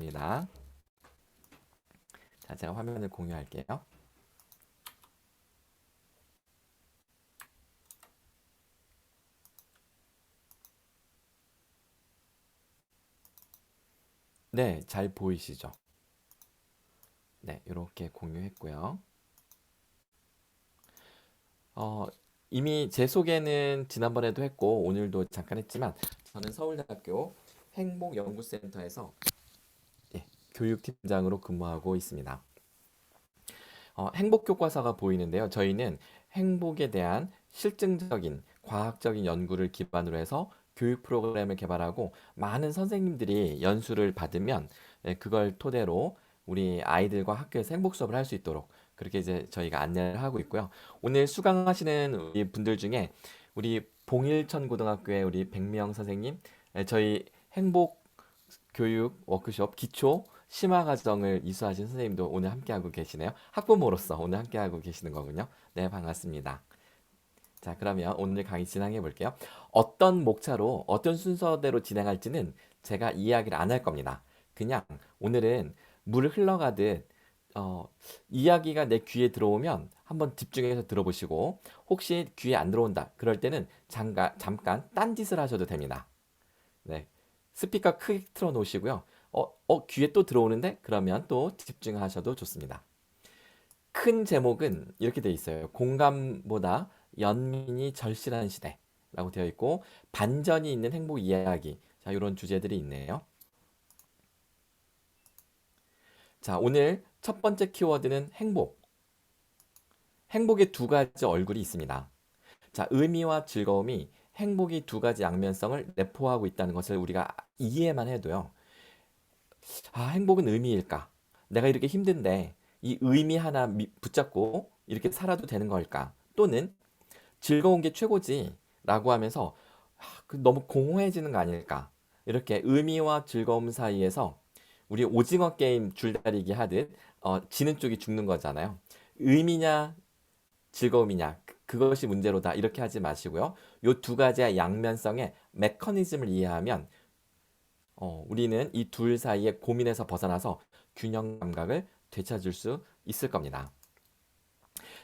입니다. 자, 제가 화면을 공유할게요. 네, 잘 보이시죠? 네, 이렇게 공유했고요. 어, 이미 제 소개는 지난번에도 했고 오늘도 잠깐 했지만 저는 서울대학교 행복연구센터에서 교육팀장으로 근무하고 있습니다. 행복 교과서가 보이는데요. 저희는 행복에 대한 실증적인 과학적인 연구를 기반으로 해서 교육 프로그램을 개발하고 많은 선생님들이 연수를 받으면 그걸 토대로 우리 아이들과 학교에서 행복 수업을 할 수 있도록 그렇게 이제 저희가 안내를 하고 있고요. 오늘 수강하시는 우리 분들 중에 우리 봉일천 고등학교의 우리 백미영 선생님, 저희 행복 교육 워크숍 기초 심화 과정을 이수하신 선생님도 오늘 함께하고 계시네요. 학부모로서 오늘 함께하고 계시는 거군요. 네, 반갑습니다. 자, 그러면 오늘 강의 진행해 볼게요. 어떤 목차로 어떤 순서대로 진행할지는 제가 이야기를 안 할 겁니다. 그냥 오늘은 물 흘러가듯 어, 이야기가 내 귀에 들어오면 한번 집중해서 들어보시고 혹시 귀에 안 들어온다. 그럴 때는 잠깐 딴짓을 하셔도 됩니다. 네. 스피커 크게 틀어 놓으시고요. 귀에 또 들어오는데? 그러면 또 집중하셔도 좋습니다. 큰 제목은 이렇게 되어 있어요. 공감보다 연민이 절실한 시대라고 되어 있고, 반전이 있는 행복 이야기. 자, 이런 주제들이 있네요. 자, 오늘 첫 번째 키워드는 행복. 행복의 두 가지 얼굴이 있습니다. 자, 의미와 즐거움이 행복이 두 가지 양면성을 내포하고 있다는 것을 우리가 이해만 해도요. 행복은 의미일까? 내가 이렇게 힘든데 이 의미 하나 붙잡고 이렇게 살아도 되는 걸까? 또는 즐거운 게 최고지 라고 하면서 너무 공허해지는 거 아닐까? 이렇게 의미와 즐거움 사이에서 우리 오징어 게임 줄다리기 하듯 지는 쪽이 죽는 거잖아요. 의미냐 즐거움이냐 그것이 문제로다 이렇게 하지 마시고요. 이 두 가지의 양면성의 메커니즘을 이해하면 우리는 이 둘 사이의 고민에서 벗어나서 균형 감각을 되찾을 수 있을 겁니다.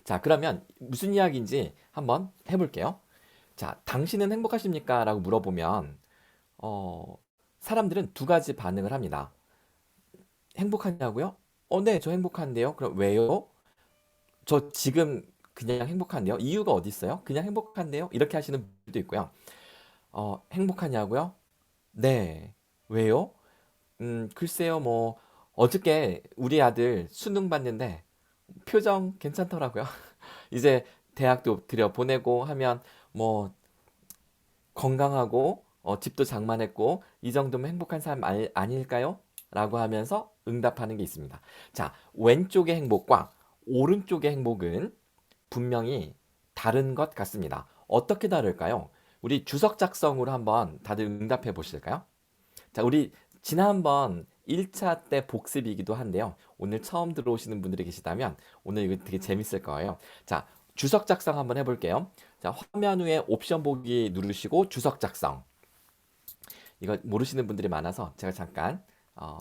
자, 그러면 무슨 이야기인지 한번 해볼게요. 자, 당신은 행복하십니까? 라고 물어보면, 어, 사람들은 두 가지 반응을 합니다. 행복하냐고요? 네, 저 행복한데요. 그럼 왜요? 저 지금 그냥 행복한데요. 이유가 어디 있어요? 그냥 행복한데요. 이렇게 하시는 분들도 있고요. 행복하냐고요? 네. 왜요? 글쎄요, 뭐, 어저께 우리 아들 수능 봤는데 표정 괜찮더라고요. 이제 대학도 들여보내고 하면 뭐 건강하고 집도 장만했고 이 정도면 행복한 사람 아닐까요? 라고 하면서 응답하는 게 있습니다. 자, 왼쪽의 행복과 오른쪽의 행복은 분명히 다른 것 같습니다. 어떻게 다를까요? 우리 주석 작성으로 한번 다들 응답해 보실까요? 자, 우리 지난번 1차 때 복습이기도 한데요. 오늘 처음 들어오시는 분들이 계시다면 오늘 이거 되게 재밌을 거예요. 자, 주석 작성 한번 해볼게요. 자, 화면 위에 옵션 보기 누르시고 주석 작성. 이거 모르시는 분들이 많아서 제가 잠깐 어,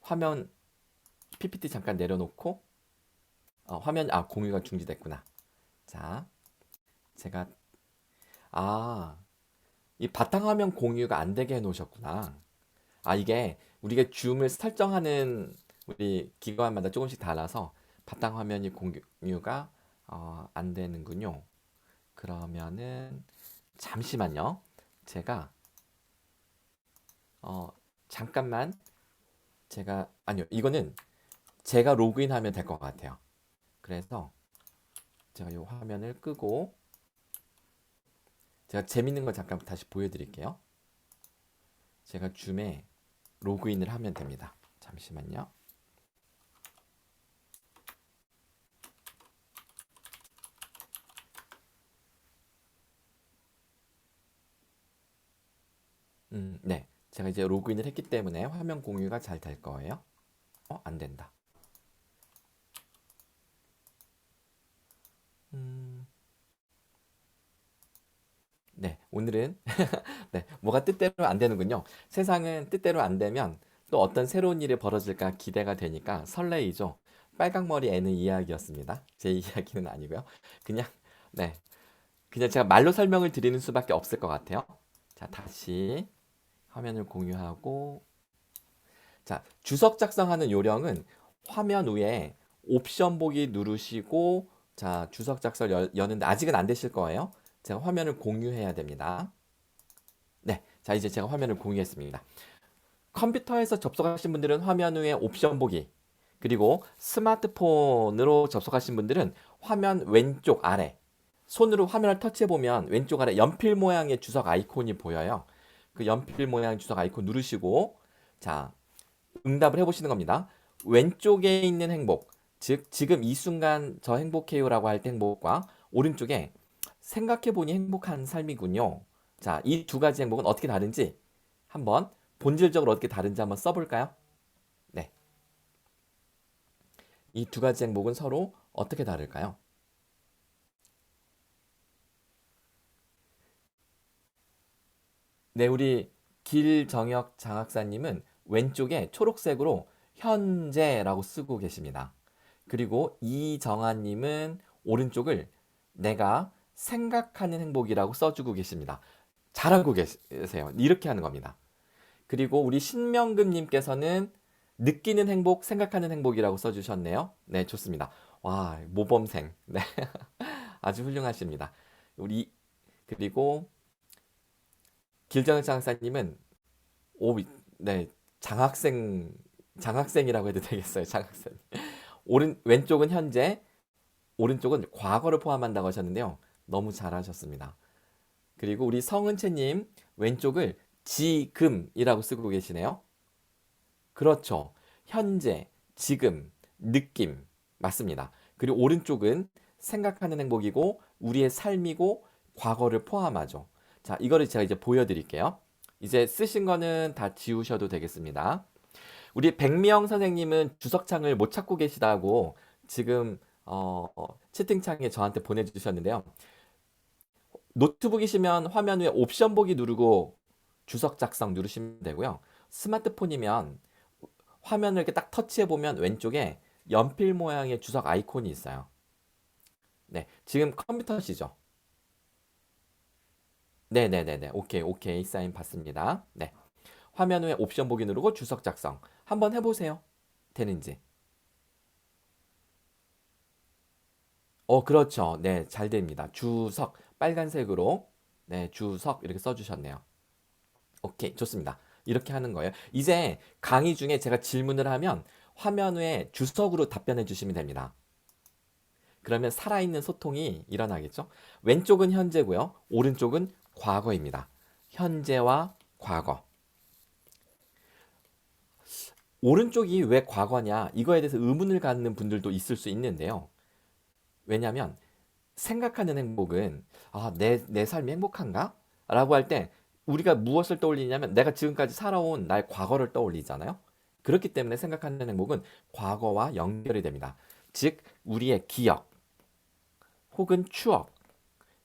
화면 PPT 잠깐 내려놓고 화면 공유가 중지됐구나. 자, 제가 아, 이 바탕화면 공유가 안 되게 해놓으셨구나. 이게 우리가 줌을 설정하는 우리 기관마다 조금씩 달라서 바탕화면이 공유가 안 되는군요. 그러면은 잠시만요. 제가 어, 잠깐만 아니요. 이거는 제가 로그인하면 될 것 같아요. 그래서 제가 이 화면을 끄고 제가 재밌는 걸 잠깐 다시 보여드릴게요. 제가 줌에 로그인을 하면 됩니다. 잠시만요. 네. 제가 이제 로그인을 했기 때문에 화면 공유가 잘 될 거예요. 안 된다. 음, 네. 오늘은 네. 뭐가 뜻대로 안 되는군요. 세상은 뜻대로 안 되면 또 어떤 새로운 일이 벌어질까 기대가 되니까 설레이죠. 빨강머리 애는 이야기였습니다. 제 이야기는 아니고요. 그냥 네, 그냥 제가 말로 설명을 드리는 수밖에 없을 것 같아요. 자, 다시 화면을 공유하고 자, 주석 작성하는 요령은 화면 위에 옵션 보기 누르시고 자, 주석 작성 여는데 아직은 안 되실 거예요. 제가 화면을 공유해야 됩니다. 네, 자 이제 제가 화면을 공유했습니다. 컴퓨터에서 접속하신 분들은 화면 위에 옵션 보기 그리고 스마트폰으로 접속하신 분들은 화면 왼쪽 아래 손으로 화면을 터치해 보면 왼쪽 아래 연필 모양의 주석 아이콘이 보여요. 그 연필 모양 주석 아이콘 누르시고 자 응답을 해보시는 겁니다. 왼쪽에 있는 행복, 즉 지금 이 순간 저 행복해요라고 할 때 행복과 오른쪽에 생각해보니 행복한 삶이군요. 자, 이 두 가지 행복은 어떻게 다른지 한번 본질적으로 어떻게 다른지 한번 써볼까요? 네, 이 두 가지 행복은 서로 어떻게 다를까요? 네, 우리 길정혁 장학사님은 왼쪽에 초록색으로 현재라고 쓰고 계십니다. 그리고 이정아님은 오른쪽을 내가 생각하는 행복이라고 써주고 계십니다. 잘하고 계세요. 이렇게 하는 겁니다. 그리고 우리 신명금님께서는 느끼는 행복, 생각하는 행복이라고 써주셨네요. 네, 좋습니다. 와, 모범생. 네, 아주 훌륭하십니다. 우리 그리고 길정현 장사님은 오, 네, 장학생 장학생이라고 해도 되겠어요. 장학생. 왼쪽은 현재, 오른쪽은 과거를 포함한다고 하셨는데요. 너무 잘하셨습니다. 그리고 우리 성은채님 왼쪽을 지금이라고 쓰고 계시네요. 그렇죠. 현재, 지금, 느낌 맞습니다. 그리고 오른쪽은 생각하는 행복이고 우리의 삶이고 과거를 포함하죠. 자, 이거를 제가 이제 보여드릴게요. 이제 쓰신 거는 다 지우셔도 되겠습니다. 우리 백미영 선생님은 주석창을 못 찾고 계시다고 지금 채팅창에 저한테 보내주셨는데요. 노트북이시면 화면 위에 옵션 보기 누르고 주석 작성 누르시면 되고요. 스마트폰이면 화면을 이렇게 딱 터치해 보면 왼쪽에 연필 모양의 주석 아이콘이 있어요. 네, 지금 컴퓨터시죠? 네네네네. 오케이, 오케이. 사인 받습니다. 네. 화면 위에 옵션 보기 누르고 주석 작성. 한번 해보세요. 되는지. 그렇죠. 네, 잘 됩니다. 주석, 빨간색으로. 네, 주석 이렇게 써주셨네요. 오케이, 좋습니다. 이렇게 하는 거예요. 이제 강의 중에 제가 질문을 하면 화면 위에 주석으로 답변해 주시면 됩니다. 그러면 살아있는 소통이 일어나겠죠? 왼쪽은 현재고요. 오른쪽은 과거입니다. 현재와 과거. 오른쪽이 왜 과거냐? 이거에 대해서 의문을 갖는 분들도 있을 수 있는데요. 왜냐하면 생각하는 행복은 내 삶이 행복한가? 라고 할 때 우리가 무엇을 떠올리냐면 내가 지금까지 살아온 나의 과거를 떠올리잖아요. 그렇기 때문에 생각하는 행복은 과거와 연결이 됩니다. 즉 우리의 기억 혹은 추억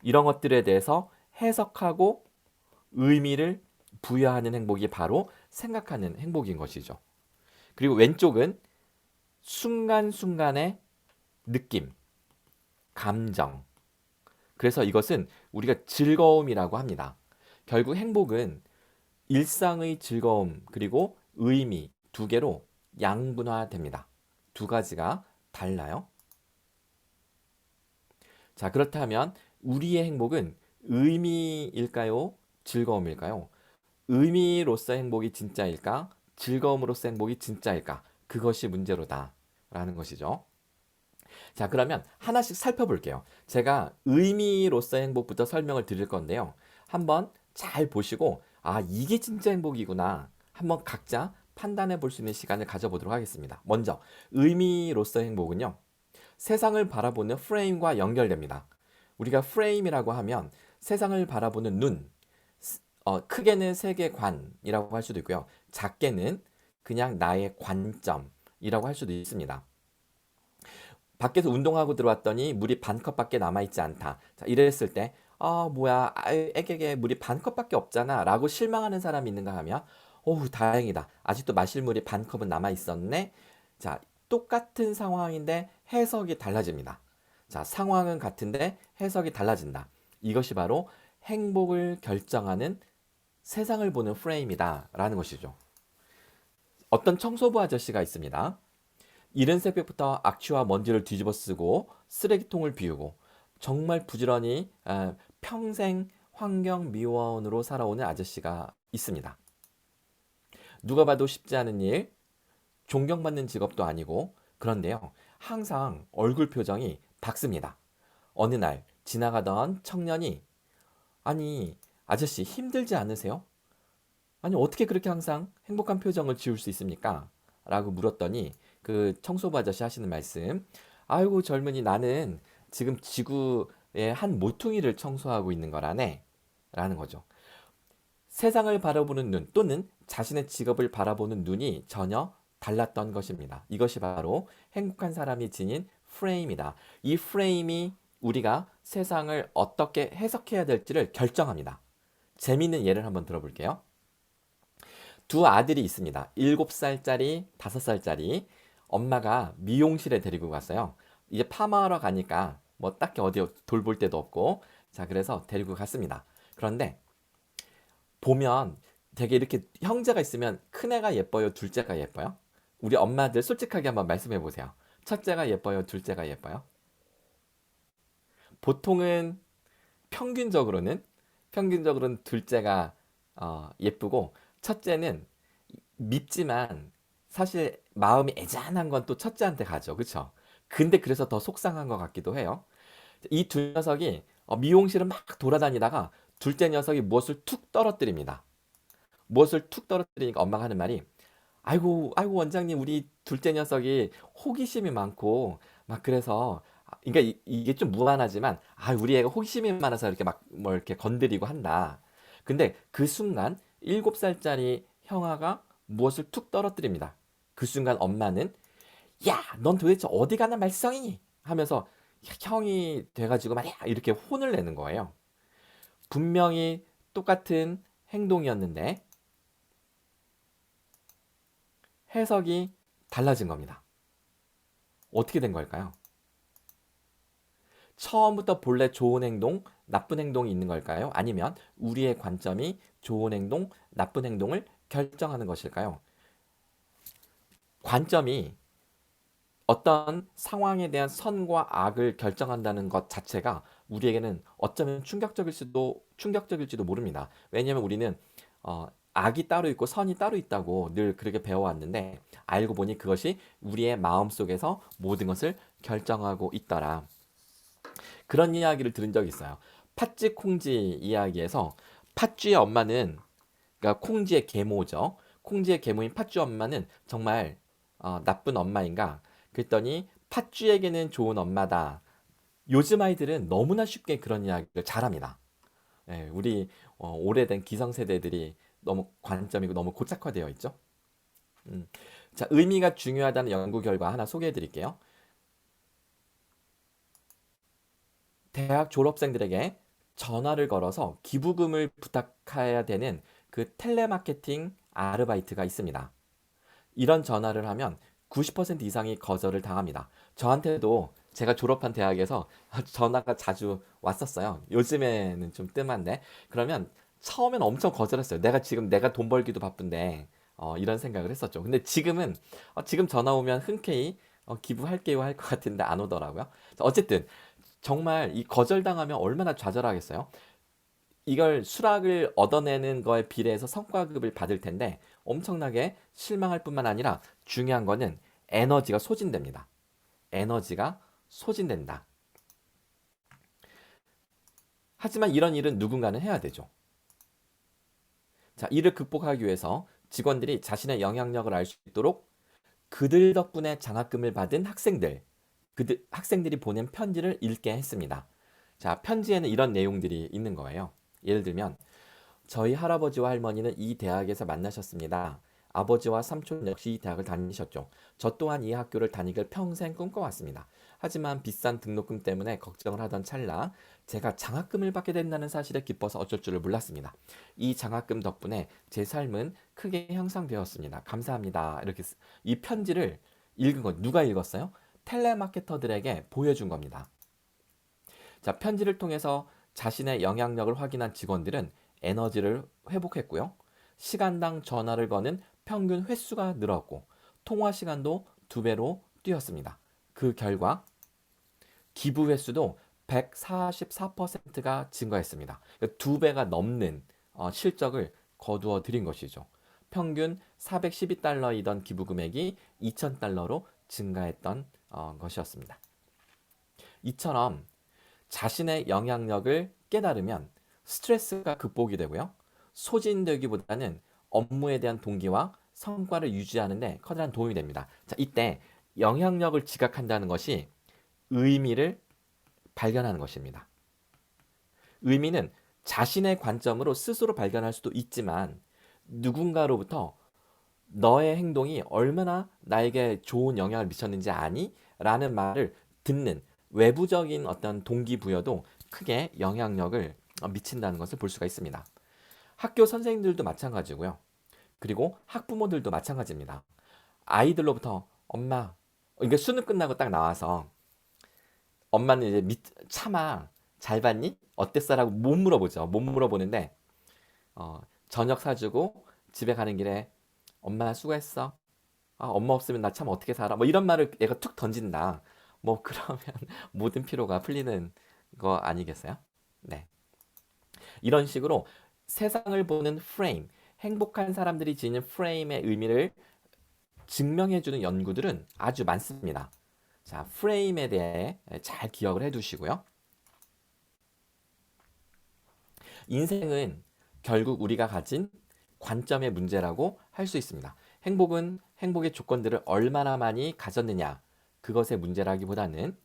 이런 것들에 대해서 해석하고 의미를 부여하는 행복이 바로 생각하는 행복인 것이죠. 그리고 왼쪽은 순간순간의 느낌, 감정, 그래서 이것은 우리가 즐거움이라고 합니다. 결국 행복은 일상의 즐거움 그리고 의미 두 개로 양분화됩니다. 두 가지가 달라요. 자, 그렇다면 우리의 행복은 의미일까요? 즐거움일까요? 의미로서 행복이 진짜일까? 즐거움으로서 행복이 진짜일까? 그것이 문제로다. 라는 것이죠. 자, 그러면 하나씩 살펴볼게요. 제가 의미로서의 행복부터 설명을 드릴 건데요. 한번 잘 보시고, 이게 진짜 행복이구나. 한번 각자 판단해 볼 수 있는 시간을 가져보도록 하겠습니다. 먼저, 의미로서의 행복은요. 세상을 바라보는 프레임과 연결됩니다. 우리가 프레임이라고 하면 세상을 바라보는 눈, 크게는 세계관이라고 할 수도 있고요. 작게는 그냥 나의 관점이라고 할 수도 있습니다. 밖에서 운동하고 들어왔더니 물이 반 컵밖에 남아있지 않다. 자, 이랬을 때, 뭐야, 애게게 물이 반 컵밖에 없잖아. 라고 실망하는 사람이 있는가 하면, 어우, 다행이다. 아직도 마실 물이 반 컵은 남아 있었네. 자, 똑같은 상황인데 해석이 달라집니다. 자, 상황은 같은데 해석이 달라진다. 이것이 바로 행복을 결정하는 세상을 보는 프레임이다. 라는 것이죠. 어떤 청소부 아저씨가 있습니다. 이른 새벽부터 악취와 먼지를 뒤집어 쓰고 쓰레기통을 비우고 정말 부지런히 평생 환경미화원으로 살아오는 아저씨가 있습니다. 누가 봐도 쉽지 않은 일, 존경받는 직업도 아니고 그런데요. 항상 얼굴 표정이 밝습니다. 어느 날 지나가던 청년이 아니 아저씨 힘들지 않으세요? 아니 어떻게 그렇게 항상 행복한 표정을 지을 수 있습니까? 라고 물었더니 그 청소부 아저씨 하시는 말씀 아이고 젊은이 나는 지금 지구의 한 모퉁이를 청소하고 있는 거라네 라는 거죠. 세상을 바라보는 눈 또는 자신의 직업을 바라보는 눈이 전혀 달랐던 것입니다. 이것이 바로 행복한 사람이 지닌 프레임이다. 이 프레임이 우리가 세상을 어떻게 해석해야 될지를 결정합니다. 재미있는 예를 한번 들어볼게요. 두 아들이 있습니다. 7살짜리, 5살짜리. 엄마가 미용실에 데리고 갔어요. 이제 파마하러 가니까 뭐 딱히 어디 돌볼 데도 없고 자 그래서 데리고 갔습니다. 그런데 보면 되게 이렇게 형제가 있으면 큰애가 예뻐요, 둘째가 예뻐요? 우리 엄마들 솔직하게 한번 말씀해 보세요. 첫째가 예뻐요, 둘째가 예뻐요? 보통은 평균적으로는 평균적으로는 둘째가 예쁘고 첫째는 밉지만 사실 마음이 애잔한 건 또 첫째한테 가죠. 그쵸? 근데 그래서 더 속상한 것 같기도 해요. 이 두 녀석이 미용실을 막 돌아다니다가 둘째 녀석이 무엇을 툭 떨어뜨립니다. 무엇을 툭 떨어뜨리니까 엄마가 하는 말이 아이고 아이고 원장님 우리 둘째 녀석이 호기심이 많고 막 그래서 그러니까 이게 좀 무한하지만 우리 애가 호기심이 많아서 이렇게 막 뭐 이렇게 건드리고 한다. 근데 그 순간 7살짜리 형아가 무엇을 툭 떨어뜨립니다. 그 순간 엄마는 야, 넌 도대체 어디 가나 말썽이니? 하면서 형이 돼가지고 말이야 이렇게 혼을 내는 거예요. 분명히 똑같은 행동이었는데 해석이 달라진 겁니다. 어떻게 된 걸까요? 처음부터 본래 좋은 행동, 나쁜 행동이 있는 걸까요? 아니면 우리의 관점이 좋은 행동, 나쁜 행동을 결정하는 것일까요? 관점이 어떤 상황에 대한 선과 악을 결정한다는 것 자체가 우리에게는 어쩌면 충격적일지도 모릅니다. 왜냐하면 우리는 악이 따로 있고 선이 따로 있다고 늘 그렇게 배워왔는데 알고 보니 그것이 우리의 마음 속에서 모든 것을 결정하고 있더라. 그런 이야기를 들은 적이 있어요. 팥쥐 콩쥐 이야기에서 팥쥐의 엄마는 그러니까 콩쥐의 계모죠. 콩쥐의 계모인 팥쥐 엄마는 정말 나쁜 엄마인가? 그랬더니 팥쥐에게는 좋은 엄마다. 요즘 아이들은 너무나 쉽게 그런 이야기를 잘합니다. 예, 우리 오래된 기성세대들이 너무 관점이고 너무 고착화되어 있죠. 음. 자, 의미가 중요하다는 연구 결과 하나 소개해 드릴게요. 대학 졸업생들에게 전화를 걸어서 기부금을 부탁해야 되는 그 텔레마케팅 아르바이트가 있습니다. 이런 전화를 하면 90% 이상이 거절을 당합니다. 저한테도 제가 졸업한 대학에서 전화가 자주 왔었어요. 요즘에는 좀 뜸한데. 그러면 처음엔 엄청 거절했어요. 내가 돈 벌기도 바쁜데 이런 생각을 했었죠. 근데 지금은 지금 전화 오면 흔쾌히 기부할게요 할 것 같은데 안 오더라고요. 어쨌든 정말 이 거절당하면 얼마나 좌절하겠어요. 이걸 수락을 얻어내는 거에 비례해서 성과급을 받을 텐데 엄청나게 실망할 뿐만 아니라 중요한 거는 에너지가 소진됩니다. 에너지가 소진된다. 하지만 이런 일은 누군가는 해야 되죠. 자, 이를 극복하기 위해서 직원들이 자신의 영향력을 알 수 있도록 그들 덕분에 장학금을 받은 학생들이 보낸 편지를 읽게 했습니다. 자, 편지에는 이런 내용들이 있는 거예요. 예를 들면 저희 할아버지와 할머니는 이 대학에서 만나셨습니다. 아버지와 삼촌 역시 이 대학을 다니셨죠. 저 또한 이 학교를 다니길 평생 꿈꿔왔습니다. 하지만 비싼 등록금 때문에 걱정을 하던 찰나 제가 장학금을 받게 된다는 사실에 기뻐서 어쩔 줄을 몰랐습니다. 이 장학금 덕분에 제 삶은 크게 향상되었습니다. 감사합니다. 이렇게 이 편지를 읽은 건 누가 읽었어요? 텔레마케터들에게 보여준 겁니다. 자, 편지를 통해서 자신의 영향력을 확인한 직원들은 에너지를 회복했고요. 시간당 전화를 거는 평균 횟수가 늘었고 통화 시간도 2배로 뛰었습니다. 그 결과 기부 횟수도 144%가 증가했습니다. 2배가 넘는 실적을 거두어 들인 것이죠. 평균 412달러이던 기부 금액이 2,000달러로 증가했던 것이었습니다. 이처럼 자신의 영향력을 깨달으면 스트레스가 극복이 되고요. 소진되기보다는 업무에 대한 동기와 성과를 유지하는 데 커다란 도움이 됩니다. 자, 이때 영향력을 지각한다는 것이 의미를 발견하는 것입니다. 의미는 자신의 관점으로 스스로 발견할 수도 있지만 누군가로부터 너의 행동이 얼마나 나에게 좋은 영향을 미쳤는지 아니? 라는 말을 듣는 외부적인 어떤 동기부여도 크게 영향력을 미친다는 것을 볼 수가 있습니다. 학교 선생님들도 마찬가지고요. 그리고 학부모들도 마찬가지입니다. 아이들로부터 엄마, 이게 수능 끝나고 딱 나와서 엄마는 이제 차마 잘 봤니? 어땠어라고 못 물어보죠. 못 물어보는데 저녁 사주고 집에 가는 길에 엄마 수고했어. 아, 엄마 없으면 나 참 어떻게 살아? 뭐 이런 말을 얘가 툭 던진다. 뭐 그러면 모든 피로가 풀리는 거 아니겠어요? 네. 이런 식으로 세상을 보는 프레임, 행복한 사람들이 지닌 프레임의 의미를 증명해주는 연구들은 아주 많습니다. 자, 프레임에 대해 잘 기억을 해두시고요. 인생은 결국 우리가 가진 관점의 문제라고 할 수 있습니다. 행복은 행복의 조건들을 얼마나 많이 가졌느냐, 그것의 문제라기보다는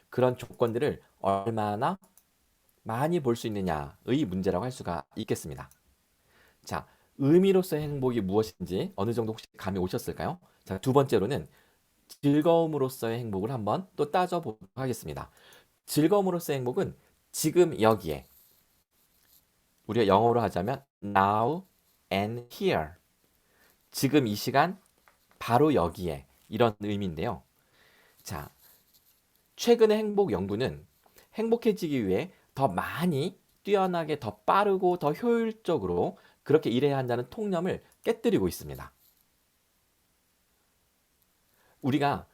그런 조건들을 얼마나 많이 볼 수 있느냐의 문제라고 할 수가 있겠습니다. 자, 의미로서의 행복이 무엇인지 어느 정도 혹시 감이 오셨을까요? 자, 두 번째로는 즐거움으로서의 행복을 한번 또 따져보도록 하겠습니다. 즐거움으로서의 행복은 지금 여기에, 우리가 영어로 하자면 now and here, 지금 이 시간 바로 여기에, 이런 의미인데요. 자, 최근의 행복 연구는 행복해지기 위해 더 많이, 뛰어나게, 더 빠르고 더 효율적으로 그렇게 일해야 한다는 통념을 깨뜨리고 있습니다. 우리가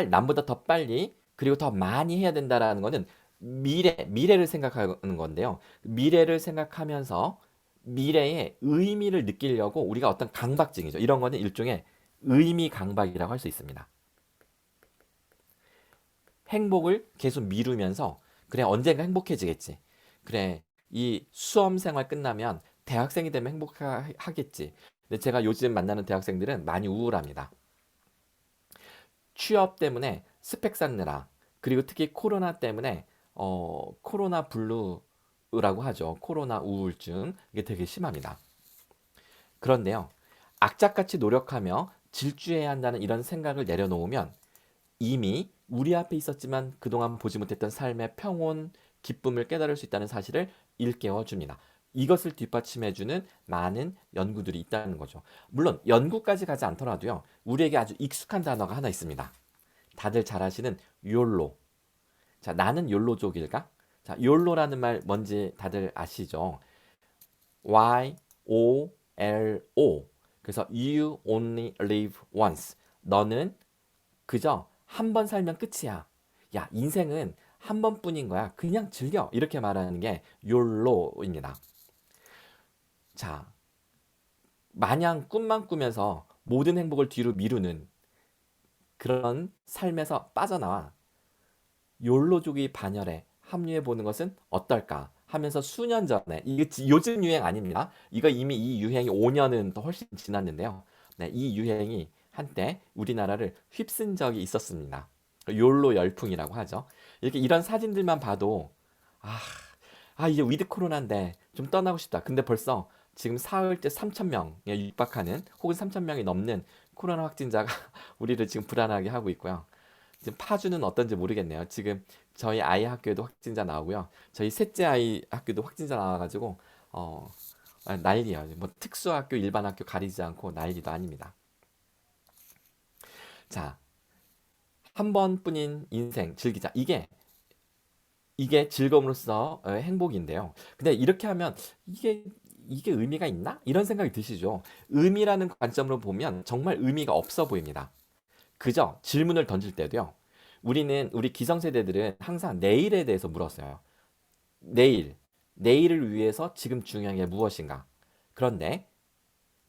남보다 더 빨리 그리고 더 많이 해야 된다라는 것은 미래를 생각하는 건데요. 미래를 생각하면서 미래의 의미를 느끼려고 우리가 어떤 강박증이죠. 이런 거는 일종의 의미 강박이라고 할 수 있습니다. 행복을 계속 미루면서 그래 언젠가 행복해지겠지. 그래 이 수험 생활 끝나면 대학생이 되면 행복하겠지. 근데 제가 요즘 만나는 대학생들은 많이 우울합니다. 취업 때문에 스펙 쌓느라 그리고 특히 코로나 때문에 코로나 블루라고 하죠. 코로나 우울증 이게 되게 심합니다. 그런데요. 악착같이 노력하며 질주해야 한다는 이런 생각을 내려놓으면 이미 우리 앞에 있었지만 그동안 보지 못했던 삶의 평온, 기쁨을 깨달을 수 있다는 사실을 일깨워 줍니다. 이것을 뒷받침해주는 많은 연구들이 있다는 거죠. 물론 연구까지 가지 않더라도요. 우리에게 아주 익숙한 단어가 하나 있습니다. 다들 잘 아시는 YOLO. 자, 나는 욜로족일까? 자, YOLO라는 말 뭔지 다들 아시죠? YOLO. 그래서 You only live once. 너는 그저 한 번 살면 끝이야. 야, 인생은 한 번뿐인 거야. 그냥 즐겨. 이렇게 말하는 게 YOLO입니다. 자, 마냥 꿈만 꾸면서 모든 행복을 뒤로 미루는 그런 삶에서 빠져나와 욜로족의 반열에 합류해 보는 것은 어떨까 하면서 수년 전에, 이게 요즘 유행 아닙니다. 이거 이미 이 유행이 5년은 더 훨씬 지났는데요. 네, 이 유행이 한때 우리나라를 휩쓴 적이 있었습니다. 욜로 열풍이라고 하죠. 이렇게 이런 사진들만 봐도 아, 이제 위드 코로나인데 좀 떠나고 싶다. 근데 벌써 지금 사흘째 3,000명에 육박하는 혹은 3,000명이 넘는 코로나 확진자가 우리를 지금 불안하게 하고 있고요. 지금 파주는 어떤지 모르겠네요. 지금 저희 아이 학교에도 확진자 나오고요. 저희 셋째 아이 학교도 확진자 나와가지고 어, 난리예요. 뭐 특수학교, 일반 학교 가리지 않고 난리도 아닙니다. 자, 한 번뿐인 인생 즐기자. 이게 즐거움으로써 행복인데요. 근데 이렇게 하면 이게 이게 의미가 있나? 이런 생각이 드시죠. 의미라는 관점으로 보면 정말 의미가 없어 보입니다. 그저 질문을 던질 때도요. 우리 기성세대들은 항상 내일에 대해서 물었어요. 내일, 내일을 위해서 지금 중요한 게 무엇인가? 그런데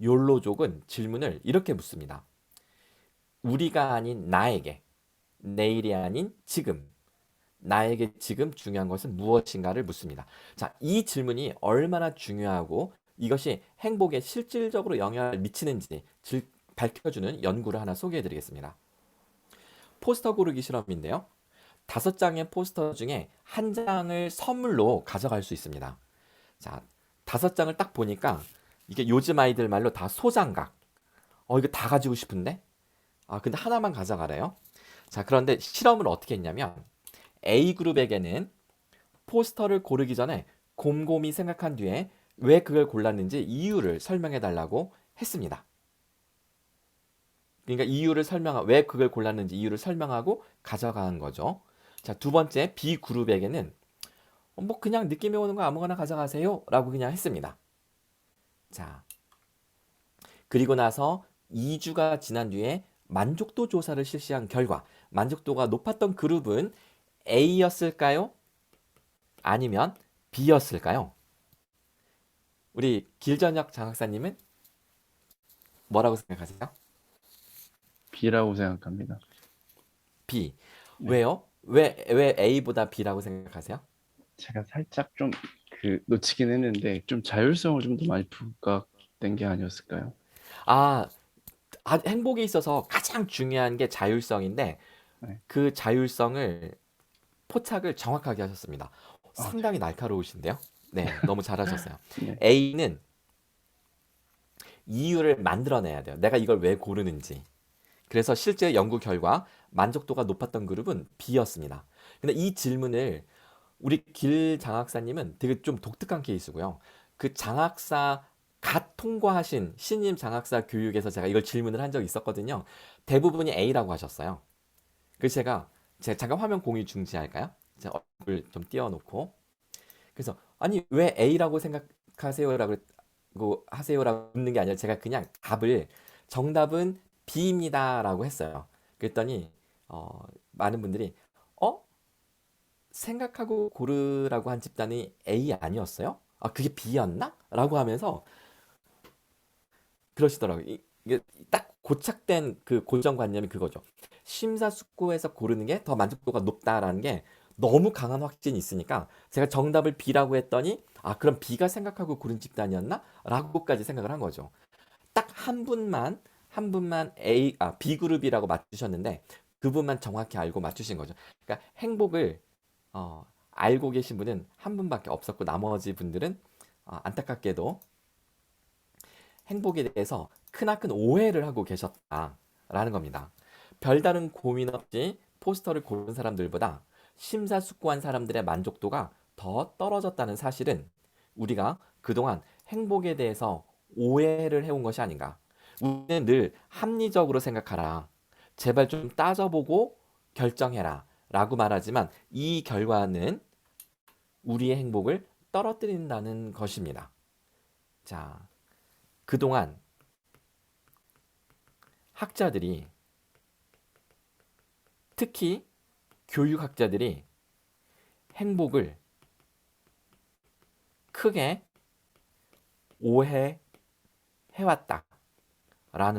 욜로족은 질문을 이렇게 묻습니다. 우리가 아닌 나에게, 내일이 아닌 지금, 나에게 지금 중요한 것은 무엇인가를 묻습니다. 자, 이 질문이 얼마나 중요하고 이것이 행복에 실질적으로 영향을 미치는지 밝혀주는 연구를 하나 소개해 드리겠습니다. 포스터 고르기 실험인데요. 5장의 포스터 중에 한 장을 선물로 가져갈 수 있습니다. 자, 5장을 딱 보니까 이게 요즘 아이들 말로 다 소장각. 이거 다 가지고 싶은데? 근데 하나만 가져가래요. 자, 그런데 실험을 어떻게 했냐면 A그룹에게는 포스터를 고르기 전에 곰곰이 생각한 뒤에 왜 그걸 골랐는지 이유를 설명해 달라고 했습니다. 그러니까 왜 그걸 골랐는지 이유를 설명하고 가져간 거죠. 자, 두 번째 B그룹에게는 뭐 그냥 느낌이 오는 거 아무거나 가져가세요 라고 그냥 했습니다. 자, 그리고 나서 2주가 지난 뒤에 만족도 조사를 실시한 결과 만족도가 높았던 그룹은 A였을까요? 아니면 B였을까요? 우리 길전혁 장학사님은 뭐라고 생각하세요? B라고 생각합니다. B. 네. 왜요? 왜 A보다 B라고 생각하세요? 제가 살짝 좀 놓치긴 했는데 좀 자율성을 좀 더 많이 부각된 게 아니었을까요? 아, 행복에 있어서 가장 중요한 게 자율성인데 네. 그 자율성을 포착을 정확하게 하셨습니다. 네. 상당히 날카로우신데요? 네, 너무 잘하셨어요. 네. A는 이유를 만들어내야 돼요. 내가 이걸 왜 고르는지. 그래서 실제 연구 결과 만족도가 높았던 그룹은 B였습니다. 근데 이 질문을 우리 길 장학사님은 되게 좀 독특한 케이스고요. 그 장학사 갓 통과하신 신임 장학사 교육에서 제가 이걸 질문을 한 적이 있었거든요. 대부분이 A라고 하셨어요. 그래서 제가 잠깐 화면 공유 중지할까요? 제가 얼굴 좀 띄워놓고. 그래서 아니 왜 A라고 생각하세요라고 하세요라고 묻는 게 아니라 제가 그냥 정답은 B입니다라고 했어요. 그랬더니 많은 분들이 어? 생각하고 고르라고 한 집단이 A 아니었어요? 그게 B였나? 라고 하면서 그러시더라고요. 이게 딱 고착된 그 고정관념이 그거죠. 심사숙고해서 고르는 게 더 만족도가 높다라는 게 너무 강한 확신이 있으니까 제가 정답을 B라고 했더니 그럼 B가 생각하고 고른 집단이었나? 라고까지 생각을 한 거죠. 딱 한 분만 B그룹이라고 맞추셨는데 그분만 정확히 알고 맞추신 거죠. 그러니까 행복을 알고 계신 분은 한 분밖에 없었고 나머지 분들은 안타깝게도 행복에 대해서 크나큰 오해를 하고 계셨다라는 겁니다. 별다른 고민 없이 포스터를 고른 사람들보다 심사숙고한 사람들의 만족도가 더 떨어졌다는 사실은 우리가 그동안 행복에 대해서 오해를 해온 것이 아닌가. 우리는 늘 합리적으로 생각하라. 제발 좀 따져보고 결정해라. 라고 말하지만 이 결과는 우리의 행복을 떨어뜨린다는 것입니다. 자, 그동안 학자들이 특히 교육학자들이 행복을 크게 오해해왔다라는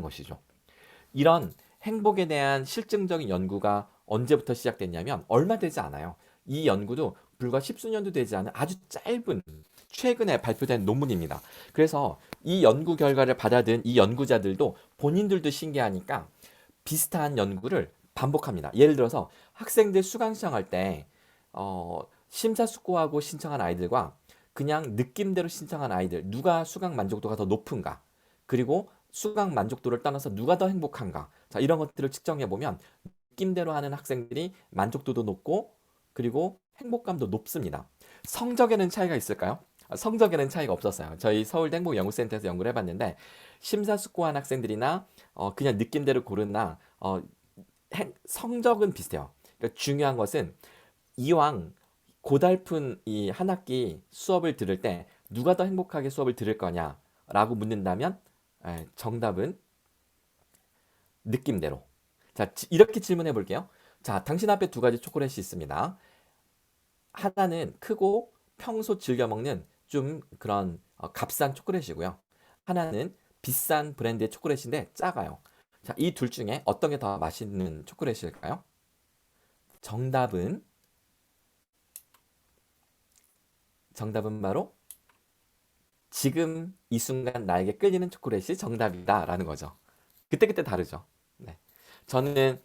것이죠. 이런 행복에 대한 실증적인 연구가 언제부터 시작됐냐면 얼마 되지 않아요. 이 연구도 불과 십수년도 되지 않은 아주 짧은 최근에 발표된 논문입니다. 그래서 이 연구 결과를 받아든 이 연구자들도 본인들도 신기하니까 비슷한 연구를 반복합니다. 예를 들어서 학생들 수강 신청할 때 심사숙고하고 신청한 아이들과 그냥 느낌대로 신청한 아이들, 누가 수강 만족도가 더 높은가, 그리고 수강 만족도를 떠나서 누가 더 행복한가, 자, 이런 것들을 측정해 보면 느낌대로 하는 학생들이 만족도도 높고 그리고 행복감도 높습니다. 성적에는 차이가 있을까요? 성적에는 차이가 없었어요. 저희 서울대 행복연구센터에서 연구를 해봤는데 심사숙고한 학생들이나 그냥 느낌대로 고르나 성적은 비슷해요. 그러니까 중요한 것은 이왕 고달픈 이 한 학기 수업을 들을 때 누가 더 행복하게 수업을 들을 거냐라고 묻는다면 정답은 느낌대로. 자, 이렇게 질문해 볼게요. 자, 당신 앞에 두 가지 초콜릿이 있습니다. 하나는 크고 평소 즐겨 먹는 좀 그런 값싼 초콜릿이고요. 하나는 비싼 브랜드의 초콜릿인데 작아요. 자, 이 둘 중에 어떤 게 더 맛있는 초콜릿일까요? 정답은 정답은 바로 지금 이 순간 나에게 끌리는 초콜릿이 정답이다라는 거죠. 그때그때 다르죠. 네. 저는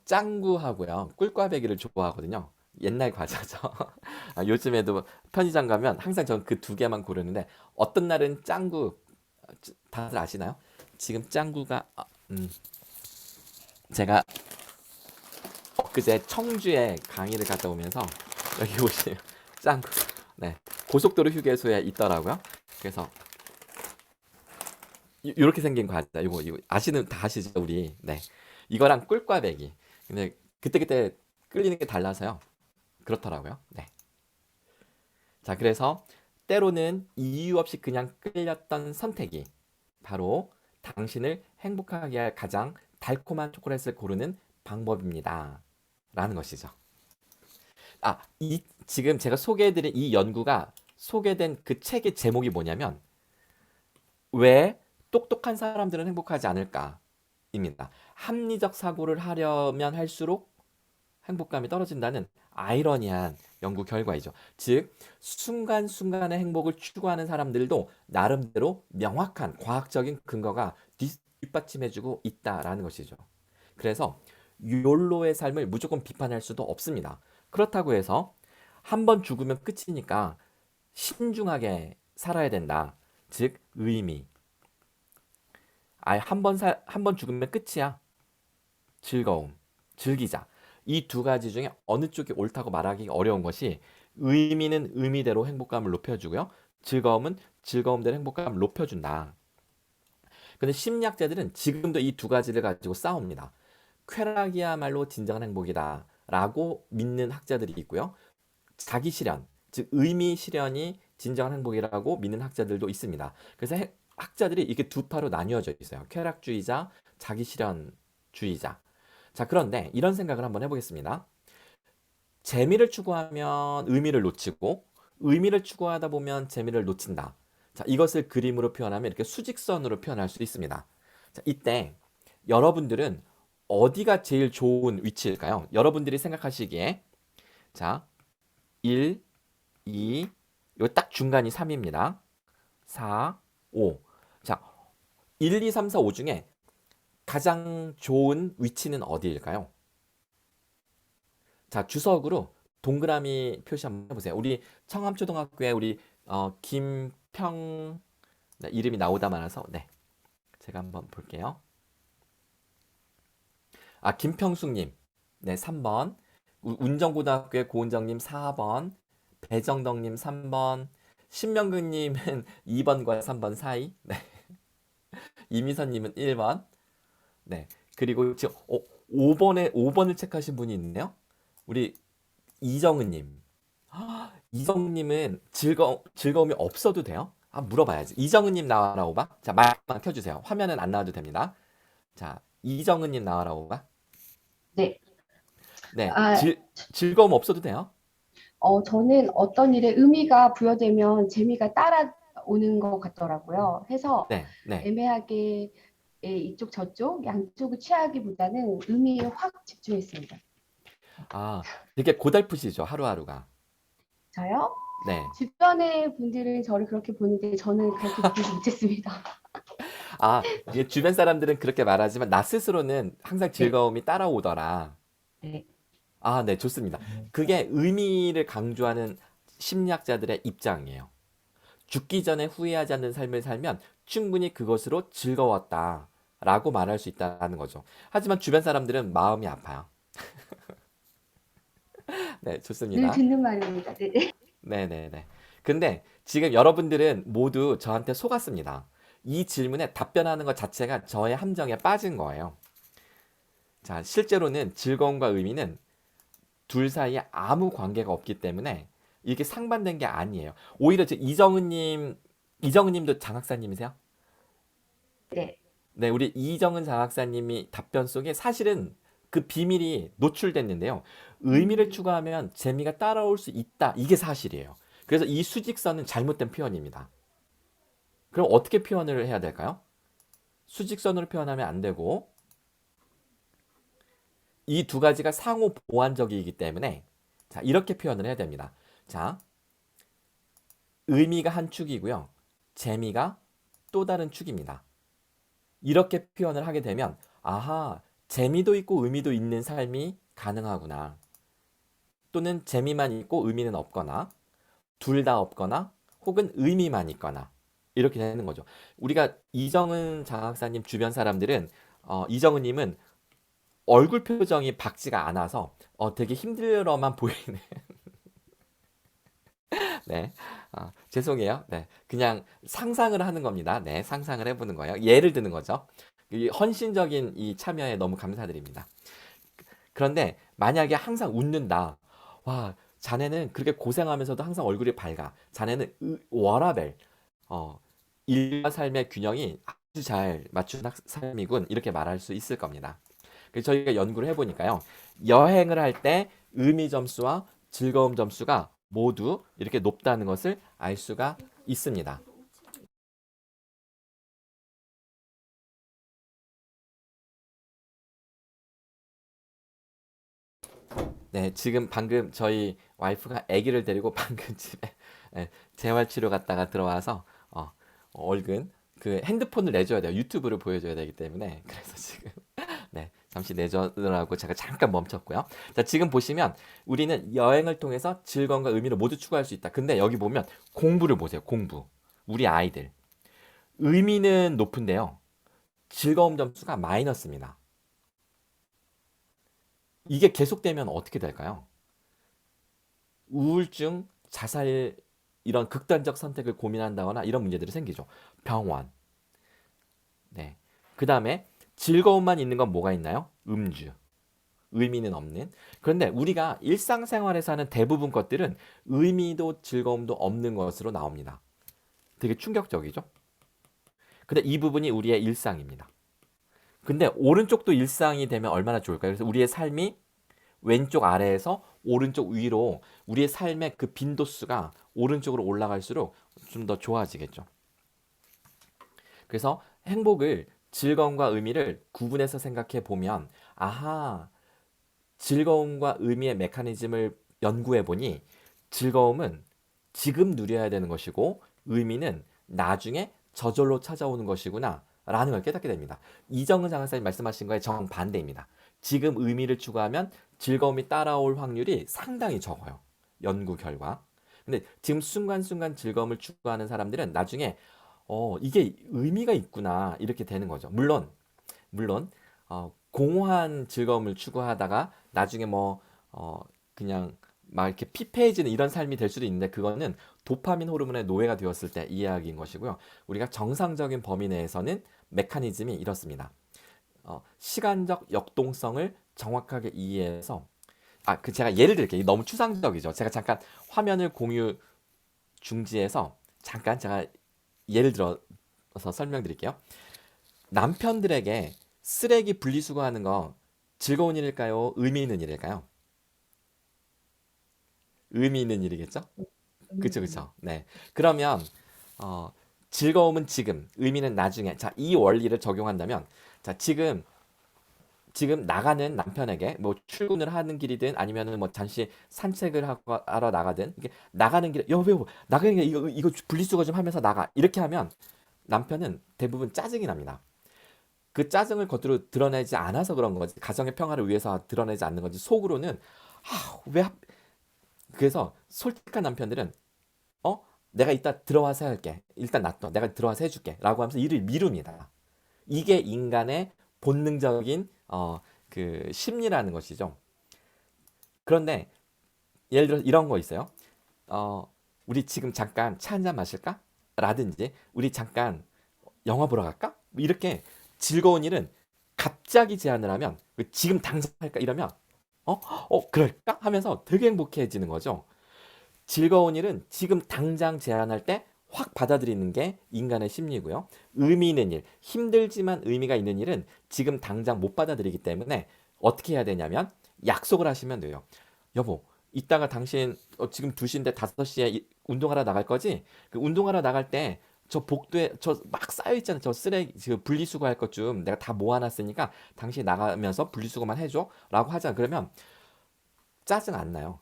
짱구하고요. 꿀꽈배기를 좋아하거든요. 옛날 과자죠. 요즘에도 편의점 가면 항상 저는 그 두 개만 고르는데 어떤 날은 짱구 다들 아시나요? 지금 짱구가 제가 엊그제 청주에 강의를 갔다 오면서 여기 보시면 짱구 네 고속도로 휴게소에 있더라고요. 그래서 이렇게 생긴 과자 이거 아시는 다 아시죠 우리 네 이거랑 꿀꽈배기 근데 그때그때 끌리는 게 달라서요 그렇더라고요 네 자 그래서 때로는 이유 없이 그냥 끌렸던 선택이 바로 당신을 행복하게 할 가장 달콤한 초콜릿을 고르는 방법입니다 라는 것이죠 지금 제가 소개해드린 이 연구가 소개된 그 책의 제목이 뭐냐면 왜 똑똑한 사람들은 행복하지 않을까입니다. 합리적 사고를 하려면 할수록 행복감이 떨어진다는 아이러니한 연구 결과이죠. 즉, 순간순간의 행복을 추구하는 사람들도 나름대로 명확한 과학적인 근거가 뒷받침해주고 있다라는 것이죠. 그래서 욜로의 삶을 무조건 비판할 수도 없습니다. 그렇다고 해서 한 번 죽으면 끝이니까 신중하게 살아야 된다. 즉, 의미. 한 번 죽으면 끝이야. 즐거움, 즐기자. 이 두 가지 중에 어느 쪽이 옳다고 말하기 어려운 것이 의미는 의미대로 행복감을 높여주고요. 즐거움은 즐거움대로 행복감을 높여준다. 근데 심리학자들은 지금도 이 두 가지를 가지고 싸웁니다. 쾌락이야말로 진정한 행복이다. 라고 믿는 학자들이 있고요. 자기 실현, 즉 의미 실현이 진정한 행복이라고 믿는 학자들도 있습니다. 그래서 학자들이 이렇게 두 파로 나뉘어져 있어요. 쾌락주의자, 자기 실현주의자. 자, 그런데 이런 생각을 한번 해보겠습니다. 재미를 추구하면 의미를 놓치고 의미를 추구하다 보면 재미를 놓친다. 자, 이것을 그림으로 표현하면 이렇게 수직선으로 표현할 수 있습니다. 자, 이때 여러분들은 어디가 제일 좋은 위치일까요? 여러분들이 생각하시기에 자, 1, 2, 이거 딱 중간이 3입니다. 4, 5. 자, 1, 2, 3, 4, 5 중에 가장 좋은 위치는 어디일까요? 자, 주석으로 동그라미 표시 한번 해보세요. 우리 청암초등학교에 우리 김평 네, 이름이 나오다 말아서 네, 제가 한번 볼게요. 김평숙님 네, 3번. 운정고등학교의 고은정님 4번. 배정덕님 3번. 신명근님은 2번과 3번 사이. 네. 이미선님은 1번. 네. 그리고 지금 5번을 체크하신 분이 있네요. 우리 이정은님. 이정은님은 즐거움이 없어도 돼요? 물어봐야지. 이정은님 나와라 오바. 자, 마이크만 켜주세요. 화면은 안 나와도 됩니다. 자, 이정은님 나와라 오바. 네. 네, 아, 즐거움 없어도 돼요? 저는 어떤 일에 의미가 부여되면 재미가 따라오는 것 같더라고요. 해서 네, 네. 애매하게 이쪽 저쪽 양쪽을 취하기보다는 의미에 확 집중했습니다. 아, 되게 고달프시죠, 하루하루가. 저요? 네. 주변의 분들은 저를 그렇게 보는데 저는 그렇게 느끼지 못했습니다. 이게 주변 사람들은 그렇게 말하지만 나 스스로는 항상 네, 즐거움이 따라오더라. 네, 네, 좋습니다. 그게 의미를 강조하는 심리학자들의 입장이에요. 죽기 전에 후회하지 않는 삶을 살면 충분히 그것으로 즐거웠다라고 말할 수 있다는 거죠. 하지만 주변 사람들은 마음이 아파요. 네, 늘 좋습니다. 듣는 말입니다. 네. 네네네. 근데 지금 여러분들은 모두 저한테 속았습니다. 이 질문에 답변하는 것 자체가 저의 함정에 빠진 거예요. 자, 실제로는 즐거움과 의미는 둘 사이에 아무 관계가 없기 때문에 이게 상반된 게 아니에요. 오히려 이정은님도 장학사님이세요? 네. 네, 우리 이정은 장학사님이 답변 속에 사실은 그 비밀이 노출됐는데요. 의미를 음, 추가하면 재미가 따라올 수 있다. 이게 사실이에요. 그래서 이 수직선은 잘못된 표현입니다. 그럼 어떻게 표현을 해야 될까요? 수직선으로 표현하면 안 되고 이 두 가지가 상호 보완적이기 때문에 자, 이렇게 표현을 해야 됩니다. 자, 의미가 한 축이고요. 재미가 또 다른 축입니다. 이렇게 표현을 하게 되면 아하, 재미도 있고 의미도 있는 삶이 가능하구나. 또는 재미만 있고 의미는 없거나 둘 다 없거나 혹은 의미만 있거나 이렇게 되는 거죠. 우리가 이정은 장학사님 주변 사람들은 이정은님은 얼굴 표정이 밝지가 않아서 되게 힘들어만 보이네. 네, 죄송해요. 네, 그냥 상상을 하는 겁니다. 네, 상상을 해보는 거예요. 예를 드는 거죠. 이 헌신적인 이 참여에 너무 감사드립니다. 그런데 만약에 항상 웃는다. 와, 자네는 그렇게 고생하면서도 항상 얼굴이 밝아. 자네는 워라벨. 어, 일과 삶의 균형이 아주 잘 맞춘 삶이군. 이렇게 말할 수 있을 겁니다. 그래서 저희가 연구를 해보니까요. 여행을 할 때 의미 점수와 즐거움 점수가 모두 이렇게 높다는 것을 알 수가 있습니다. 네, 지금 방금 저희 와이프가 아기를 데리고 방금 집에 재활치료 갔다가 들어와서 얼른 그 핸드폰을 내줘야 돼요. 유튜브를 보여줘야 되기 때문에 그래서 지금 네, 잠시 내주느라고 제가 잠깐 멈췄고요. 자, 지금 보시면 우리는 여행을 통해서 즐거움과 의미를 모두 추구할 수 있다. 근데 여기 보면 공부를 보세요. 공부. 우리 아이들. 의미는 높은데요. 즐거움 점수가 마이너스입니다. 이게 계속되면 어떻게 될까요? 우울증, 자살 이런 극단적 선택을 고민한다거나 이런 문제들이 생기죠. 병원. 네. 그다음에 즐거움만 있는 건 뭐가 있나요? 음주. 의미는 없는. 그런데 우리가 일상생활에서 하는 대부분 것들은 의미도 즐거움도 없는 것으로 나옵니다. 되게 충격적이죠? 근데 이 부분이 우리의 일상입니다. 근데 오른쪽도 일상이 되면 얼마나 좋을까요? 그래서 우리의 삶이 왼쪽 아래에서 오른쪽 위로 우리의 삶의 그 빈도수가 오른쪽으로 올라갈수록 좀 더 좋아지겠죠. 그래서 행복을 즐거움과 의미를 구분해서 생각해 보면 아하, 즐거움과 의미의 메커니즘을 연구해 보니 즐거움은 지금 누려야 되는 것이고 의미는 나중에 저절로 찾아오는 것이구나 라는 걸 깨닫게 됩니다. 이정은 장학사님 말씀하신 거에 정반대입니다. 지금 의미를 추구하면 즐거움이 따라올 확률이 상당히 적어요. 연구 결과. 근데 지금 순간순간 즐거움을 추구하는 사람들은 나중에 이게 의미가 있구나 이렇게 되는 거죠. 물론 공허한 즐거움을 추구하다가 나중에 그냥 막 이렇게 피폐해지는 이런 삶이 될 수도 있는데 그거는 도파민 호르몬의 노예가 되었을 때 이야기인 것이고요. 우리가 정상적인 범위 내에서는 메커니즘이 이렇습니다. 시간적 역동성을 정확하게 이해해서 제가 예를 들게요. 너무 추상적이죠. 제가 잠깐 화면을 공유 중지해서 잠깐 제가 예를 들어서 설명드릴게요. 남편들에게 쓰레기 분리수거하는 거 즐거운 일일까요? 의미 있는 일일까요? 의미 있는 일이겠죠? 그쵸, 음, 그쵸. 네. 그러면, 어, 즐거움은 지금, 의미는 나중에. 자, 이 원리를 적용한다면, 자, 지금 나가는 남편에게 뭐 출근을 하는 길이든 아니면은 뭐 잠시 하러 나가든, 이게 나가는 길에, 여보, 나가는 길에 이거 분리수거 좀 하면서 나가. 이렇게 하면 남편은 대부분 짜증이 납니다. 그 짜증을 겉으로 드러내지 않아서 그런 거지. 가정의 평화를 위해서 드러내지 않는 건지 속으로는 왜 그래서 솔직한 남편들은 내가 이따 들어와서 할게. 일단 놔둬. 내가 들어와서 해줄게. 라고 하면서 일을 미룹니다. 이게 인간의 본능적인 그 심리라는 것이죠. 그런데 예를 들어 이런 거 있어요. 우리 지금 잠깐 차 한잔 마실까? 라든지 우리 잠깐 영화 보러 갈까? 뭐 이렇게 즐거운 일은 갑자기 제안을 하면 지금 당장 할까? 이러면 그럴까? 하면서 되게 행복해지는 거죠. 즐거운 일은 지금 당장 제안할 때 확 받아들이는 게 인간의 심리고요. 의미 있는 일, 힘들지만 의미가 있는 일은 지금 당장 못 받아들이기 때문에 어떻게 해야 되냐면 약속을 하시면 돼요. 여보, 이따가 당신 지금 2시인데 5시에 운동하러 나갈 거지? 그 운동하러 나갈 때 저 복도에 저 막 쌓여 있잖아. 저 쓰레기 그 분리수거 할 것 좀 내가 다 모아놨으니까 당신 나가면서 분리수거만 해줘. 라고 하자. 그러면 짜증 안 나요.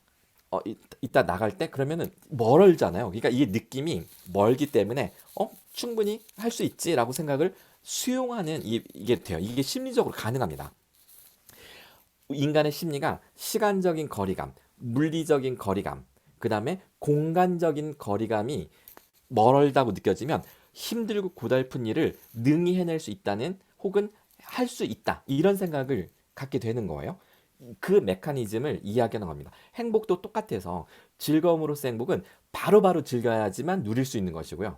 이따 나갈 때 그러면은 멀잖아요. 그러니까 이게 느낌이 멀기 때문에 충분히 할 수 있지라고 생각을 수용하는 이게 돼요. 이게 심리적으로 가능합니다. 인간의 심리가 시간적인 거리감, 물리적인 거리감, 그 다음에 공간적인 거리감이 멀다고 느껴지면 힘들고 고달픈 일을 능히 해낼 수 있다는 혹은 할 수 있다 이런 생각을 갖게 되는 거예요. 그 메커니즘을 이야기하는 겁니다. 행복도 똑같아서 즐거움으로서 행복은 바로바로 즐겨야지만 누릴 수 있는 것이고요.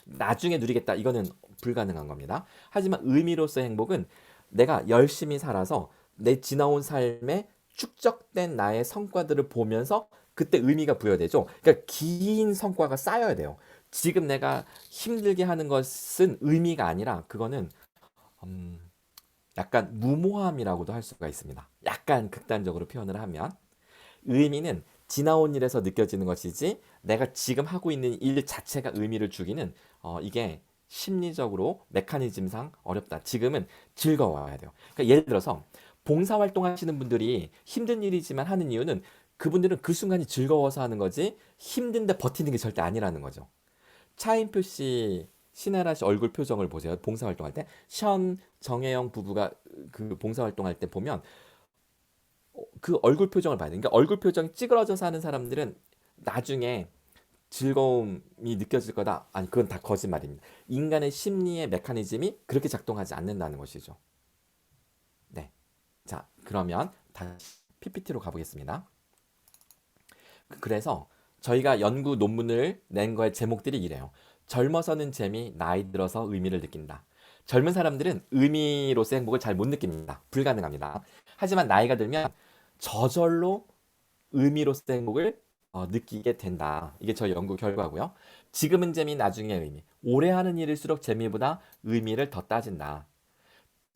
나중에 누리겠다 이거는 불가능한 겁니다. 하지만 의미로서 행복은 내가 열심히 살아서 내 지나온 삶에 축적된 나의 성과들을 보면서 그때 의미가 부여되죠. 그러니까 긴 성과가 쌓여야 돼요. 지금 내가 힘들게 하는 것은 의미가 아니라 그거는 음, 약간 무모함이라고도 할 수가 있습니다. 약간 극단적으로 표현을 하면 의미는 지나온 일에서 느껴지는 것이지 내가 지금 하고 있는 일 자체가 의미를 주기는 이게 심리적으로 메커니즘상 어렵다. 지금은 즐거워야 돼요. 그러니까 예를 들어서 봉사활동 하시는 분들이 힘든 일이지만 하는 이유는 그분들은 그 순간이 즐거워서 하는 거지 힘든데 버티는 게 절대 아니라는 거죠. 차인표 씨, 신혜라 씨 얼굴 표정을 보세요. 봉사활동할 때. 정혜영 부부가 그 봉사활동할 때 보면 그 얼굴 표정을 봐야 돼. 그러니까 얼굴 표정이 찌그러져서 하는 사람들은 나중에 즐거움이 느껴질 거다. 아니, 그건 다 거짓말입니다. 인간의 심리의 메커니즘이 그렇게 작동하지 않는다는 것이죠. 네. 자, 그러면 다시 PPT로 가보겠습니다. 그래서 저희가 연구 논문을 낸 거의 제목들이 이래요. 젊어서는 재미, 나이 들어서 의미를 느낀다. 젊은 사람들은 의미로서 행복을 잘 못 느낍니다. 불가능합니다. 하지만 나이가 들면 저절로 의미로서 행복을 느끼게 된다. 이게 저희 연구 결과고요. 지금은 재미, 나중에 의미. 오래 하는 일일수록 재미보다 의미를 더 따진다.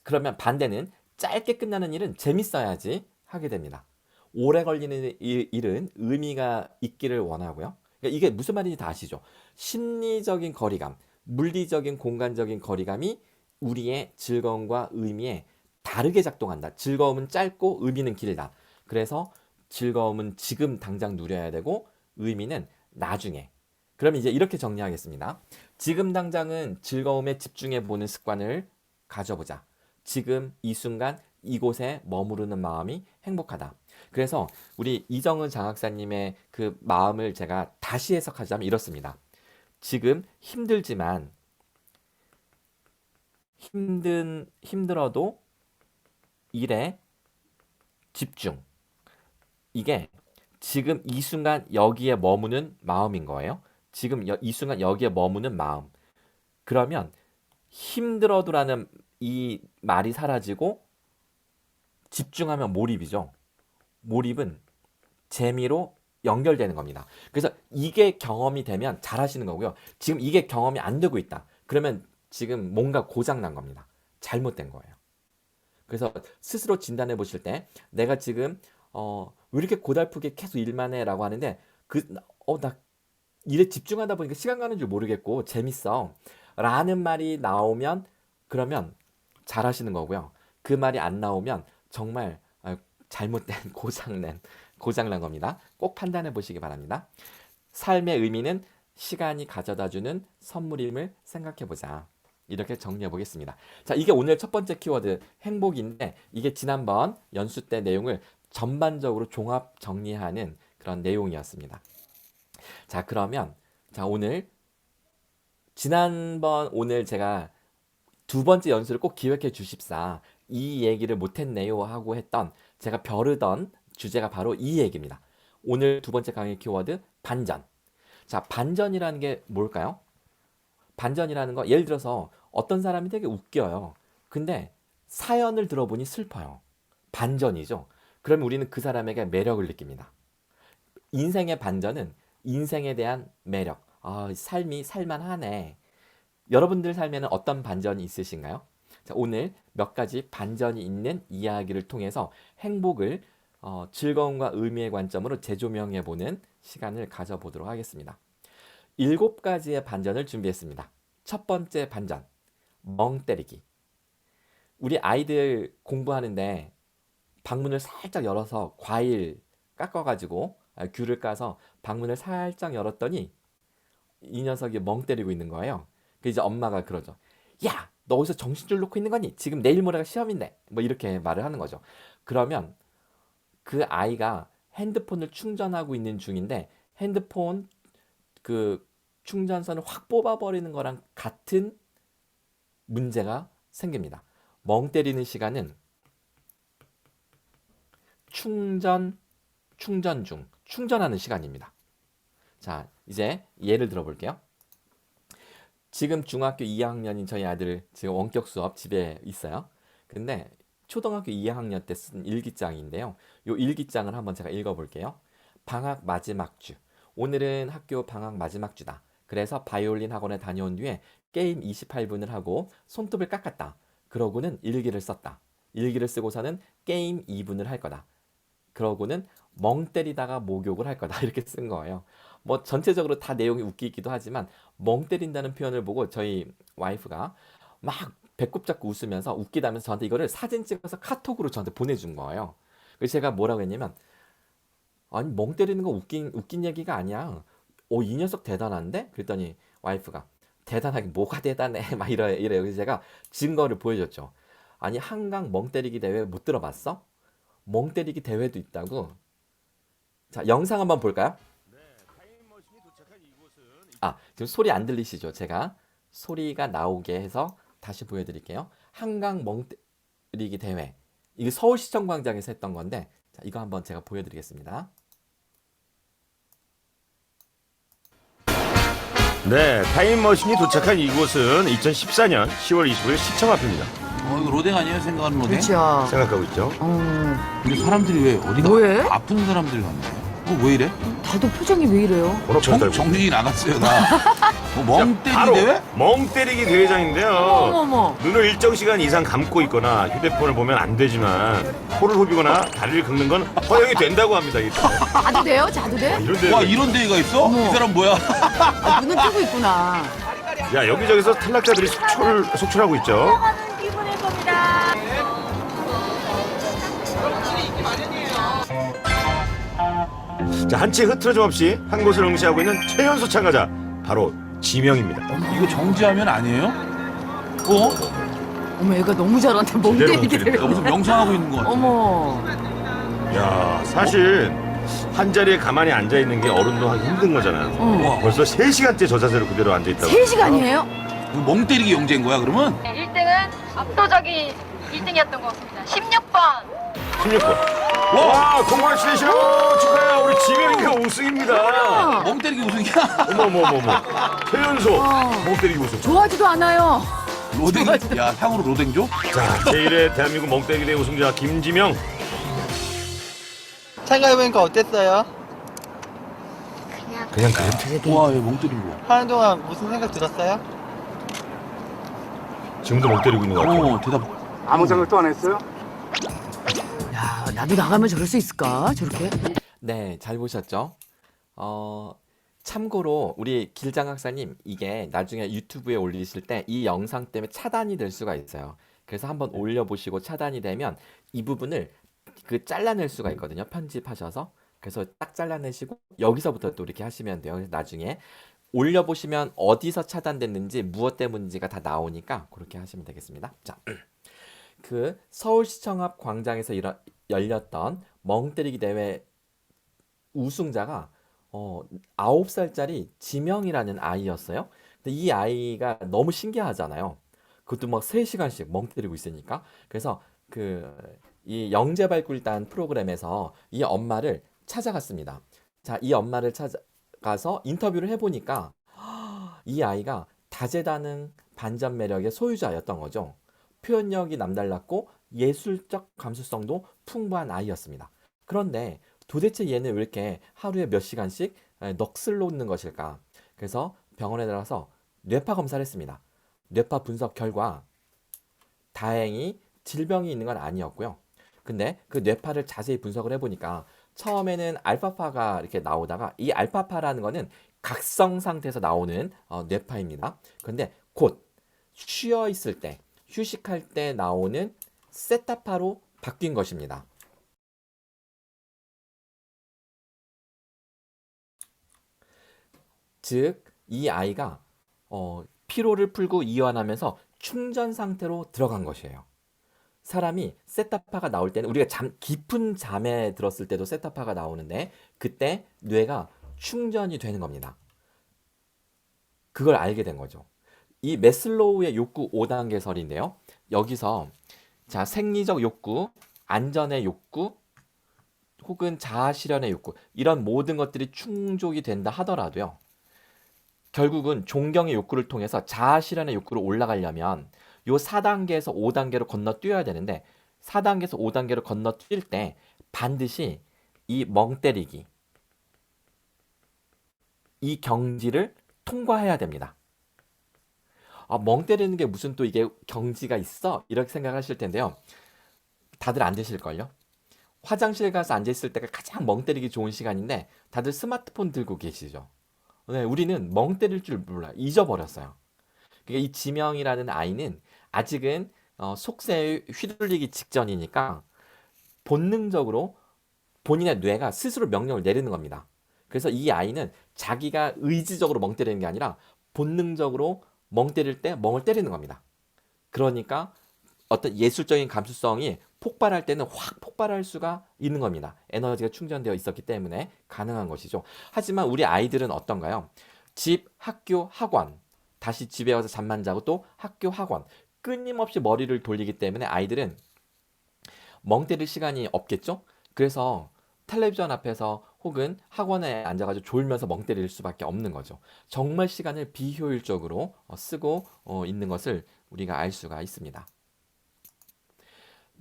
그러면 반대는 짧게 끝나는 일은 재밌어야지 하게 됩니다. 오래 걸리는 일은 의미가 있기를 원하고요. 그러니까 이게 무슨 말인지 다 아시죠? 심리적인 거리감, 물리적인 공간적인 거리감이 우리의 즐거움과 의미에 다르게 작동한다. 즐거움은 짧고 의미는 길다. 그래서 즐거움은 지금 당장 누려야 되고 의미는 나중에. 그럼 이제 이렇게 정리하겠습니다. 지금 당장은 즐거움에 집중해 보는 습관을 가져보자. 지금 이 순간 이곳에 머무르는 마음이 행복하다. 그래서 우리 이정은 장학사님의 그 마음을 제가 다시 해석하자면 이렇습니다. 지금 힘들지만 힘들어도 일에 집중. 이게 지금 이 순간 여기에 머무는 마음인 거예요. 지금 이 순간 여기에 머무는 마음. 그러면 힘들어도라는 이 말이 사라지고 집중하면 몰입이죠. 몰입은 재미로 연결되는 겁니다. 그래서 이게 경험이 되면 잘하시는 거고요. 지금 이게 경험이 안 되고 있다. 그러면 지금 뭔가 고장 난 겁니다. 잘못된 거예요. 그래서 스스로 진단해 보실 때 내가 지금 왜 이렇게 고달프게 계속 일만 해라고 하는데 나 일에 집중하다 보니까 시간 가는 줄 모르겠고 재밌어 라는 말이 나오면 그러면 잘하시는 거고요. 그 말이 안 나오면 정말 잘못된 고장난 겁니다. 꼭 판단해 보시기 바랍니다. 삶의 의미는 시간이 가져다 주는 선물임을 생각해 보자. 이렇게 정리해 보겠습니다. 자, 이게 오늘 첫 번째 키워드 행복인데 이게 지난번 연수 때 내용을 전반적으로 종합 정리하는 그런 내용이었습니다. 자, 그러면 자, 오늘 제가 두 번째 연수를 꼭 기획해 주십사. 이 얘기를 못했네요 하고 했던 제가 벼르던 주제가 바로 이 얘기입니다. 오늘 두 번째 강의 키워드 반전. 자, 반전이라는 게 뭘까요? 반전이라는 거 예를 들어서 어떤 사람이 되게 웃겨요. 근데 사연을 들어보니 슬퍼요. 반전이죠. 그러면 우리는 그 사람에게 매력을 느낍니다. 인생의 반전은 인생에 대한 매력. 아, 삶이 살만하네. 여러분들 삶에는 어떤 반전이 있으신가요? 자, 오늘 몇 가지 반전이 있는 이야기를 통해서 행복을 즐거움과 의미의 관점으로 재조명해보는 시간을 가져보도록 하겠습니다. 7가지의 반전을 준비했습니다. 첫 번째 반전, 멍 때리기. 우리 아이들 공부하는데 방문을 살짝 열어서 과일 깎아가지고 귤을 까서 방문을 살짝 열었더니 이 녀석이 멍 때리고 있는 거예요. 그 이제 엄마가 그러죠. 야, 너 어디서 정신줄 놓고 있는 거니? 지금 내일 모레가 시험인데. 뭐 이렇게 말을 하는 거죠. 그러면 그 아이가 핸드폰을 충전하고 있는 중인데 핸드폰 그 충전선을 확 뽑아버리는 거랑 같은 문제가 생깁니다. 멍 때리는 시간은 충전 중, 충전하는 시간입니다. 자, 이제 예를 들어 볼게요. 지금 중학교 2학년인 저희 아들 지금 원격 수업 집에 있어요. 근데 초등학교 2학년 때 쓴 일기장인데요. 이 일기장을 한번 제가 읽어볼게요. 방학 마지막 주. 오늘은 학교 방학 마지막 주다. 그래서 바이올린 학원에 다녀온 뒤에 게임 28분을 하고 손톱을 깎았다. 그러고는 일기를 썼다. 일기를 쓰고서는 게임 2분을 할 거다. 그러고는 멍 때리다가 목욕을 할 거다. 이렇게 쓴 거예요. 뭐 전체적으로 다 내용이 웃기기도 하지만 멍 때린다는 표현을 보고 저희 와이프가 막 배꼽 잡고 웃으면서 웃기다면서 저한테 이거를 사진 찍어서 카톡으로 저한테 보내준 거예요. 그래서 제가 뭐라고 했냐면 아니 멍 때리는 거 웃긴 얘기가 아니야. 이 녀석 대단한데? 그랬더니 와이프가 대단하게 뭐가 대단해? 막 이래요. 그래서 제가 증거를 보여줬죠. 아니 한강 멍 때리기 대회 못 들어봤어? 멍 때리기 대회도 있다고. 자, 영상 한번 볼까요? 아, 지금 소리 안 들리시죠? 제가 소리가 나오게 해서 다시 보여드릴게요. 한강 멍 때리기 대회. 이게 서울시청 광장에서 했던 건데, 자, 이거 한번 제가 보여드리겠습니다. 네, 타임머신이 도착한 이곳은 2014년 10월 25일 시청 앞입니다. 이거 로댕 아니에요? 생각하는 로댕? 그렇죠. 생각하고 있죠. 근데 사람들이 왜 어디가 뭐해? 아픈 사람들이 갔네. 왜 이래? 다들 표정이 왜 이래요? 정신이 나갔어요 나. 멍 때리기 바로 대회? 멍 때리기 대회장인데요. 어머머. 눈을 일정 시간 이상 감고 있거나 휴대폰을 보면 안 되지만 코를 후비거나 다리를 긁는 건 허용이 된다고 합니다. 이게. 자도 돼요? 자도 돼? 이런 데 와 이런 대회가 있어? 어머. 이 사람 뭐야? 아, 눈은 뜨고 있구나. 야, 여기저기서 탈락자들이 속출하고 있죠. 자, 한치 흐트러짐 없이 한 곳을 응시하고 있는 최연소 참가자 바로 지명입니다. 이거 정지하면 아니에요? 어? 어머, 얘가 너무 잘한다. 멍 제대로 때리게 멍 때린다. 되네. 무슨 명상하고 있는 것 같아. 어머. 야, 사실 한 자리에 가만히 앉아 있는 게 어른도 하기 힘든 거잖아요. 어. 벌써 3시간째 저 자세로 그대로 앉아 있다고. 3시간이에요? 이거 멍 때리기 영재인 거야 그러면? 1등은 압도적인 1등이었던 것 같습니다. 16번. 16번. 와, 콩그레이션 축하해요. 우리 지명이가 우승입니다. 멍 때리기 우승이야? 어머머머머. 최연소 멍 때리기 우승. 좋아하지도 않아요. 로댕? 야 향으로 로댕 줘? 자, 제1회 대한민국 멍 때리기 대회 우승자 김지명. 참가해보니까 어땠어요? 그냥 그래. 와 얘 멍 때린 거. 하는 동안 무슨 생각 들었어요? 지금도 멍 때리고 있는 것 같아요. 대답. 아무 생각도 안 했어요? 야, 나도 나가면 저럴 수 있을까? 저렇게? 네, 잘 보셨죠? 참고로 우리 길장 학사님 이게 나중에 유튜브에 올리실 때 이 영상 때문에 차단이 될 수가 있어요. 그래서 한번 올려보시고 차단이 되면 이 부분을 잘라낼 수가 있거든요. 편집하셔서. 그래서 딱 잘라내시고 여기서부터 또 이렇게 하시면 돼요. 그래서 나중에 올려보시면 어디서 차단됐는지 무엇 때문인지가 다 나오니까 그렇게 하시면 되겠습니다. 자, 그 서울시청 앞 광장에서 열렸던 멍 때리기 대회 우승자가 9살짜리 지명이라는 아이였어요. 근데 이 아이가 너무 신기하잖아요. 그것도 막 3시간씩 멍 때리고 있으니까. 그래서 이 영재발굴단 프로그램에서 이 엄마를 찾아갔습니다. 자, 이 엄마를 찾아가서 인터뷰를 해보니까 이 아이가 다재다능 반전 매력의 소유자였던 거죠. 표현력이 남달랐고 예술적 감수성도 풍부한 아이였습니다. 그런데 도대체 얘는 왜 이렇게 하루에 몇 시간씩 넋을 놓는 것일까? 그래서 병원에 들어가서 뇌파 검사를 했습니다. 뇌파 분석 결과 다행히 질병이 있는 건 아니었고요. 근데 그 뇌파를 자세히 분석을 해보니까 처음에는 알파파가 이렇게 나오다가 이 알파파라는 거는 각성 상태에서 나오는 뇌파입니다. 근데 곧 쉬어 있을 때, 휴식할 때 나오는 세타파로 바뀐 것입니다. 즉, 이 아이가 피로를 풀고 이완하면서 충전 상태로 들어간 것이에요. 사람이 세타파가 나올 때는 우리가 깊은 잠에 들었을 때도 세타파가 나오는데 그때 뇌가 충전이 되는 겁니다. 그걸 알게 된 거죠. 이 매슬로우의 욕구 5단계설인데요. 여기서 자, 생리적 욕구, 안전의 욕구, 혹은 자아 실현의 욕구, 이런 모든 것들이 충족이 된다 하더라도요. 결국은 존경의 욕구를 통해서 자아 실현의 욕구로 올라가려면 요 4단계에서 5단계로 건너뛰어야 되는데 4단계에서 5단계로 건너뛸 때 반드시 이 멍 때리기, 이 경지를 통과해야 됩니다. 멍 때리는 게 무슨 또 이게 경지가 있어? 이렇게 생각하실 텐데요. 다들 안 되실걸요? 화장실 가서 앉아있을 때가 가장 멍 때리기 좋은 시간인데 다들 스마트폰 들고 계시죠? 네, 우리는 멍 때릴 줄 몰라요. 잊어버렸어요. 그러니까 이 지명이라는 아이는 아직은 속세에 휘둘리기 직전이니까 본능적으로 본인의 뇌가 스스로 명령을 내리는 겁니다. 그래서 이 아이는 자기가 의지적으로 멍 때리는 게 아니라 본능적으로 멍 때릴 때 멍을 때리는 겁니다. 그러니까 어떤 예술적인 감수성이 폭발할 때는 확 폭발할 수가 있는 겁니다. 에너지가 충전되어 있었기 때문에 가능한 것이죠. 하지만 우리 아이들은 어떤가요? 집, 학교, 학원, 다시 집에 와서 잠만 자고 또 학교, 학원, 끊임없이 머리를 돌리기 때문에 아이들은 멍 때릴 시간이 없겠죠? 그래서 텔레비전 앞에서 혹은 학원에 앉아가지고 졸면서 멍 때릴 수밖에 없는 거죠. 정말 시간을 비효율적으로 쓰고 있는 것을 우리가 알 수가 있습니다.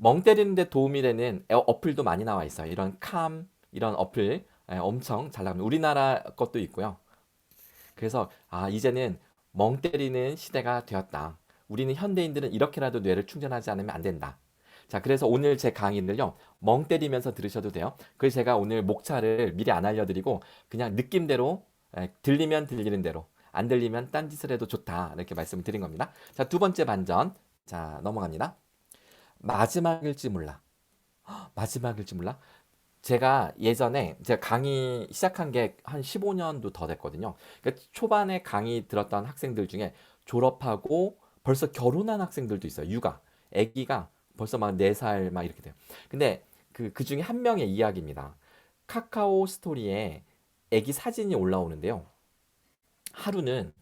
멍 때리는 데 도움이 되는 어플도 많이 나와 있어요. 이런 이런 어플 엄청 잘 나옵니다. 우리나라 것도 있고요. 그래서 이제는 멍 때리는 시대가 되었다. 우리는 현대인들은 이렇게라도 뇌를 충전하지 않으면 안 된다. 자, 그래서 오늘 제 강의는요, 멍 때리면서 들으셔도 돼요. 그래서 제가 오늘 목차를 미리 안 알려드리고 그냥 느낌대로 들리면 들리는 대로, 안 들리면 딴짓을 해도 좋다, 이렇게 말씀을 드린 겁니다. 자, 두 번째 반전. 자, 넘어갑니다. 마지막일지 몰라. 마지막일지 몰라? 제가 예전에 제가 강의 시작한 게 한 15년도 더 됐거든요. 그러니까 초반에 강의 들었던 학생들 중에 졸업하고 벌써 결혼한 학생들도 있어요. 육아. 아기가 벌써 막 4살 막 이렇게 돼요. 근데 그 중에 한 명의 이야기입니다. 카카오 스토리에 아기 사진이 올라오는데요. 하루는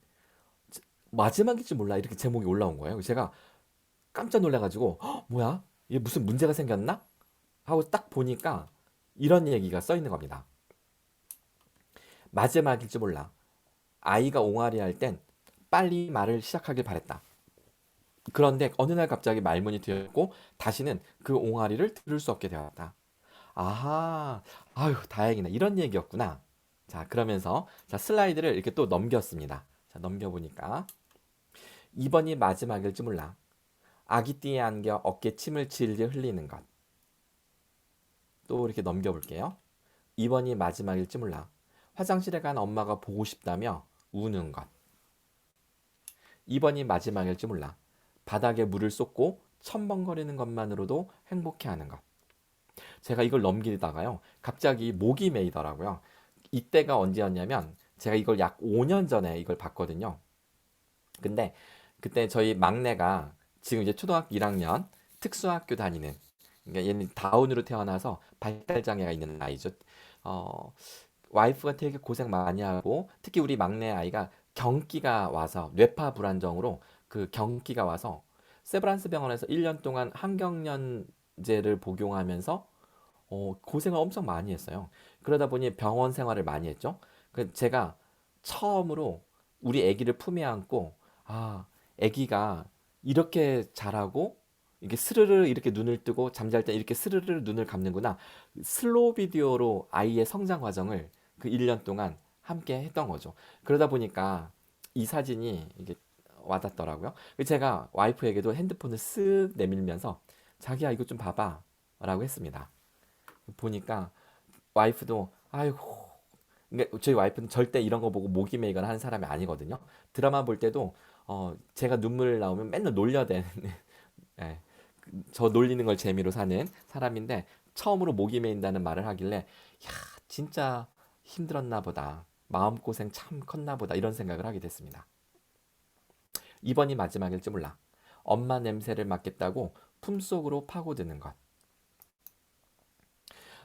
마지막일지 몰라 이렇게 제목이 올라온 거예요. 제가 깜짝 놀라가지고 뭐야? 이게 무슨 문제가 생겼나? 하고 딱 보니까 이런 얘기가 써 있는 겁니다. 마지막일지 몰라. 아이가 옹알이 할 땐 빨리 말을 시작하길 바랬다. 그런데 어느 날 갑자기 말문이 트였고 다시는 그 옹알이를 들을 수 없게 되었다. 아하, 아유 다행이네. 이런 얘기였구나. 자, 그러면서 자, 슬라이드를 이렇게 또 넘겼습니다. 자, 넘겨보니까 이번이 마지막일지 몰라. 아기띠에 안겨 어깨 침을 질질 흘리는 것. 또 이렇게 넘겨볼게요. 이번이 마지막일지 몰라. 화장실에 간 엄마가 보고 싶다며 우는 것. 이번이 마지막일지 몰라. 바닥에 물을 쏟고 첨벙거리는 것만으로도 행복해하는 것. 제가 이걸 넘기다가요, 갑자기 목이 메이더라고요. 이때가 언제였냐면 제가 이걸 약 5년 전에 이걸 봤거든요. 근데 그때 저희 막내가 지금 이제 초등학교 1학년 특수학교 다니는 그러니까 얘는 다운으로 태어나서 발달 장애가 있는 아이죠. 와이프가 되게 고생 많이 하고 특히 우리 막내 아이가 경기가 와서 뇌파 불안정으로 그 경기가 와서 세브란스 병원에서 1년 동안 항경련제를 복용하면서 고생을 엄청 많이 했어요. 그러다 보니 병원 생활을 많이 했죠. 그 제가 처음으로 우리 아기를 품에 안고 아기가 이렇게 자라고 이게 스르르 이렇게 눈을 뜨고 잠잘 때 이렇게 스르르 눈을 감는구나. 슬로우 비디오로 아이의 성장 과정을 그 1년 동안 함께 했던 거죠. 그러다 보니까 이 사진이 이게 와닿더라고요. 제가 와이프에게도 핸드폰을 쓱 내밀면서 자기야 이거 좀 봐봐 라고 했습니다. 보니까 와이프도 아이고, 그러니까 저희 와이프는 절대 이런 거 보고 목이 메이거나 하는 사람이 아니거든요. 드라마 볼 때도 제가 눈물 나오면 맨날 놀려대는 예, 저 놀리는 걸 재미로 사는 사람인데 처음으로 목이 메인다는 말을 하길래 야 진짜 힘들었나 보다. 마음고생 참 컸나 보다 이런 생각을 하게 됐습니다. 이번이 마지막일지 몰라. 엄마 냄새를 맡겠다고 품속으로 파고드는 것.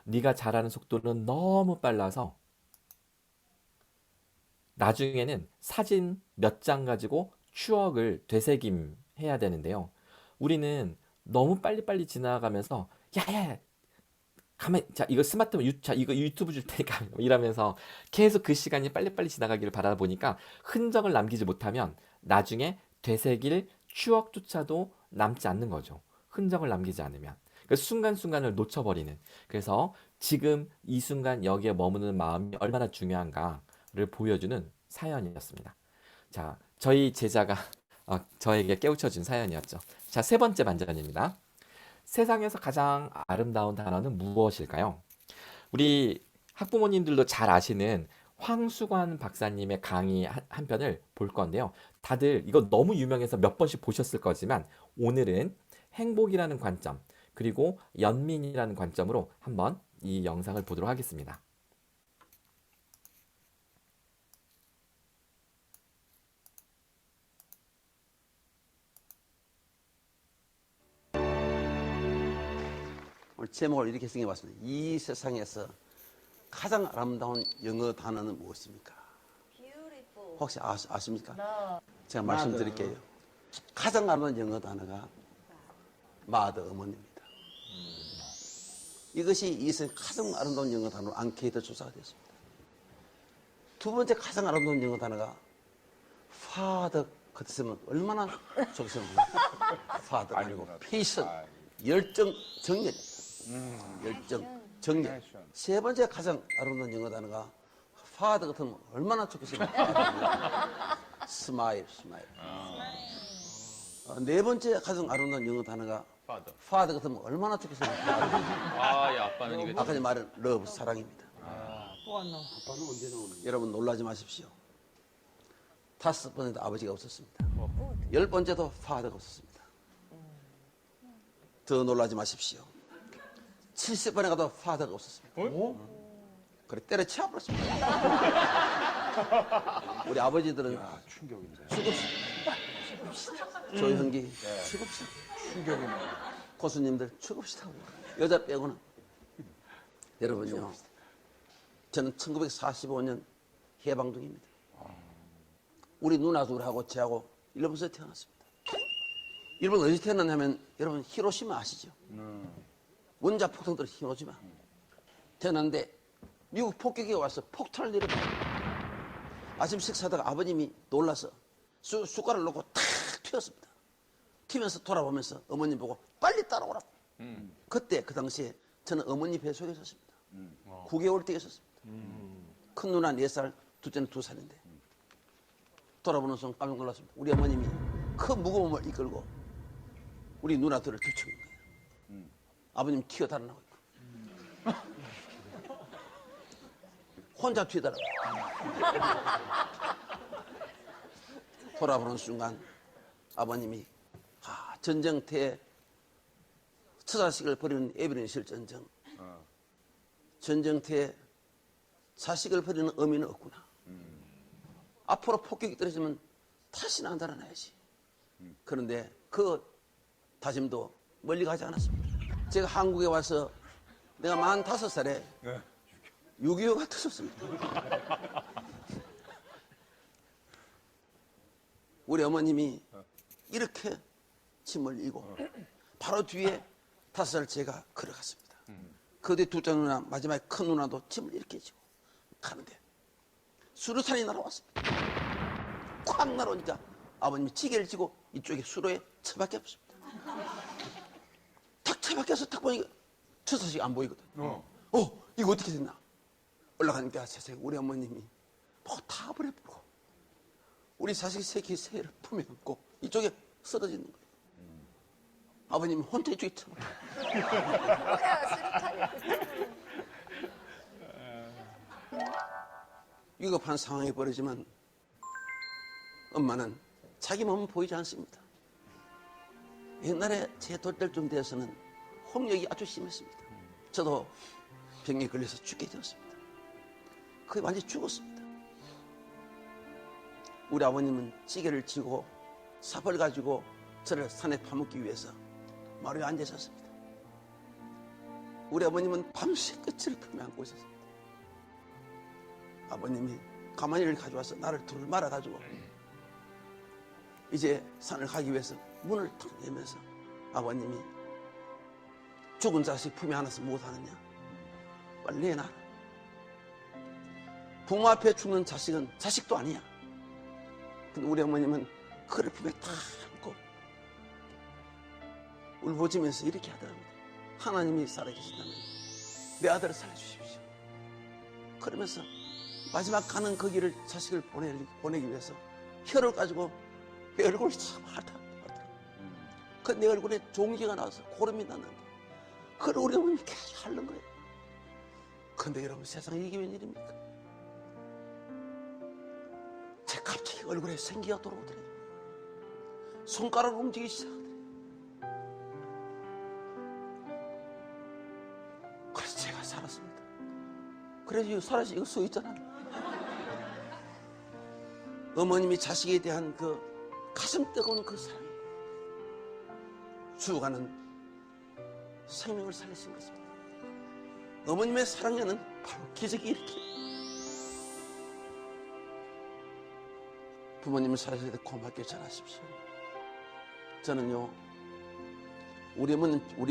네가 자라는 속도는 너무 빨라서 나중에는 사진 몇 장 가지고 추억을 되새김해야 되는데요. 우리는 너무 빨리빨리 지나가면서 야야 가만 자 이거 스마트폰 자 이거 유튜브 줄 테니까 이러면서 계속 그 시간이 빨리빨리 지나가기를 바라다 보니까 흔적을 남기지 못하면 나중에 되새길 추억조차도 남지 않는 거죠. 흔적을 남기지 않으면. 그 순간순간을 놓쳐버리는. 그래서 지금 이 순간 여기에 머무는 마음이 얼마나 중요한가를 보여주는 사연이었습니다. 자, 저희 제자가 저에게 깨우쳐준 사연이었죠. 자, 세 번째 반전입니다. 세상에서 가장 아름다운 단어는 무엇일까요? 우리 학부모님들도 잘 아시는 황수관 박사님의 강의 한 편을 볼 건데요. 다들 이거 너무 유명해서 몇 번씩 보셨을 거지만 오늘은 행복이라는 관점 그리고 연민이라는 관점으로 한번 이 영상을 보도록 하겠습니다. 오늘 제목을 이렇게 생겨봤습니다. 이 세상에서 가장 아름다운 영어 단어는 무엇입니까? 혹시 아십니까? 제가 말씀드릴게요. 가장 아름다운 영어 단어가 mother, 어머니입니다. 이것이 이 세상 가장 아름다운 영어 단어로 앙케이트 조사가 되었습니다. 두 번째 가장 아름다운 영어 단어가 father 같으면 얼마나 좋겠습니까? father 아니고 patient, 열정, 정열입니다. 열정, 정열. 세 번째 가장 아름다운 영어 단어가 father 같으면 얼마나 좋겠습니까? smile, smile. 네 번째 가장 아름다운 영어 단어가 father 같으면 얼마나 좋겠습니까? 아빠는 이거 아까 전에 말한 love, 사랑입니다. 또 안 나와. 아빠는 언제 나오는 여러분 놀라지 마십시오. 5번에도 아버지가 없었습니다. 10번째도 father가 없었습니다. 더 놀라지 마십시오. 70번에 가도 father가 없었습니다. 그래 때려치워버렸습니다. 우리 아버지들은 죽읍시다. 조현기 죽읍시다. 고수님들 죽읍시다. 여자 빼고는. 여러분요, 저는 1945년 해방동입니다. 우리 누나 둘하고 저하고 일본에서 태어났습니다. 일본 어디서 태어났냐면 여러분 히로시마 아시죠? 원자 폭탄들 히로시마 태어났는데 미국 폭격이 와서 폭탄을 내려버려요. 아침 식사하다가 아버님이 놀라서 숟가락을 놓고 탁 튀었습니다. 튀면서 돌아보면서 어머님 보고 빨리 따라오라고. 그때 그 당시에 저는 어머니 뱃속에 있었습니다. 9개월 때 있었습니다. 큰 누나 4살, 둘째는 2살인데 돌아보는 순간 깜짝 놀랐습니다. 우리 어머님이 큰 무거움을 이끌고 우리 누나들을 뒤치는 거예요. 아버님 튀어 달아나고 있고 혼자 튀어달라고. 돌아보는 순간 아버님이 전쟁터에 처자식을 버리는 에비린 실전쟁, 전쟁터에 자식을 버리는 의미는 없구나. 앞으로 폭격이 떨어지면 다시는 안 달아나야지. 그런데 그 다짐도 멀리 가지 않았습니다. 제가 한국에 와서 내가 45살에 6.25가 터졌습니다. 우리 어머님이 이렇게 짐을 이고 바로 뒤에 5살 제가 걸어갔습니다. 그 뒤에 둘째 누나, 마지막에 큰 누나도 짐을 이렇게 지고 가는데 수류탄이 날아왔습니다. 콱 날아오니까 아버님이 지게를 지고 이쪽에 수로에 처박혀 없습니다. 탁 처박혀서 딱 보니까 처사식이 안 보이거든. 이거 어떻게 됐나? 올라가니까 세상에 우리 어머님이 다 버려버리고 우리 자식 새끼 새를 품에 안고 이쪽에 쓰러지는 거예요. 아버님이 혼자 이쪽에 처 위급한 상황이 벌어지면 엄마는 자기 몸은 보이지 않습니다. 옛날에 제 돌때쯤 돼서는 홍역이 아주 심했습니다. 저도 병에 걸려서 죽게 되었습니다. 거의 완전히 죽었습니다. 우리 아버님은 찌개를 지고 삽을 가지고 저를 산에 파묻기 위해서 마루에 앉아 있었습니다. 우리 아버님은 밤새 끝을 품에 안고 있었습니다. 아버님이 가마니를 가져와서 나를 둘을 말아가지고 이제 산을 가기 위해서 문을 탁 열면서 아버님이 죽은 자식 품에 안아서 못하느냐? 빨리 내놔라. 부모 앞에 죽는 자식은 자식도 아니야. 근데 우리 어머님은 그를 품에 탁 안고 울부짖으면서 이렇게 하더랍니다. 하나님이 살아계신다면 내 아들을 살려주십시오. 그러면서 마지막 가는 그 길을 자식을 보내기 위해서 혀를 가지고 내 얼굴을 참 하더라. 그 내 얼굴에 종기가 나와서 고름이 났는데 그걸 우리 어머님이 계속 하는 거예요. 근데 여러분 세상에 이게 웬일입니까? 제 갑자기 얼굴에 생기가 돌아오더래요. 손가락을 움직이기 시작하더래요. 그래서 제가 살았습니다. 그래서 이거 살아서 이거 써 있잖아요. 어머님이 자식에 대한 그 가슴 뜨거운 그 사랑, 죽어가는 생명을 살리신 것입니다. 어머님의 사랑에는 바로 기적이 일으켜요. 부모님을 살아주실 때 고맙게 잘하십시오. 저는요, 우리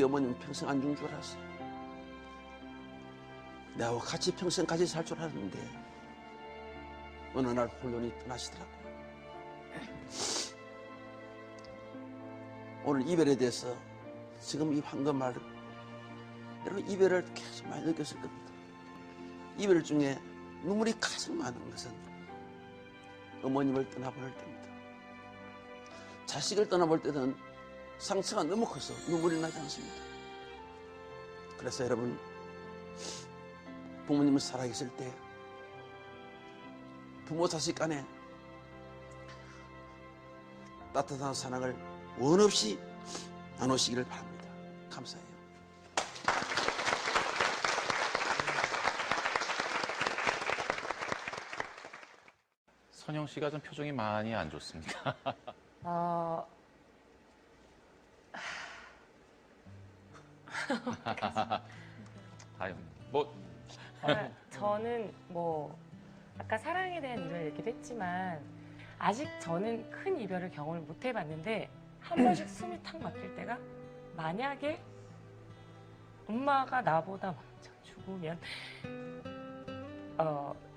어머님 평생 안 죽은 줄 알았어요. 나하고 같이 평생 같이 살 줄 알았는데 어느 날 홀연히 떠나시더라고요. 오늘 이별에 대해서 지금 이 황금말을 여러분 이별을 계속 많이 느꼈을 겁니다. 이별 중에 눈물이 가장 많은 것은 어머님을 떠나보낼 때입니다. 자식을 떠나볼 때는 상처가 너무 커서 눈물이 나지 않습니다. 그래서 여러분 부모님을 살아계실 때 부모 자식 간에 따뜻한 사랑을 원 없이 나누시기를 바랍니다. 감사해요. 선영 씨가 좀 표정이 많이 안 좋습니다. 아유, 뭐 저는 뭐 아까 사랑에 대한 이별 얘기도 했지만 아직 저는 큰 이별을 경험을 못 해봤는데 한 번씩 숨이 탁 막힐 때가 만약에 엄마가 나보다 먼저 죽으면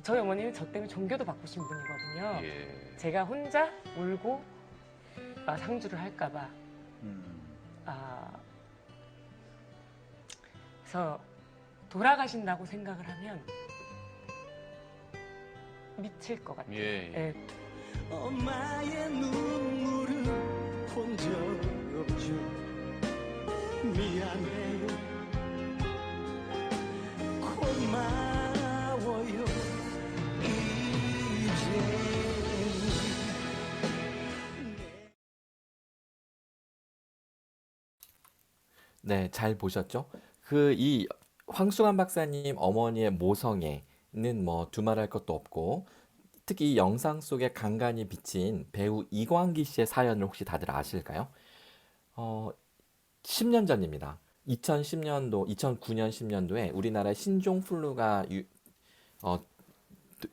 저희 어머니는 저 때문에 종교도 바꾸신 분이거든요. 예. 제가 혼자 울고 상주를 할까봐 그래서 돌아가신다고 생각을 하면 미칠 것 같아요. 예. 엄마의 눈물을 본 적 없죠. 미안해요. 고마워요. 네, 잘 보셨죠? 이 황승환 박사님 어머니의 모성애는 뭐 두말할 것도 없고 특히 이 영상 속에 간간히 비친 배우 이광기 씨의 사연을 혹시 다들 아실까요? 10년 전입니다. 2010년도, 2009년, 10년도에 우리나라에 신종 플루가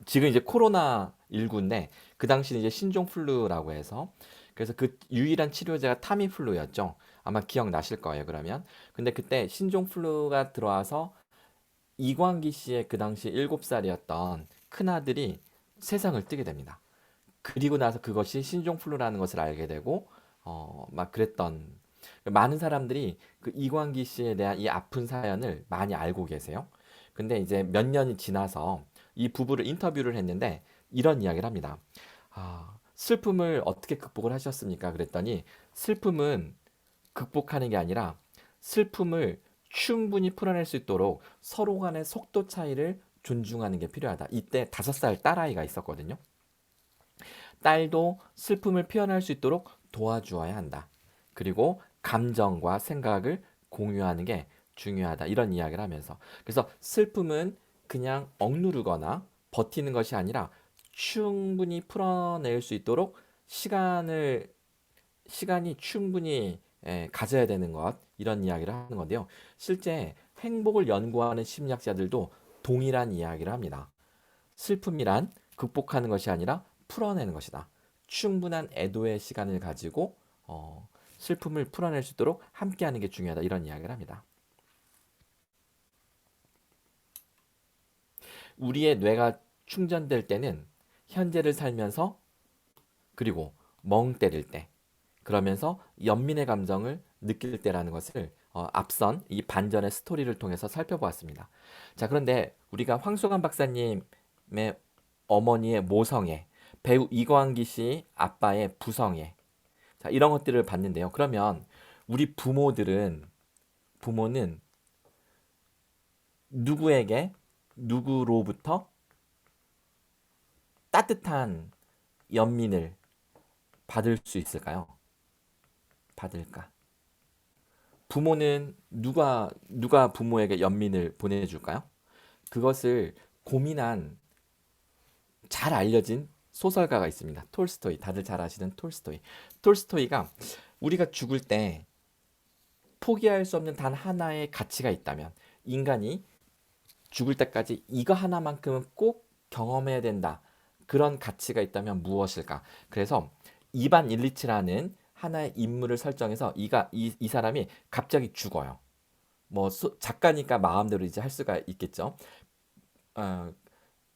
지금 이제 코로나19인데 그 당시는 이제 신종 플루라고 해서 그래서 그 유일한 치료제가 타미플루였죠. 아마 기억나실 거예요, 그러면. 근데 그때 신종 플루가 들어와서 이광기 씨의 그 당시 7살이었던 큰아들이 세상을 뜨게 됩니다. 그리고 나서 그것이 신종 플루라는 것을 알게 되고 막 그랬던 많은 사람들이 그 이광기 씨에 대한 이 아픈 사연을 많이 알고 계세요. 근데 이제 몇 년이 지나서 이 부부를 인터뷰를 했는데 이런 이야기를 합니다. 슬픔을 어떻게 극복을 하셨습니까? 그랬더니 슬픔은 극복하는 게 아니라 슬픔을 충분히 풀어낼 수 있도록 서로 간의 속도 차이를 존중하는 게 필요하다. 이때 5살 딸아이가 있었거든요. 딸도 슬픔을 표현할 수 있도록 도와주어야 한다. 그리고 감정과 생각을 공유하는 게 중요하다. 이런 이야기를 하면서. 그래서 슬픔은 그냥 억누르거나 버티는 것이 아니라 충분히 풀어낼 수 있도록 시간이 충분히 가져야 되는 것. 이런 이야기를 하는 건데요. 실제 행복을 연구하는 심리학자들도 동일한 이야기를 합니다. 슬픔이란 극복하는 것이 아니라 풀어내는 것이다. 충분한 애도의 시간을 가지고 슬픔을 풀어낼 수 있도록 함께하는 게 중요하다. 이런 이야기를 합니다. 우리의 뇌가 충전될 때는 현재를 살면서 그리고 멍 때릴 때 그러면서 연민의 감정을 느낄 때라는 것을 앞선 이 반전의 스토리를 통해서 살펴보았습니다. 자, 그런데 우리가 황소관 박사님의 어머니의 모성애, 배우 이광기 씨 아빠의 부성애, 자, 이런 것들을 봤는데요. 그러면 우리 부모는 누구로부터 따뜻한 연민을 받을 수 있을까요? 받을까? 부모는 누가 부모에게 연민을 보내줄까요? 그것을 고민한 잘 알려진 소설가가 있습니다. 톨스토이, 다들 잘 아시는 톨스토이. 톨스토이가 우리가 죽을 때 포기할 수 없는 단 하나의 가치가 있다면, 인간이 죽을 때까지 이거 하나만큼은 꼭 경험해야 된다, 그런 가치가 있다면 무엇일까? 그래서 이반 일리치라는 하나의 인물을 설정해서 이 사람이 갑자기 죽어요. 뭐 작가니까 마음대로 이제 할 수가 있겠죠.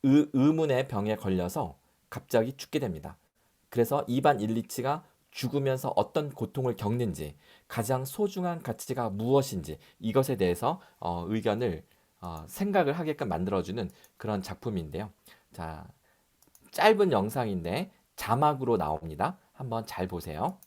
의문의 병에 걸려서 갑자기 죽게 됩니다. 그래서 이반 일리치가 죽으면서 어떤 고통을 겪는지, 가장 소중한 가치가 무엇인지, 이것에 대해서 생각을 하게끔 만들어주는 그런 작품인데요. 자, 짧은 영상인데 자막으로 나옵니다. 한번 잘 보세요.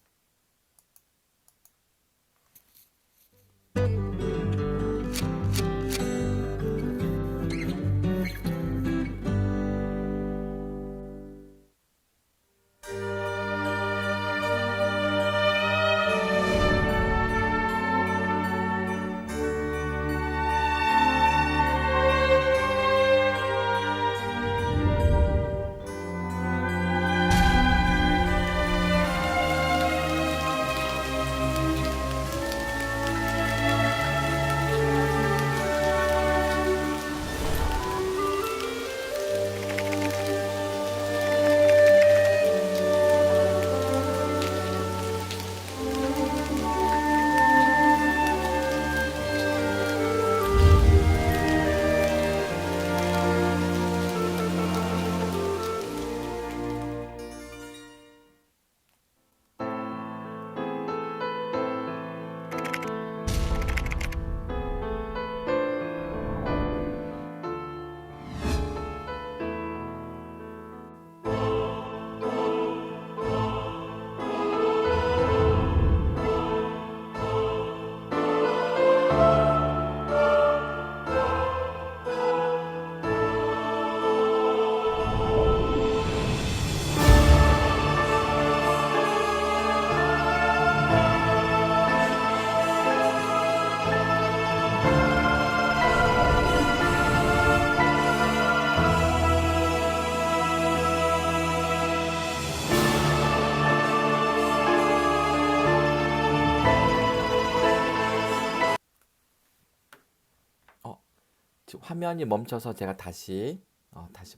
지금 화면이 멈춰서 제가 다시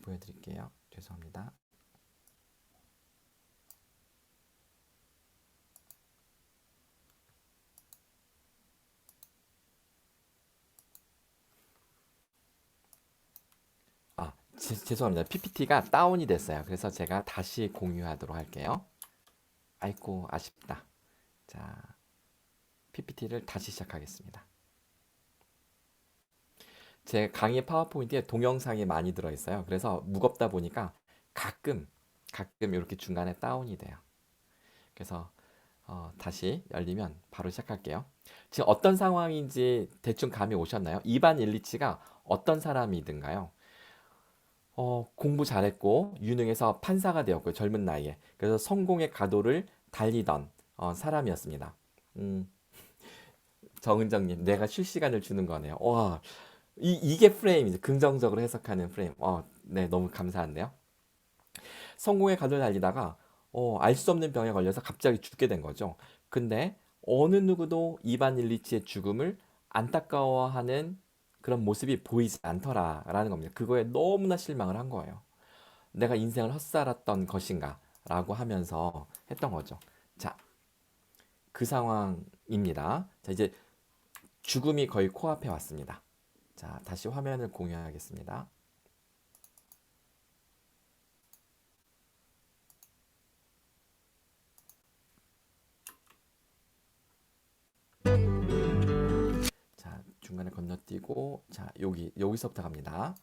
보여드릴게요. 죄송합니다. 죄송합니다. PPT가 다운이 됐어요. 그래서 제가 다시 공유하도록 할게요. 아이고, 아쉽다. 자, PPT를 다시 시작하겠습니다. 제 강의 파워포인트에 동영상이 많이 들어있어요. 그래서 무겁다 보니까 가끔 이렇게 중간에 다운이 돼요. 그래서 다시 열리면 바로 시작할게요. 지금 어떤 상황인지 대충 감이 오셨나요? 이반 일리치가 어떤 사람이든가요? 공부 잘했고 유능해서 판사가 되었고요. 젊은 나이에. 그래서 성공의 가도를 달리던 사람이었습니다. 정은정님, 내가 쉴 시간을 주는 거네요. 와, 이게 프레임이죠. 긍정적으로 해석하는 프레임. 네, 너무 감사한데요. 성공의 가도를 달리다가 알 수 없는 병에 걸려서 갑자기 죽게 된 거죠. 근데 어느 누구도 이반 일리치의 죽음을 안타까워하는 그런 모습이 보이지 않더라라는 겁니다. 그거에 너무나 실망을 한 거예요. 내가 인생을 헛살았던 것인가 라고 하면서 했던 거죠. 자, 그 상황입니다. 자, 이제 죽음이 거의 코앞에 왔습니다. 자, 다시 화면을 공유하겠습니다. 자, 중간에 건너뛰고, 자, 여기서부터 갑니다.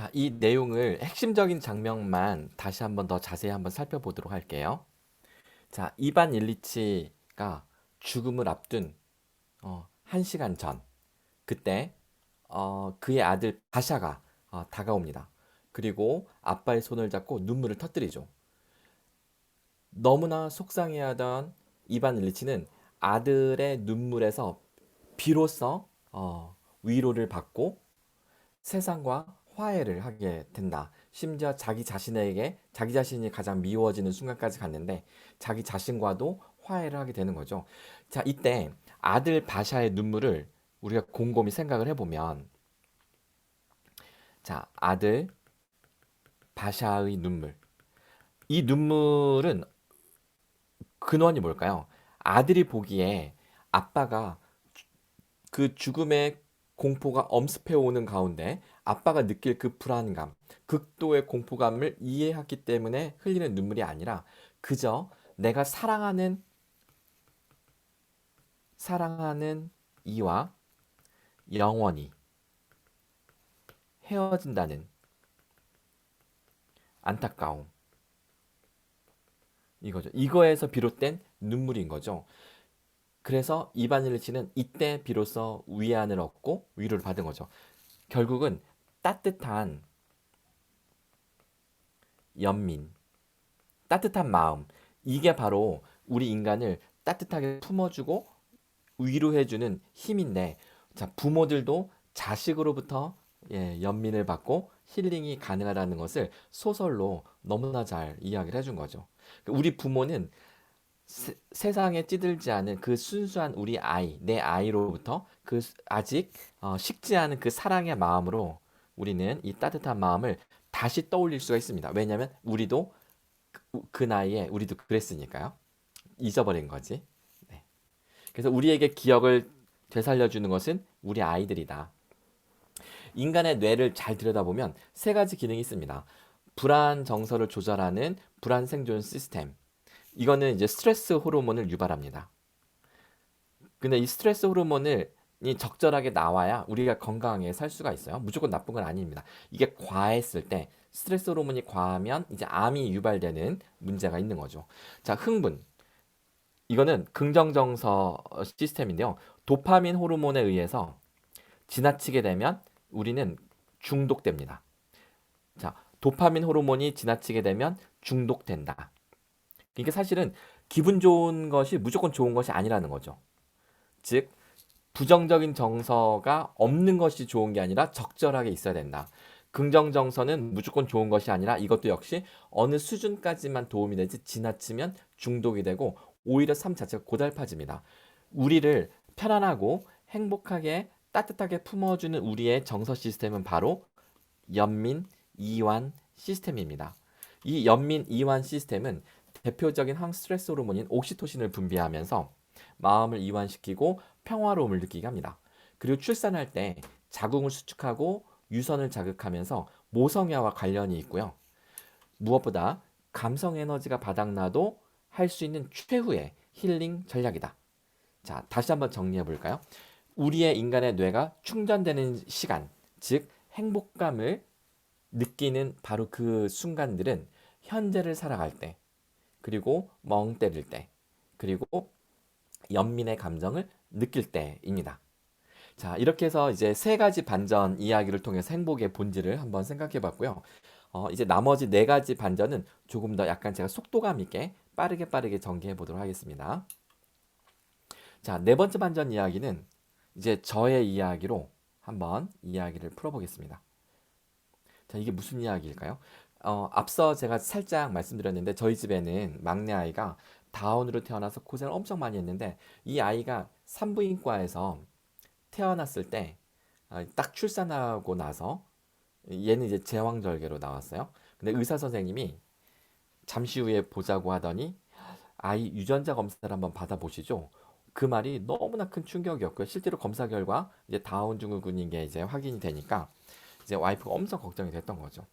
자, 이 내용을 핵심적인 장면만 다시 한번 더 자세히 한번 살펴보도록 할게요. 자, 이반 일리치가 죽음을 앞둔 1시간 전, 그때 그의 아들 바샤가 다가옵니다. 그리고 아빠의 손을 잡고 눈물을 터뜨리죠. 너무나 속상해하던 이반 일리치는 아들의 눈물에서 비로소 위로를 받고 세상과 화해를 하게 된다. 심지어 자기 자신이 가장 미워지는 순간까지 갔는데 자기 자신과도 화해를 하게 되는 거죠. 자, 이때 아들 바샤의 눈물을 우리가 곰곰이 생각을 해보면, 자, 아들 바샤의 눈물. 이 눈물은 근원이 뭘까요? 아들이 보기에 아빠가 그 죽음의 공포가 엄습해 오는 가운데 아빠가 느낄 그 불안감, 극도의 공포감을 이해했기 때문에 흘리는 눈물이 아니라 그저 내가 사랑하는 이와 영원히 헤어진다는 안타까움, 이거죠. 이거에서 비롯된 눈물인 거죠. 그래서 이반 일리치는 이때 비로소 위안을 얻고 위로를 받은 거죠. 결국은 따뜻한 연민, 따뜻한 마음, 이게 바로 우리 인간을 따뜻하게 품어주고 위로해주는 힘인데, 자, 부모들도 자식으로부터 연민을 받고 힐링이 가능하다는 것을 소설로 너무나 잘 이야기를 해준 거죠. 우리 부모는 세상에 찌들지 않은 그 순수한 우리 아이, 내 아이로부터 그 아직 식지 않은 그 사랑의 마음으로 우리는 이 따뜻한 마음을 다시 떠올릴 수가 있습니다. 왜냐하면 우리도 그 나이에 우리도 그랬으니까요. 잊어버린 거지. 네. 그래서 우리에게 기억을 되살려주는 것은 우리 아이들이다. 인간의 뇌를 잘 들여다보면 세 가지 기능이 있습니다. 불안 정서를 조절하는 불안 생존 시스템. 이거는 이제 스트레스 호르몬을 유발합니다. 근데 이 스트레스 호르몬이 적절하게 나와야 우리가 건강하게 살 수가 있어요. 무조건 나쁜 건 아닙니다. 이게 과했을 때, 스트레스 호르몬이 과하면 이제 암이 유발되는 문제가 있는 거죠. 자, 흥분. 이거는 긍정 정서 시스템인데요. 도파민 호르몬에 의해서 지나치게 되면 우리는 중독됩니다. 자, 도파민 호르몬이 지나치게 되면 중독된다. 그러니까 사실은 기분 좋은 것이 무조건 좋은 것이 아니라는 거죠. 즉, 부정적인 정서가 없는 것이 좋은 게 아니라 적절하게 있어야 된다. 긍정 정서는 무조건 좋은 것이 아니라 이것도 역시 어느 수준까지만 도움이 되지 지나치면 중독이 되고 오히려 삶 자체가 고달파집니다. 우리를 편안하고 행복하게 따뜻하게 품어주는 우리의 정서 시스템은 바로 연민 이완 시스템입니다. 이 연민 이완 시스템은 대표적인 항스트레스 호르몬인 옥시토신을 분비하면서 마음을 이완시키고 평화로움을 느끼게 합니다. 그리고 출산할 때 자궁을 수축하고 유선을 자극하면서 모성애와 관련이 있고요. 무엇보다 감성 에너지가 바닥나도 할 수 있는 최후의 힐링 전략이다. 자, 다시 한번 정리해 볼까요? 우리의 인간의 뇌가 충전되는 시간, 즉 행복감을 느끼는 바로 그 순간들은 현재를 살아갈 때, 그리고 멍 때릴 때, 그리고 연민의 감정을 느낄 때입니다. 자, 이렇게 해서 이제 세 가지 반전 이야기를 통해서 행복의 본질을 한번 생각해 봤고요. 이제 나머지 네 가지 반전은 조금 더 약간 제가 속도감 있게 빠르게 전개해 보도록 하겠습니다. 자, 네 번째 반전 이야기는 이제 저의 이야기로 한번 이야기를 풀어보겠습니다. 자, 이게 무슨 이야기일까요? 앞서 제가 살짝 말씀드렸는데 저희 집에는 막내 아이가 다운으로 태어나서 고생을 엄청 많이 했는데 이 아이가 산부인과에서 태어났을 때 딱 출산하고 나서 얘는 이제 제왕절개로 나왔어요. 근데 의사 선생님이 잠시 후에 보자고 하더니 아이 유전자 검사를 한번 받아보시죠. 그 말이 너무나 큰 충격이었고요. 실제로 검사 결과 이제 다운 증후군인 게 이제 확인이 되니까 이제 와이프가 엄청 걱정이 됐던 거죠.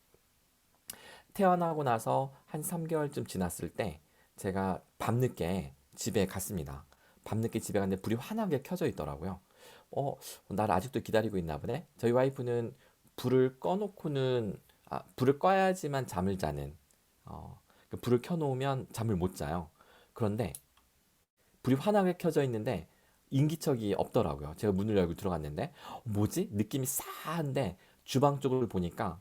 태어나고 나서 한 3개월쯤 지났을 때 제가 밤늦게 집에 갔습니다. 밤늦게 집에 갔는데 불이 환하게 켜져 있더라고요. 나를 아직도 기다리고 있나 보네. 저희 와이프는 불을 꺼놓고는 불을 꺼야지만 잠을 자는 불을 켜놓으면 잠을 못 자요. 그런데 불이 환하게 켜져 있는데 인기척이 없더라고요. 제가 문을 열고 들어갔는데 뭐지? 느낌이 싸한데 주방 쪽을 보니까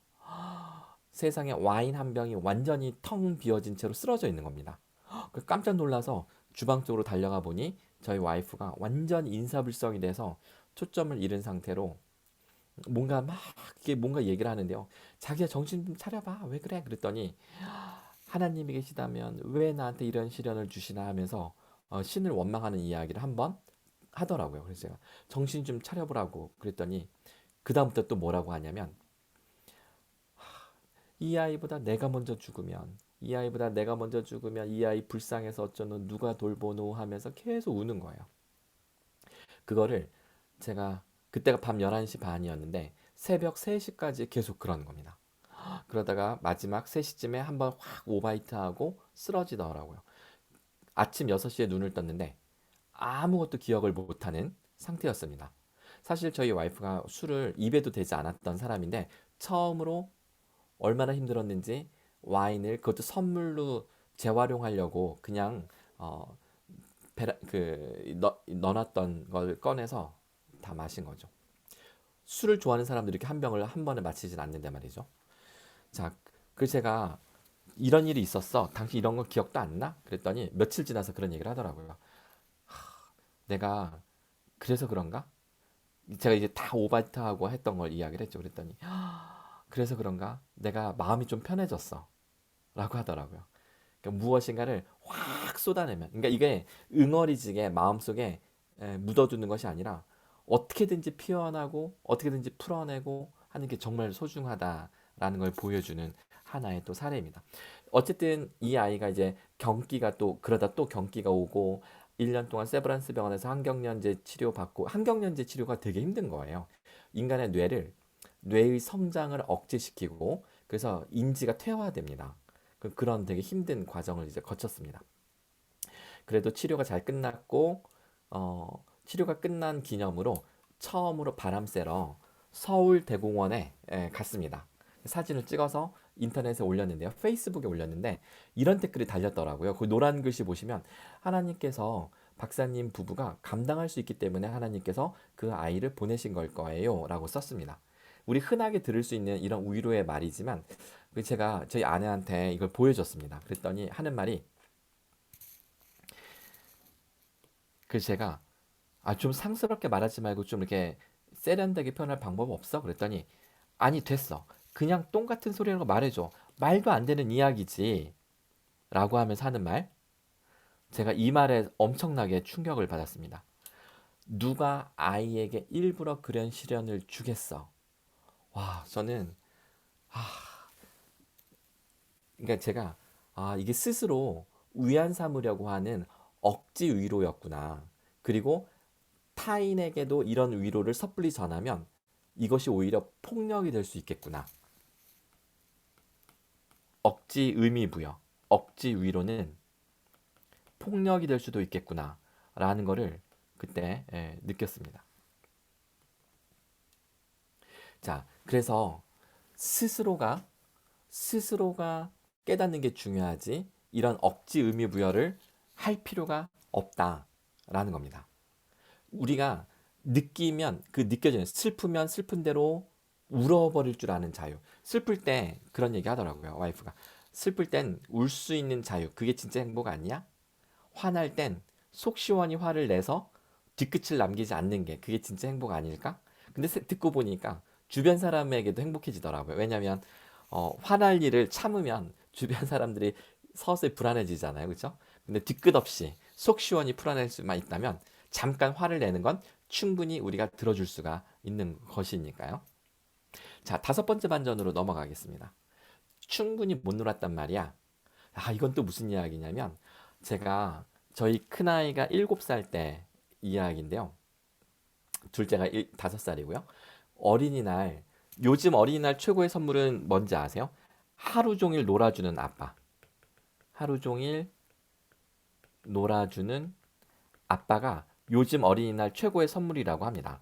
세상에 와인 한 병이 완전히 텅 비어진 채로 쓰러져 있는 겁니다. 깜짝 놀라서 주방 쪽으로 달려가 보니 저희 와이프가 완전 인사불성이 돼서 초점을 잃은 상태로 뭔가 얘기를 하는데요. 자기야 정신 좀 차려봐. 왜 그래? 그랬더니 하나님이 계시다면 왜 나한테 이런 시련을 주시나 하면서 신을 원망하는 이야기를 한번 하더라고요. 그래서 제가 정신 좀 차려보라고 그랬더니 그 다음부터 또 뭐라고 하냐면 이 아이보다 내가 먼저 죽으면 이 아이 불쌍해서 어쩌노 누가 돌보노 하면서 계속 우는 거예요. 그거를 제가 그때가 밤 11시 반이었는데 새벽 3시까지 계속 그러는 겁니다. 그러다가 마지막 3시쯤에 한번 확 오바이트하고 쓰러지더라고요. 아침 6시에 눈을 떴는데 아무것도 기억을 못하는 상태였습니다. 사실 저희 와이프가 술을 입에도 대지 않았던 사람인데 처음으로 얼마나 힘들었는지 와인을 그것도 선물로 재활용하려고 그냥 넣어놨던 걸 꺼내서 다 마신 거죠. 술을 좋아하는 사람들이 이렇게 한 병을 한 번에 마시진 않는데 말이죠. 자, 그 제가 이런 일이 있었어. 당신 이런 거 기억도 안 나? 그랬더니 며칠 지나서 그런 얘기를 하더라고요. 내가 그래서 그런가? 제가 이제 다 오바이트하고 했던 걸 이야기를 했죠. 그랬더니 그래서 그런가? 내가 마음이 좀 편해졌어. 라고 하더라고요. 그러니까 무엇인가를 확 쏟아내면, 그러니까 이게 응어리지게 마음속에 묻어두는 것이 아니라 어떻게든지 표현하고 어떻게든지 풀어내고 하는 게 정말 소중하다라는 걸 보여주는 하나의 또 사례입니다. 어쨌든 이 아이가 이제 경기가 또 그러다 또 경기가 오고 1년 동안 세브란스 병원에서 항경련제 치료받고, 항경련제 치료가 되게 힘든 거예요. 인간의 뇌의 성장을 억제시키고 그래서 인지가 퇴화됩니다. 그런 되게 힘든 과정을 이제 거쳤습니다. 그래도 치료가 잘 끝났고 치료가 끝난 기념으로 처음으로 바람 쐬러 서울대공원에 갔습니다. 사진을 찍어서 인터넷에 올렸는데요. 페이스북에 올렸는데 이런 댓글이 달렸더라고요. 그 노란 글씨 보시면 하나님께서 박사님 부부가 감당할 수 있기 때문에 하나님께서 그 아이를 보내신 걸 거예요 라고 썼습니다. 우리 흔하게 들을 수 있는 이런 위로의 말이지만 제가 저희 아내한테 이걸 보여줬습니다. 그랬더니 하는 말이 제가 좀 상스럽게 말하지 말고 좀 이렇게 세련되게 표현할 방법 없어? 그랬더니 아니 됐어. 그냥 똥 같은 소리라고 말해줘. 말도 안 되는 이야기지. 라고 하면서 하는 말. 제가 이 말에 엄청나게 충격을 받았습니다. 누가 아이에게 일부러 그런 시련을 주겠어? 와, 저는 그러니까 제가 이게 스스로 위안 삼으려고 하는 억지 위로였구나. 그리고 타인에게도 이런 위로를 섣불리 전하면 이것이 오히려 폭력이 될 수 있겠구나. 억지 의미부여, 억지 위로는 폭력이 될 수도 있겠구나 라는 거를 그때 느꼈습니다. 자, 그래서 스스로가 깨닫는 게 중요하지 이런 억지 의미부여를 할 필요가 없다라는 겁니다. 우리가 느끼면 느껴지는, 슬프면 슬픈 대로 울어버릴 줄 아는 자유. 슬플 때 그런 얘기 하더라고요, 와이프가. 슬플 땐 울 수 있는 자유, 그게 진짜 행복 아니야? 화날 땐 속 시원히 화를 내서 뒤끝을 남기지 않는 게 그게 진짜 행복 아닐까? 근데 듣고 보니까 주변 사람에게도 행복해지더라고요. 왜냐하면 화날 일을 참으면 주변 사람들이 서서히 불안해지잖아요, 그렇죠? 근데 뒤끝 없이 속 시원히 풀어낼 수만 있다면 잠깐 화를 내는 건 충분히 우리가 들어줄 수가 있는 것이니까요. 자, 5번째 반전으로 넘어가겠습니다. 충분히 못 놀았단 말이야. 이건 또 무슨 이야기냐면 제가 저희 큰아이가 7살 때 이야기인데요. 둘째가 5살이고요. 어린이날, 요즘 어린이날 최고의 선물은 뭔지 아세요? 하루 종일 놀아주는 아빠. 하루 종일 놀아주는 아빠가 요즘 어린이날 최고의 선물이라고 합니다.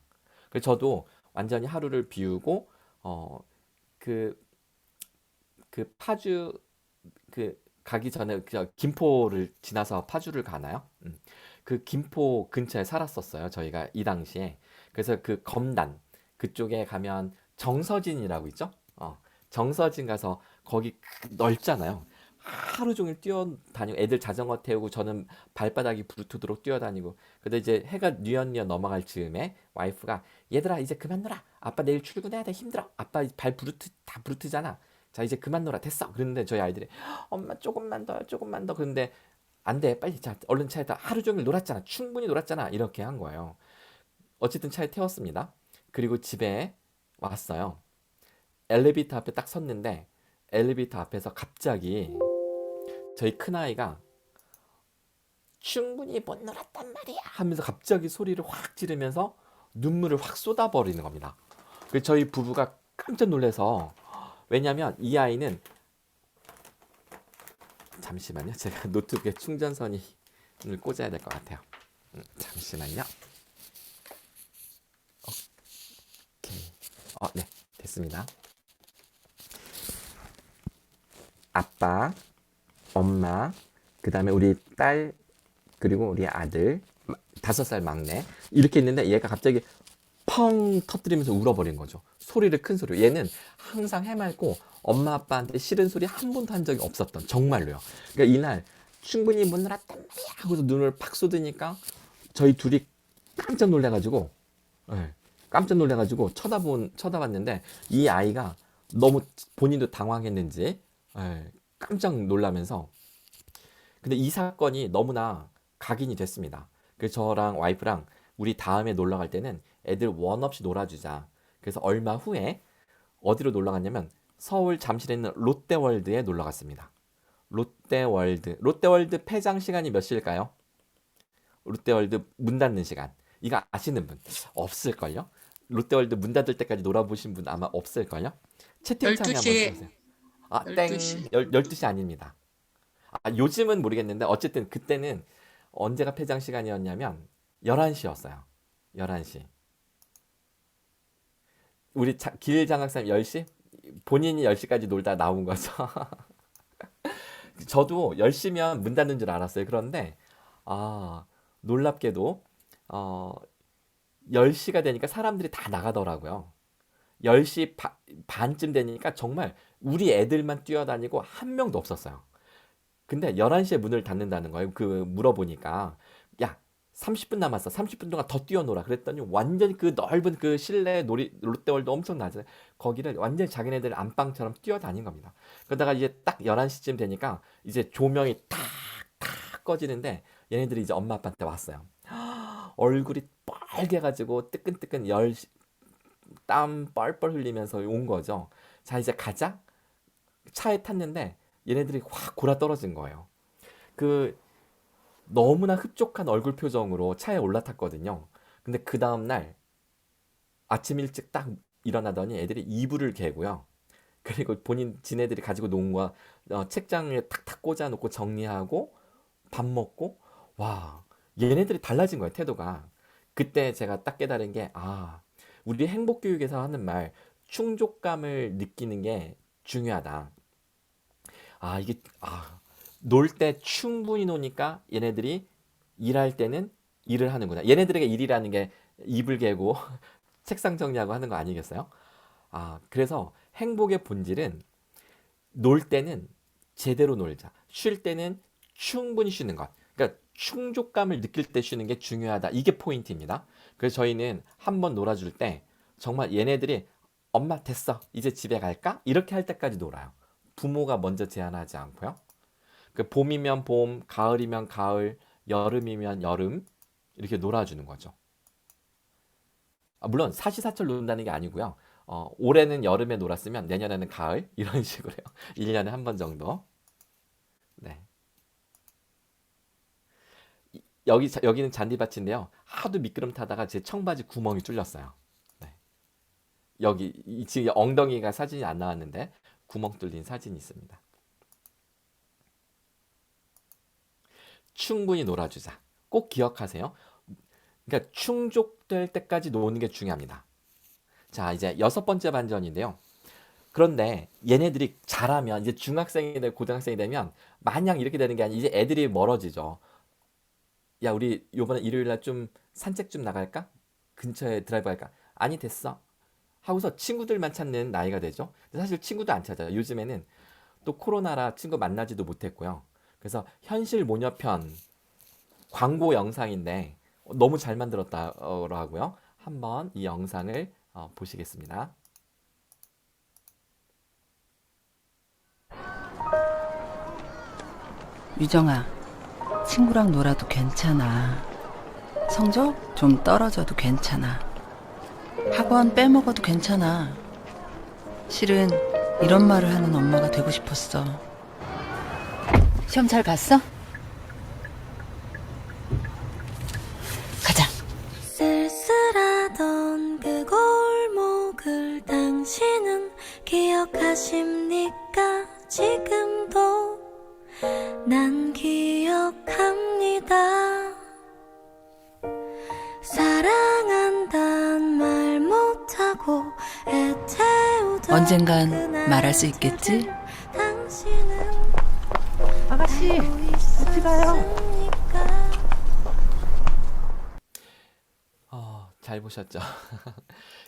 그래서 저도 완전히 하루를 비우고 어, 그, 그 파주 가기 전에 김포를 지나서 파주를 가나요? 그 김포 근처에 살았었어요. 저희가 이 당시에. 그래서 그 검단 그쪽에 가면 정서진이라고 있죠? 정서진 가서 거기 넓잖아요. 하루 종일 뛰어다니고 애들 자전거 태우고 저는 발바닥이 부르트도록 뛰어다니고. 근데 이제 해가 뉘엿뉘엿 넘어갈 즈음에 와이프가 얘들아 이제 그만 놀아. 아빠 내일 출근해야 돼. 힘들어. 아빠 발 부르트 다 부르트잖아. 자 이제 그만 놀아. 됐어. 그런데 저희 아이들이 엄마 조금만 더요. 조금만 더. 그런데 안 돼. 빨리 자 얼른 차에다 하루 종일 놀았잖아. 충분히 놀았잖아. 이렇게 한 거예요. 어쨌든 차에 태웠습니다. 그리고 집에 왔어요. 엘리베이터 앞에 딱 섰는데 엘리베이터 앞에서 갑자기 저희 큰아이가 충분히 못 놀았단 말이야 하면서 갑자기 소리를 확 지르면서 눈물을 확 쏟아버리는 겁니다. 그래서 저희 부부가 깜짝 놀라서, 왜냐면 이 아이는, 잠시만요. 제가 노트북에 충전선이 꽂아야 될 것 같아요. 잠시만요. 오케이. 네, 됐습니다. 아빠, 엄마, 그 다음에 우리 딸, 그리고 우리 아들, 5살 막내, 이렇게 있는데 얘가 갑자기 펑 터뜨리면서 울어버린 거죠. 소리를 큰 소리로. 얘는 항상 해맑고 엄마 아빠한테 싫은 소리 한 번도 한 적이 없었던, 정말로요. 그러니까 이날 충분히 못 놀았단 말이야 하고서 눈을 팍 쏟으니까 저희 둘이 깜짝 놀래가지고, 깜짝 놀래가지고 쳐다봤는데 이 아이가 너무 본인도 당황했는지 깜짝 놀라면서, 근데 이 사건이 너무나 각인이 됐습니다. 그래서 저랑 와이프랑 우리 다음에 놀러 갈 때는 애들 원 없이 놀아주자. 그래서 얼마 후에 어디로 놀러 갔냐면 서울 잠실에 있는 롯데월드에 놀러 갔습니다. 롯데월드 폐장 시간이 몇 시일까요? 롯데월드 문 닫는 시간. 이거 아시는 분 없을걸요? 롯데월드 문 닫을 때까지 놀아보신 분 아마 없을걸요? 채팅창에 한번 써보세요. 땡. 12시 아닙니다. 요즘은 모르겠는데 어쨌든 그때는 언제가 폐장 시간이었냐면 11시였어요. 11시. 우리 길장학사님 10시? 본인이 10시까지 놀다 나온 거죠. 저도 10시면 문 닫는 줄 알았어요. 그런데 놀랍게도 10시가 되니까 사람들이 다 나가더라고요. 10시 반쯤 되니까 정말 우리 애들만 뛰어다니고 한 명도 없었어요. 근데 11시에 문을 닫는다는 거예요. 물어보니까 야 30분 남았어. 30분 동안 더 뛰어놀아. 그랬더니 완전히 그 넓은 그 실내 롯데월드 엄청 나잖아요. 거기를 완전히 자기네들 안방처럼 뛰어다닌 겁니다. 그러다가 이제 딱 11시쯤 되니까 이제 조명이 탁탁 꺼지는데 얘네들이 이제 엄마 아빠한테 왔어요. 얼굴이 빨개가지고 뜨끈뜨끈 땀 뻘뻘 흘리면서 온 거죠. 자 이제 가자. 차에 탔는데 얘네들이 확 골아 떨어진 거예요. 너무나 흡족한 얼굴 표정으로 차에 올라탔거든요. 근데 그 다음날 아침 일찍 딱 일어나더니 애들이 이불을 개고요. 그리고 지네들이 가지고 놓은 거 책장에 탁탁 꽂아놓고 정리하고 밥 먹고, 와, 얘네들이 달라진 거예요, 태도가. 그때 제가 딱 깨달은 게, 우리 행복교육에서 하는 말, 충족감을 느끼는 게 중요하다. 놀 때 충분히 노니까 얘네들이 일할 때는 일을 하는구나. 얘네들에게 일이라는 게 이불 개고 책상 정리하고 하는 거 아니겠어요? 그래서 행복의 본질은 놀 때는 제대로 놀자. 쉴 때는 충분히 쉬는 것. 그러니까 충족감을 느낄 때 쉬는 게 중요하다. 이게 포인트입니다. 그래서 저희는 한번 놀아줄 때 정말 얘네들이 엄마 됐어. 이제 집에 갈까? 이렇게 할 때까지 놀아요. 부모가 먼저 제안하지 않고요. 봄이면 봄, 가을이면 가을, 여름이면 여름 이렇게 놀아주는 거죠. 물론 사시사철 논다는 게 아니고요. 올해는 여름에 놀았으면 내년에는 가을 이런 식으로요. 1년에 한 번 정도. 네. 여기는 잔디밭인데요. 하도 미끄럼 타다가 제 청바지 구멍이 뚫렸어요. 네. 지금 엉덩이가 사진이 안 나왔는데 구멍 뚫린 사진이 있습니다. 충분히 놀아주자. 꼭 기억하세요. 그러니까 충족될 때까지 노는 게 중요합니다. 자, 이제 6번째 반전인데요. 그런데 얘네들이 자라면 이제 중학생이 되고 고등학생이 되면 마냥 이렇게 되는 게 아니라 이제 애들이 멀어지죠. 야, 우리 요번에 일요일 날 좀 산책 좀 나갈까? 근처에 드라이브 갈까? 아니, 됐어. 하고서 친구들만 찾는 나이가 되죠. 근데 사실 친구도 안 찾아요. 요즘에는 또 코로나라 친구 만나지도 못했고요. 그래서 현실 모녀편 광고 영상인데 너무 잘 만들었다고 한번 이 영상을 보시겠습니다. 유정아, 친구랑 놀아도 괜찮아. 성적 좀 떨어져도 괜찮아. 학원 빼먹어도 괜찮아. 실은 이런 말을 하는 엄마가 되고 싶었어. 시험 잘 봤어? 가자. 쓸쓸하던 그 골목을 당신은 기억하십니까? 지금도 난 기억합니다. 사랑한단 말 못하고 애태우던 언젠간 그날 말할 수 있겠지? 당신은 아가씨, 같이 가요. 잘 보셨죠?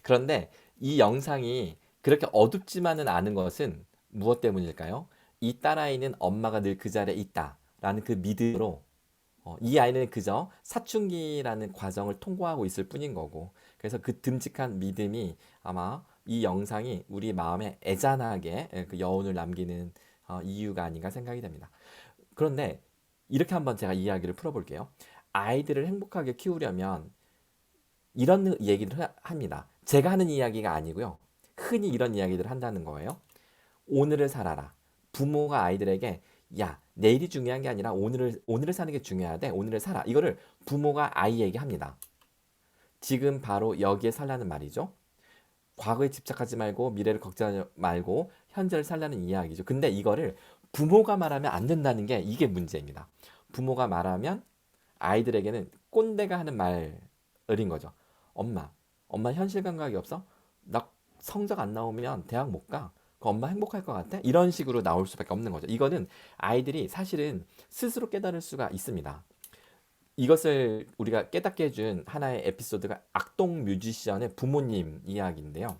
그런데 이 영상이 그렇게 어둡지만은 않은 것은 무엇 때문일까요? 이 딸아이는 엄마가 늘 그 자리에 있다라는 그 믿음으로 이 아이는 그저 사춘기라는 과정을 통과하고 있을 뿐인 거고, 그래서 그 듬직한 믿음이 아마 이 영상이 우리 마음에 애잔하게 그 여운을 남기는 이유가 아닌가 생각이 됩니다. 그런데 이렇게 한번 제가 이야기를 풀어볼게요. 아이들을 행복하게 키우려면 이런 얘기를 합니다. 제가 하는 이야기가 아니고요. 흔히 이런 이야기들을 한다는 거예요. 오늘을 살아라. 부모가 아이들에게 야, 내일이 중요한 게 아니라 오늘을 사는 게 중요하대. 오늘을 살아. 이거를 부모가 아이에게 합니다. 지금 바로 여기에 살라는 말이죠. 과거에 집착하지 말고 미래를 걱정하지 말고 현재를 살라는 이야기죠. 근데 이거를 부모가 말하면 안 된다는 게 이게 문제입니다. 부모가 말하면 아이들에게는 꼰대가 하는 말인 거죠. 엄마 현실 감각이 없어? 나 성적 안 나오면 대학 못 가. 그 엄마 행복할 것 같아? 이런 식으로 나올 수밖에 없는 거죠. 이거는 아이들이 사실은 스스로 깨달을 수가 있습니다. 이것을 우리가 깨닫게 해준 하나의 에피소드가 악동 뮤지션의 부모님 이야기인데요.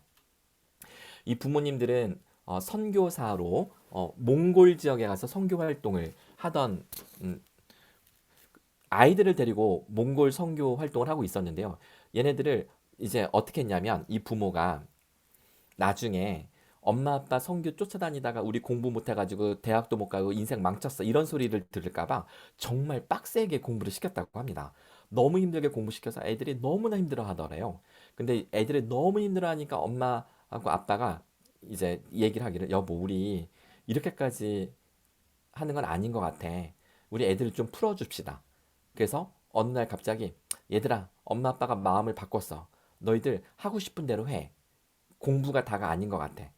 이 부모님들은 선교사로 몽골 지역에 가서 선교 활동을 하던 아이들을 데리고 몽골 선교 활동을 하고 있었는데요. 얘네들을 이제 어떻게 했냐면 이 부모가 나중에 엄마 아빠 선교 쫓아다니다가 우리 공부 못해가지고 대학도 못 가고 인생 망쳤어 이런 소리를 들을까봐 정말 빡세게 공부를 시켰다고 합니다. 너무 힘들게 공부시켜서 애들이 너무나 힘들어 하더래요. 근데 애들이 너무 힘들어 하니까 엄마하고 아빠가 이제 얘기를 하기를 여보 우리 이렇게까지 하는 건 아닌 것 같아. 우리 애들을 좀 풀어줍시다. 그래서 어느 날 갑자기 얘들아 엄마 아빠가 마음을 바꿨어. 너희들 하고 싶은 대로 해. 공부가 다가 아닌 것 같아.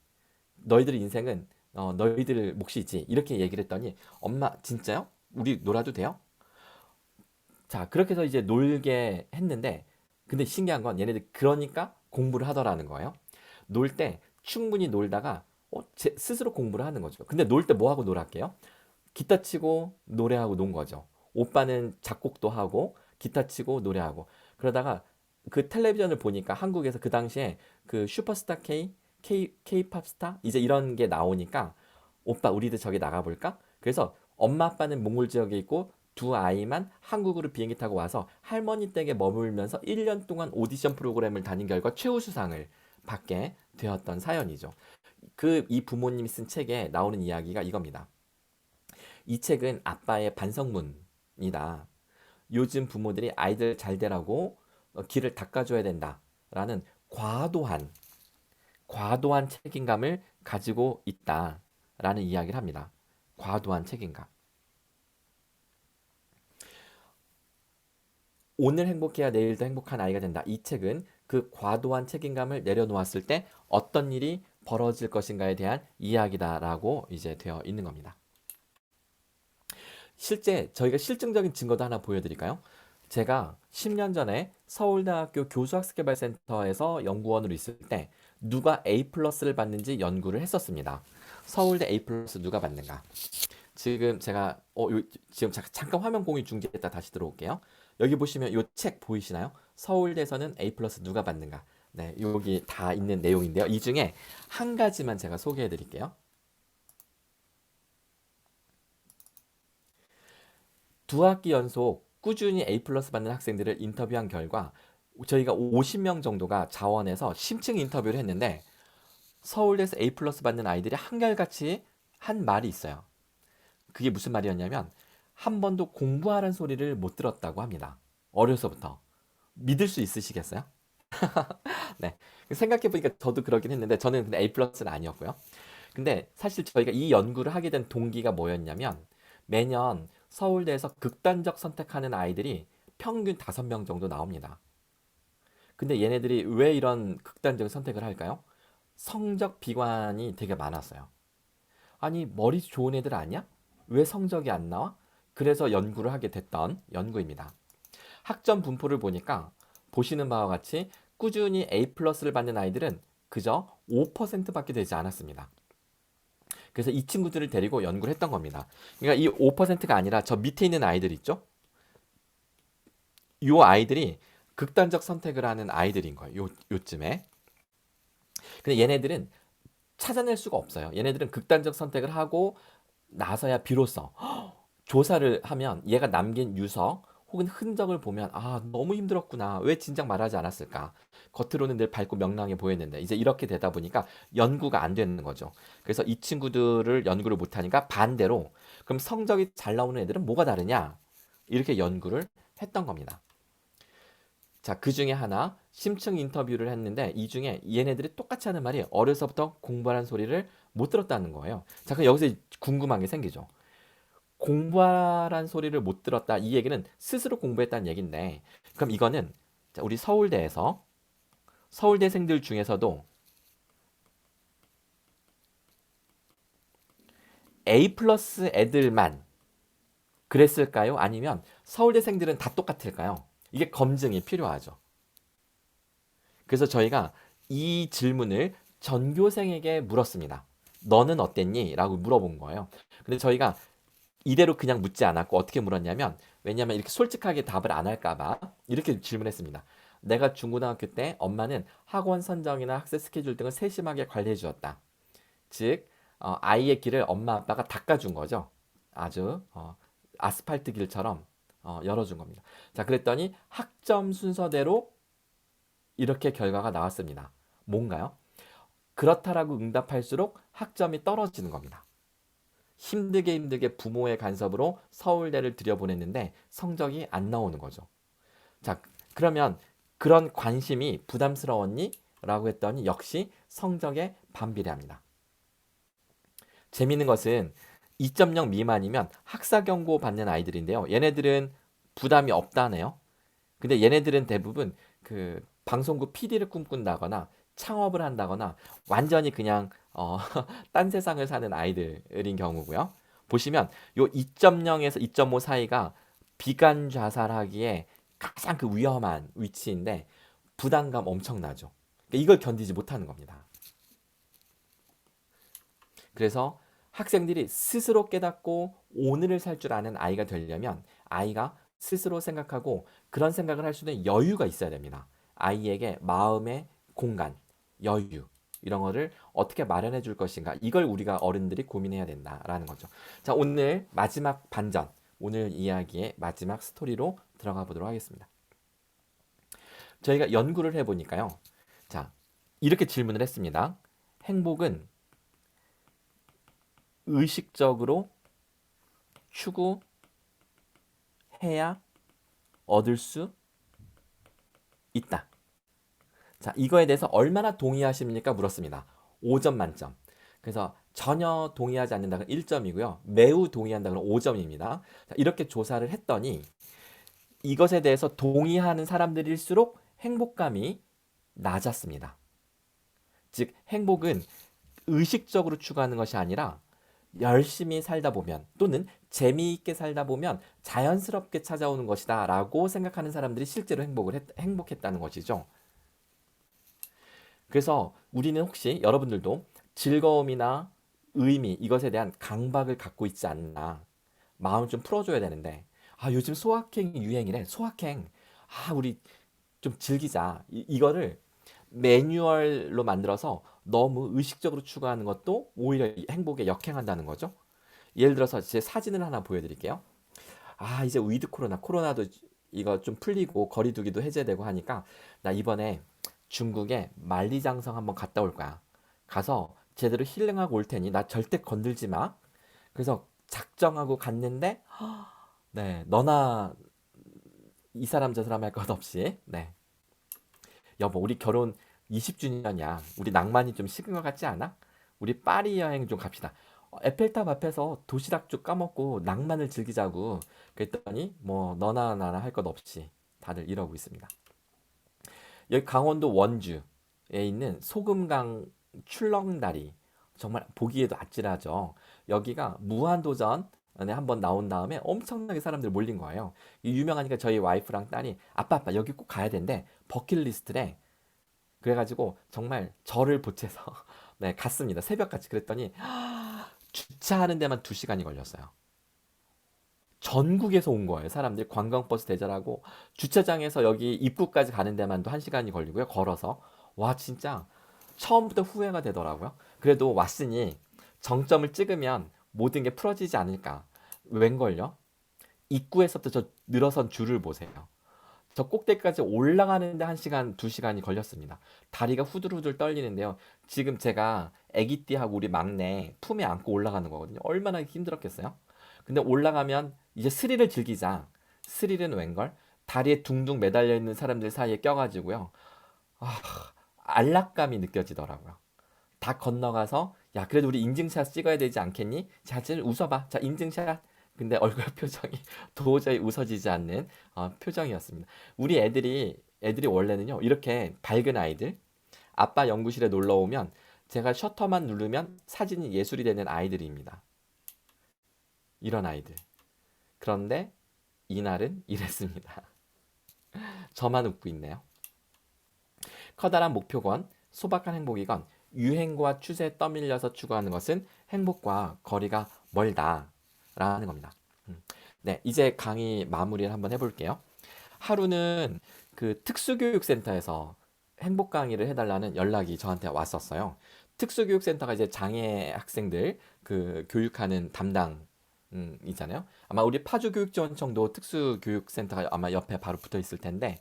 너희들 인생은 너희들 몫이지. 이렇게 얘기를 했더니 엄마 진짜요? 우리 놀아도 돼요? 자 그렇게 해서 이제 놀게 했는데 근데 신기한 건 얘네들 그러니까 공부를 하더라는 거예요. 놀 때 충분히 놀다가 스스로 공부를 하는 거죠. 근데 놀 때 뭐 하고 놀았게요? 기타 치고 노래하고 논 거죠. 오빠는 작곡도 하고 기타 치고 노래하고 그러다가 그 텔레비전을 보니까 한국에서 그 당시에 그 슈퍼스타 K-팝 스타 이제 이런 게 나오니까 오빠 우리도 저기 나가볼까? 그래서 엄마 아빠는 몽골 지역에 있고 두 아이만 한국으로 비행기 타고 와서 할머니 댁에 머물면서 1년 동안 오디션 프로그램을 다닌 결과 최우수상을 받게 되었던 사연이죠. 이 부모님이 쓴 책에 나오는 이야기가 이겁니다. 이 책은 아빠의 반성문이다. 요즘 부모들이 아이들 잘 되라고 길을 닦아줘야 된다라는 과도한 책임감을 가지고 있다라는 이야기를 합니다. 과도한 책임감. 오늘 행복해야 내일도 행복한 아이가 된다. 이 책은 그 과도한 책임감을 내려놓았을 때 어떤 일이 벌어질 것인가에 대한 이야기다라고 이제 되어 있는 겁니다. 실제 저희가 실증적인 증거도 하나 보여드릴까요? 제가 10년 전에 서울대학교 교수학습개발센터에서 연구원으로 있을 때 누가 A 플러스를 받는지 연구를 했었습니다. 서울대 A 플러스 누가 받는가? 지금 제가 지금 잠깐 화면 공유 중지했다 다시 들어올게요. 여기 보시면 이 책 보이시나요? 서울대에서는 A 플러스 누가 받는가? 네, 여기 다 있는 내용인데요. 이 중에 한 가지만 제가 소개해 드릴게요. 두 학기 연속 꾸준히 A 플러스 받는 학생들을 인터뷰한 결과 저희가 50명 정도가 자원해서 심층 인터뷰를 했는데 서울대에서 A 플러스 받는 아이들이 한결같이 한 말이 있어요. 그게 무슨 말이었냐면 한 번도 공부하라는 소리를 못 들었다고 합니다. 어려서부터. 믿을 수 있으시겠어요? 네. 생각해보니까 저도 그러긴 했는데 저는 근데 A 플러스는 아니었고요. 근데 사실 저희가 이 연구를 하게 된 동기가 뭐였냐면 매년 서울대에서 극단적 선택하는 아이들이 평균 5명 정도 나옵니다. 근데 얘네들이 왜 이런 극단적 선택을 할까요? 성적 비관이 되게 많았어요. 아니, 머리 좋은 애들 아니야? 왜 성적이 안 나와? 그래서 연구를 하게 됐던 연구입니다. 학점 분포를 보니까 보시는 바와 같이 꾸준히 A 플러스를 받는 아이들은 그저 5%밖에 되지 않았습니다. 그래서 이 친구들을 데리고 연구를 했던 겁니다. 그러니까 이 5%가 아니라 저 밑에 있는 아이들 있죠? 이 아이들이 극단적 선택을 하는 아이들인 거예요. 요쯤에. 근데 얘네들은 찾아낼 수가 없어요. 얘네들은 극단적 선택을 하고 나서야 비로소 조사를 하면 얘가 남긴 유서 혹은 흔적을 보면 아, 너무 힘들었구나. 왜 진작 말하지 않았을까? 겉으로는 늘 밝고 명랑해 보였는데 이제 이렇게 되다 보니까 연구가 안 되는 거죠. 그래서 이 친구들을 연구를 못하니까 반대로 그럼 성적이 잘 나오는 애들은 뭐가 다르냐? 이렇게 연구를 했던 겁니다. 자, 그 중에 하나 심층 인터뷰를 했는데 이 중에 얘네들이 똑같이 하는 말이 어려서부터 공부하라는 소리를 못 들었다는 거예요. 자, 그럼 여기서 궁금한 게 생기죠. 공부하라는 소리를 못 들었다. 이 얘기는 스스로 공부했다는 얘기인데 그럼 이거는 자, 우리 서울대에서 서울대생들 중에서도 A 플러스 애들만 그랬을까요? 아니면 서울대생들은 다 똑같을까요? 이게 검증이 필요하죠. 그래서 저희가 이 질문을 전교생에게 물었습니다. 너는 어땠니? 라고 물어본 거예요. 근데 저희가 이대로 그냥 묻지 않았고 어떻게 물었냐면 왜냐하면 이렇게 솔직하게 답을 안 할까 봐 이렇게 질문했습니다. 내가 중고등학교 때 엄마는 학원 선정이나 학습 스케줄 등을 세심하게 관리해 주었다. 즉 아이의 길을 엄마 아빠가 닦아준 거죠. 아주 아스팔트 길처럼 열어준 겁니다. 자, 그랬더니 학점 순서대로 이렇게 결과가 나왔습니다. 뭔가요? 그렇다라고 응답할수록 학점이 떨어지는 겁니다. 힘들게 부모의 간섭으로 서울대를 들여보냈는데 성적이 안 나오는 거죠. 자, 그러면 그런 관심이 부담스러웠니? 라고 했더니 역시 성적에 반비례합니다. 재미있는 것은 2.0 미만이면 학사 경고 받는 아이들인데요. 얘네들은 부담이 없다네요. 근데 얘네들은 대부분 그 방송국 PD를 꿈꾼다거나 창업을 한다거나 완전히 그냥 딴 세상을 사는 아이들인 경우고요. 보시면 요 2.0에서 2.5 사이가 비관 자살하기에 가장 그 위험한 위치인데 부담감 엄청나죠. 그러니까 이걸 견디지 못하는 겁니다. 그래서 학생들이 스스로 깨닫고 오늘을 살 줄 아는 아이가 되려면 아이가 스스로 생각하고 그런 생각을 할 수 있는 여유가 있어야 됩니다. 아이에게 마음의 공간, 여유 이런 거를 어떻게 마련해 줄 것인가 이걸 우리가 어른들이 고민해야 된다라는 거죠. 자, 오늘 마지막 반전, 오늘 이야기의 마지막 스토리로 들어가 보도록 하겠습니다. 저희가 연구를 해보니까요. 자, 이렇게 질문을 했습니다. 행복은 의식적으로 추구해야 얻을 수 있다. 자, 이거에 대해서 얼마나 동의하십니까? 물었습니다. 5점 만점. 그래서 전혀 동의하지 않는다는 1점이고요. 매우 동의한다는 5점입니다. 자, 이렇게 조사를 했더니 이것에 대해서 동의하는 사람들일수록 행복감이 낮았습니다. 즉, 행복은 의식적으로 추구하는 것이 아니라 열심히 살다 보면 또는 재미있게 살다 보면 자연스럽게 찾아오는 것이다 라고 생각하는 사람들이 실제로 행복했다는 것이죠. 그래서 우리는 혹시 여러분들도 즐거움이나 의미 이것에 대한 강박을 갖고 있지 않나 마음을 좀 풀어줘야 되는데 요즘 소확행이 유행이래. 소확행. 우리 좀 즐기자. 이거를 매뉴얼로 만들어서 너무 의식적으로 추구하는 것도 오히려 이 행복에 역행한다는 거죠. 예를 들어서 제 사진을 하나 보여드릴게요. 이제 위드 코로나도 이거 좀 풀리고 거리두기도 해제되고 하니까 나 이번에 중국에 만리장성 한번 갔다 올 거야. 가서 제대로 힐링하고 올 테니 나 절대 건들지 마. 그래서 작정하고 갔는데 네, 너나 이 사람 저 사람 할 것 없이 네. 여보, 우리 결혼 20주년이야. 우리 낭만이 좀 식은 것 같지 않아? 우리 파리 여행 좀 갑시다. 에펠탑 앞에서 도시락 좀 까먹고 낭만을 즐기자고. 그랬더니 뭐 너나 나나 할 것 없이 다들 이러고 있습니다. 여기 강원도 원주에 있는 소금강 출렁다리, 정말 보기에도 아찔하죠. 여기가 무한도전에 한번 나온 다음에 엄청나게 사람들 몰린 거예요. 유명하니까 저희 와이프랑 딸이 아빠 여기 꼭 가야 된대. 버킷리스트래. 그래가지고 정말 저를 보채서 네, 갔습니다. 새벽같이. 그랬더니 주차하는 데만 2시간이 걸렸어요. 전국에서 온 거예요. 사람들이 관광버스 대절하고 주차장에서 여기 입구까지 가는 데만도 1시간이 걸리고요. 걸어서. 와, 진짜 처음부터 후회가 되더라고요. 그래도 왔으니 정점을 찍으면 모든 게 풀어지지 않을까. 웬걸요? 입구에서부터 저 늘어선 줄을 보세요. 저 꼭대기까지 올라가는데 1시간, 2시간이 걸렸습니다. 다리가 후들후들 떨리는데요. 지금 제가 애기띠하고 우리 막내 품에 안고 올라가는 거거든요. 얼마나 힘들었겠어요? 근데 올라가면 이제 스릴을 즐기자. 스릴은 웬걸? 다리에 둥둥 매달려 있는 사람들 사이에 껴가지고요. 안락감이 느껴지더라고요. 다 건너가서 야, 그래도 우리 인증샷 찍어야 되지 않겠니? 자, 웃어봐. 자, 인증샷. 근데 얼굴 표정이 도저히 웃어지지 않는 표정이었습니다. 우리 애들이 원래는요, 이렇게 밝은 아이들, 아빠 연구실에 놀러 오면 제가 셔터만 누르면 사진이 예술이 되는 아이들입니다. 이런 아이들. 그런데 이날은 이랬습니다. 저만 웃고 있네요. 커다란 목표건, 소박한 행복이건 유행과 추세에 떠밀려서 추구하는 것은 행복과 거리가 멀다라는 겁니다. 네, 이제 강의 마무리를 한번 해볼게요. 하루는 그 특수교육센터에서 행복 강의를 해달라는 연락이 저한테 왔었어요. 특수교육센터가 이제 장애 학생들 그 교육하는 담당 이잖아요. 아마 우리 파주교육지원청도 특수교육센터가 아마 옆에 바로 붙어 있을 텐데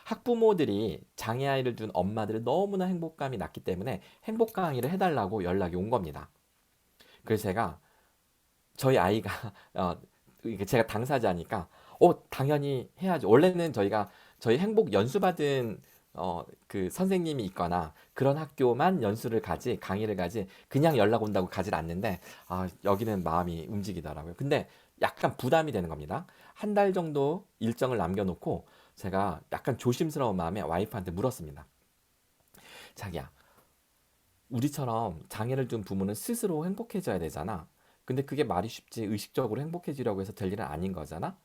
학부모들이 장애아이를 둔 엄마들은 너무나 행복감이 낮기 때문에 행복 강의를 해달라고 연락이 온 겁니다. 그래서 제가 저희 아이가 제가 당사자니까 당연히 해야죠. 원래는 저희 행복 연수 받은 그 선생님이 있거나 그런 학교만 연수를 가지 강의를 가지 그냥 연락 온다고 가질 않는데 여기는 마음이 움직이더라고요. 근데 약간 부담이 되는 겁니다. 1달 정도 일정을 남겨놓고 제가 약간 조심스러운 마음에 와이프한테 물었습니다. 자기야, 우리처럼 장애를 둔 부모는 스스로 행복해져야 되잖아. 근데 그게 말이 쉽지 의식적으로 행복해지려고 해서 될 일은 아닌 거잖아.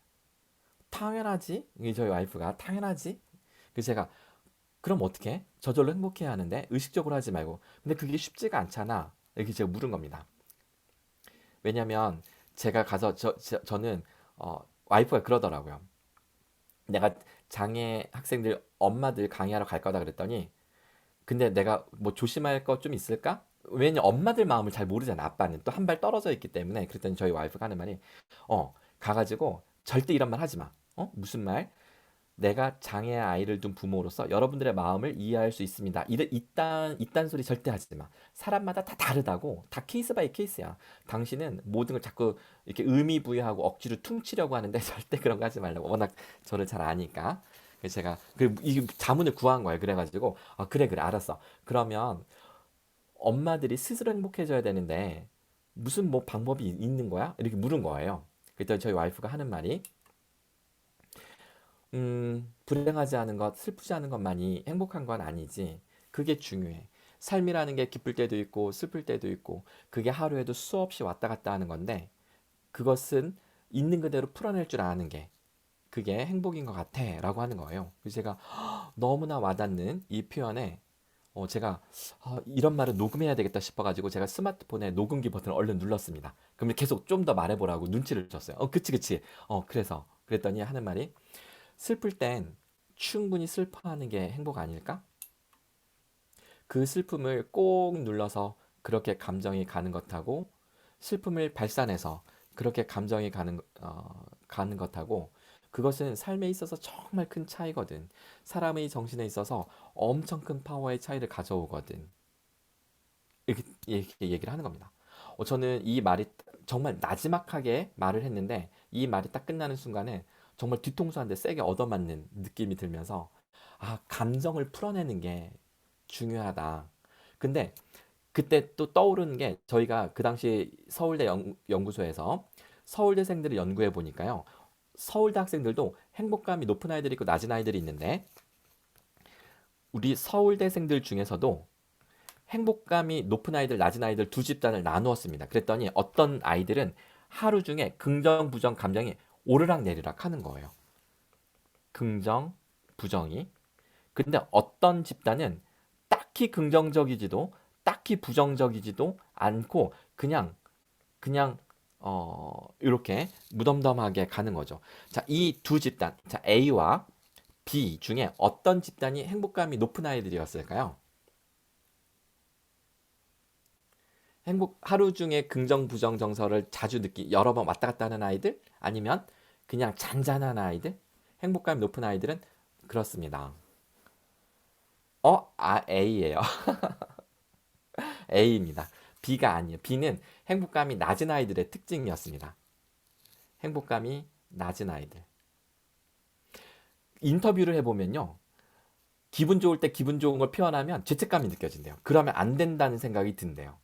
당연하지. 저희 와이프가 당연하지. 그래서 제가 그럼 어떻게? 저절로 행복해야 하는데 의식적으로 하지 말고. 근데 그게 쉽지가 않잖아. 이렇게 제가 물은 겁니다. 왜냐면 제가 가서 저는 와이프가 그러더라고요. 내가 장애 학생들 엄마들 강의하러 갈 거다 그랬더니 근데 내가 뭐 조심할 거 좀 있을까? 왜냐 엄마들 마음을 잘 모르잖아. 아빠는 또 한 발 떨어져 있기 때문에. 그랬더니 저희 와이프가 하는 말이 가가지고 절대 이런 말 하지 마. 무슨 말? 내가 장애 아이를 둔 부모로서 여러분들의 마음을 이해할 수 있습니다. 이딴 소리 절대 하지 마. 사람마다 다 다르다고. 다 케이스 바이 케이스야. 당신은 모든 걸 자꾸 이렇게 의미 부여하고 억지로 퉁치려고 하는데 절대 그런 거 하지 말라고. 워낙 저를 잘 아니까. 그래서 제가 이 자문을 구한 거예요. 그래가지고 그래 알았어. 그러면 엄마들이 스스로 행복해져야 되는데 무슨 뭐 방법이 있는 거야? 이렇게 물은 거예요. 그랬더니 저희 와이프가 하는 말이 불행하지 않은 것, 슬프지 않은 것만이 행복한 건 아니지. 그게 중요해. 삶이라는 게 기쁠 때도 있고 슬플 때도 있고 그게 하루에도 수없이 왔다 갔다 하는 건데 그것은 있는 그대로 풀어낼 줄 아는 게 그게 행복인 것 같아 라고 하는 거예요. 그래서 제가 너무나 와닿는 이 표현에 제가 이런 말은 녹음해야 되겠다 싶어가지고 제가 스마트폰에 녹음기 버튼을 얼른 눌렀습니다. 그러면 계속 좀 더 말해보라고 눈치를 줬어요. 그치. 그랬더니 하는 말이 슬플 땐 충분히 슬퍼하는 게 행복 아닐까? 그 슬픔을 꼭 눌러서 그렇게 감정이 가는 것하고 슬픔을 발산해서 그렇게 감정이 가는 것하고 그것은 삶에 있어서 정말 큰 차이거든. 사람의 정신에 있어서 엄청 큰 파워의 차이를 가져오거든. 이렇게 얘기를 하는 겁니다. 저는 이 말이 정말 나지막하게 말을 했는데 이 말이 딱 끝나는 순간에 정말 뒤통수 한 대 세게 얻어맞는 느낌이 들면서 감정을 풀어내는 게 중요하다. 근데 그때 또 떠오르는 게 저희가 그 당시 서울대 연구소에서 서울대생들을 연구해 보니까요. 서울대 학생들도 행복감이 높은 아이들이 있고 낮은 아이들이 있는데 우리 서울대생들 중에서도 행복감이 높은 아이들, 낮은 아이들 두 집단을 나누었습니다. 그랬더니 어떤 아이들은 하루 중에 긍정, 부정 감정이 오르락 내리락 하는 거예요. 긍정, 부정이. 근데 어떤 집단은 딱히 긍정적이지도 딱히 부정적이지도 않고 그냥 이렇게 무덤덤하게 가는 거죠. 자, 이 두 집단, 자, A와 B 중에 어떤 집단이 행복감이 높은 아이들이었을까요? 하루 중에 긍정, 부정 정서를 자주 여러 번 왔다 갔다 하는 아이들? 아니면 그냥 잔잔한 아이들? 행복감이 높은 아이들은 그렇습니다. A예요. A입니다. B가 아니에요. B는 행복감이 낮은 아이들의 특징이었습니다. 행복감이 낮은 아이들. 인터뷰를 해보면요. 기분 좋을 때 기분 좋은 걸 표현하면 죄책감이 느껴진대요. 그러면 안 된다는 생각이 든대요.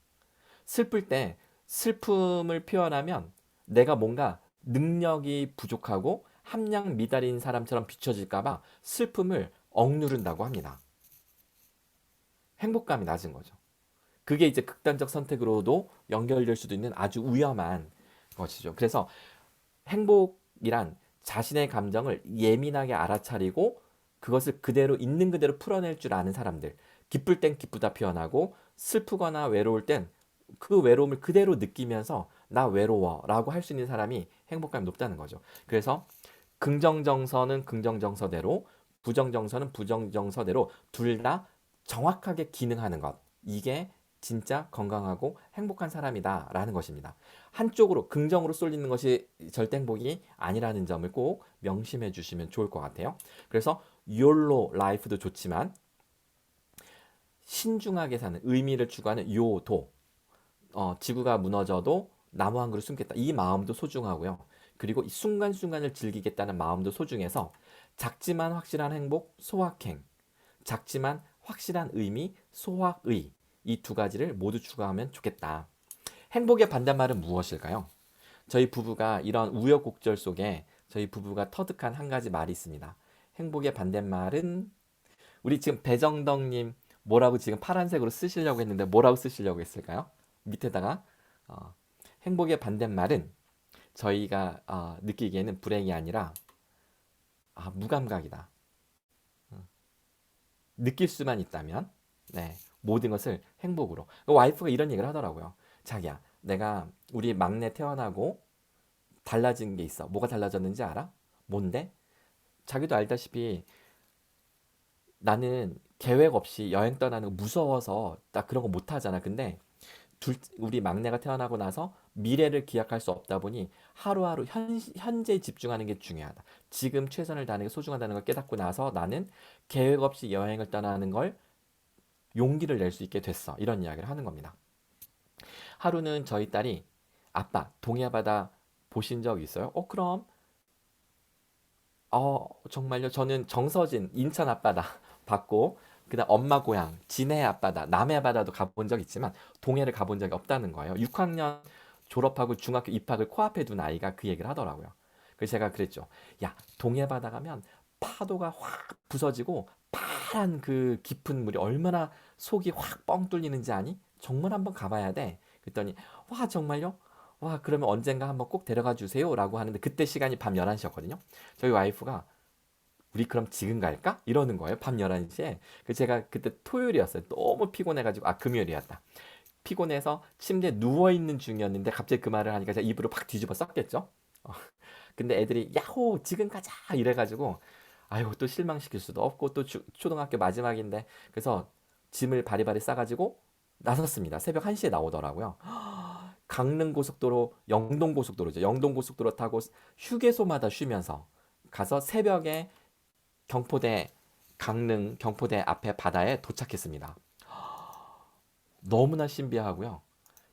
슬플 때 슬픔을 표현하면 내가 뭔가 능력이 부족하고 함량 미달인 사람처럼 비춰질까봐 슬픔을 억누른다고 합니다. 행복감이 낮은 거죠. 그게 이제 극단적 선택으로도 연결될 수도 있는 아주 위험한 것이죠. 그래서 행복이란 자신의 감정을 예민하게 알아차리고 그것을 그대로 있는 그대로 풀어낼 줄 아는 사람들. 기쁠 땐 기쁘다 표현하고 슬프거나 외로울 땐 그 외로움을 그대로 느끼면서 나 외로워 라고 할 수 있는 사람이 행복감이 높다는 거죠. 그래서 긍정정서는 긍정정서대로 부정정서는 부정정서대로 둘 다 정확하게 기능하는 것. 이게 진짜 건강하고 행복한 사람이다 라는 것입니다. 한쪽으로 긍정으로 쏠리는 것이 절대 행복이 아니라는 점을 꼭 명심해 주시면 좋을 것 같아요. 그래서 YOLO 라이프도 좋지만 신중하게 사는 의미를 추구하는 요도 지구가 무너져도 나무 한 그루 숨겠다. 이 마음도 소중하고요. 그리고 이 순간순간을 즐기겠다는 마음도 소중해서 작지만 확실한 행복, 소확행. 작지만 확실한 의미, 소확의. 이 두 가지를 모두 추구하면 좋겠다. 행복의 반대말은 무엇일까요? 저희 부부가 이런 우여곡절 속에 저희 부부가 터득한 한 가지 말이 있습니다. 행복의 반대말은 우리 지금 배정덕님 뭐라고 지금 파란색으로 쓰시려고 했는데 뭐라고 쓰시려고 했을까요? 밑에다가 행복의 반대말은 저희가 느끼기에는 불행이 아니라 무감각이다. 느낄 수만 있다면 모든 것을 행복으로. 와이프가 이런 얘기를 하더라고요. 자기야, 내가 우리 막내 태어나고 달라진 게 있어. 뭐가 달라졌는지 알아? 뭔데? 자기도 알다시피 나는 계획 없이 여행 떠나는 거 무서워서 나 그런 거 못 하잖아. 근데 우리 막내가 태어나고 나서 미래를 기약할 수 없다 보니 하루하루 현재에 집중하는 게 중요하다. 지금 최선을 다하는 게 소중하다는 걸 깨닫고 나서 나는 계획 없이 여행을 떠나는 걸 용기를 낼 수 있게 됐어. 이런 이야기를 하는 겁니다. 하루는 저희 딸이 아빠 동해바다 보신 적 있어요? 그럼 정말요? 저는 정서진 인천 앞바다 봤고 그다음 엄마 고향 진해 앞바다 남해 바다도 가본 적 있지만 동해를 가본 적이 없다는 거예요. 6학년 졸업하고 중학교 입학을 코앞에 둔 아이가 그 얘기를 하더라고요. 그래서 제가 그랬죠. 야, 동해 바다 가면 파도가 확 부서지고 파란 그 깊은 물이 얼마나 속이 확 뻥 뚫리는지 아니? 정말 한번 가봐야 돼. 그랬더니 와 정말요? 와 그러면 언젠가 한번 꼭 데려가 주세요 라고 하는데 그때 시간이 밤 11시였거든요. 저희 와이프가 우리 그럼 지금 갈까? 이러는 거예요. 밤 11시에. 제가 그때 토요일이었어요. 너무 피곤해가지고, 금요일이었다. 피곤해서 침대에 누워있는 중이었는데 갑자기 그 말을 하니까 제가 입으로 팍 뒤집어 썼겠죠. 근데 애들이 야호 지금 가자 이래가지고 아이고 또 실망시킬 수도 없고 또 초등학교 마지막인데 그래서 짐을 바리바리 싸가지고 나섰습니다. 새벽 1시에 나오더라고요. 강릉고속도로, 영동고속도로죠. 영동고속도로 타고 휴게소마다 쉬면서 가서 새벽에 경포대 강릉 경포대 앞에 바다에 도착했습니다. 너무나 신비하고요.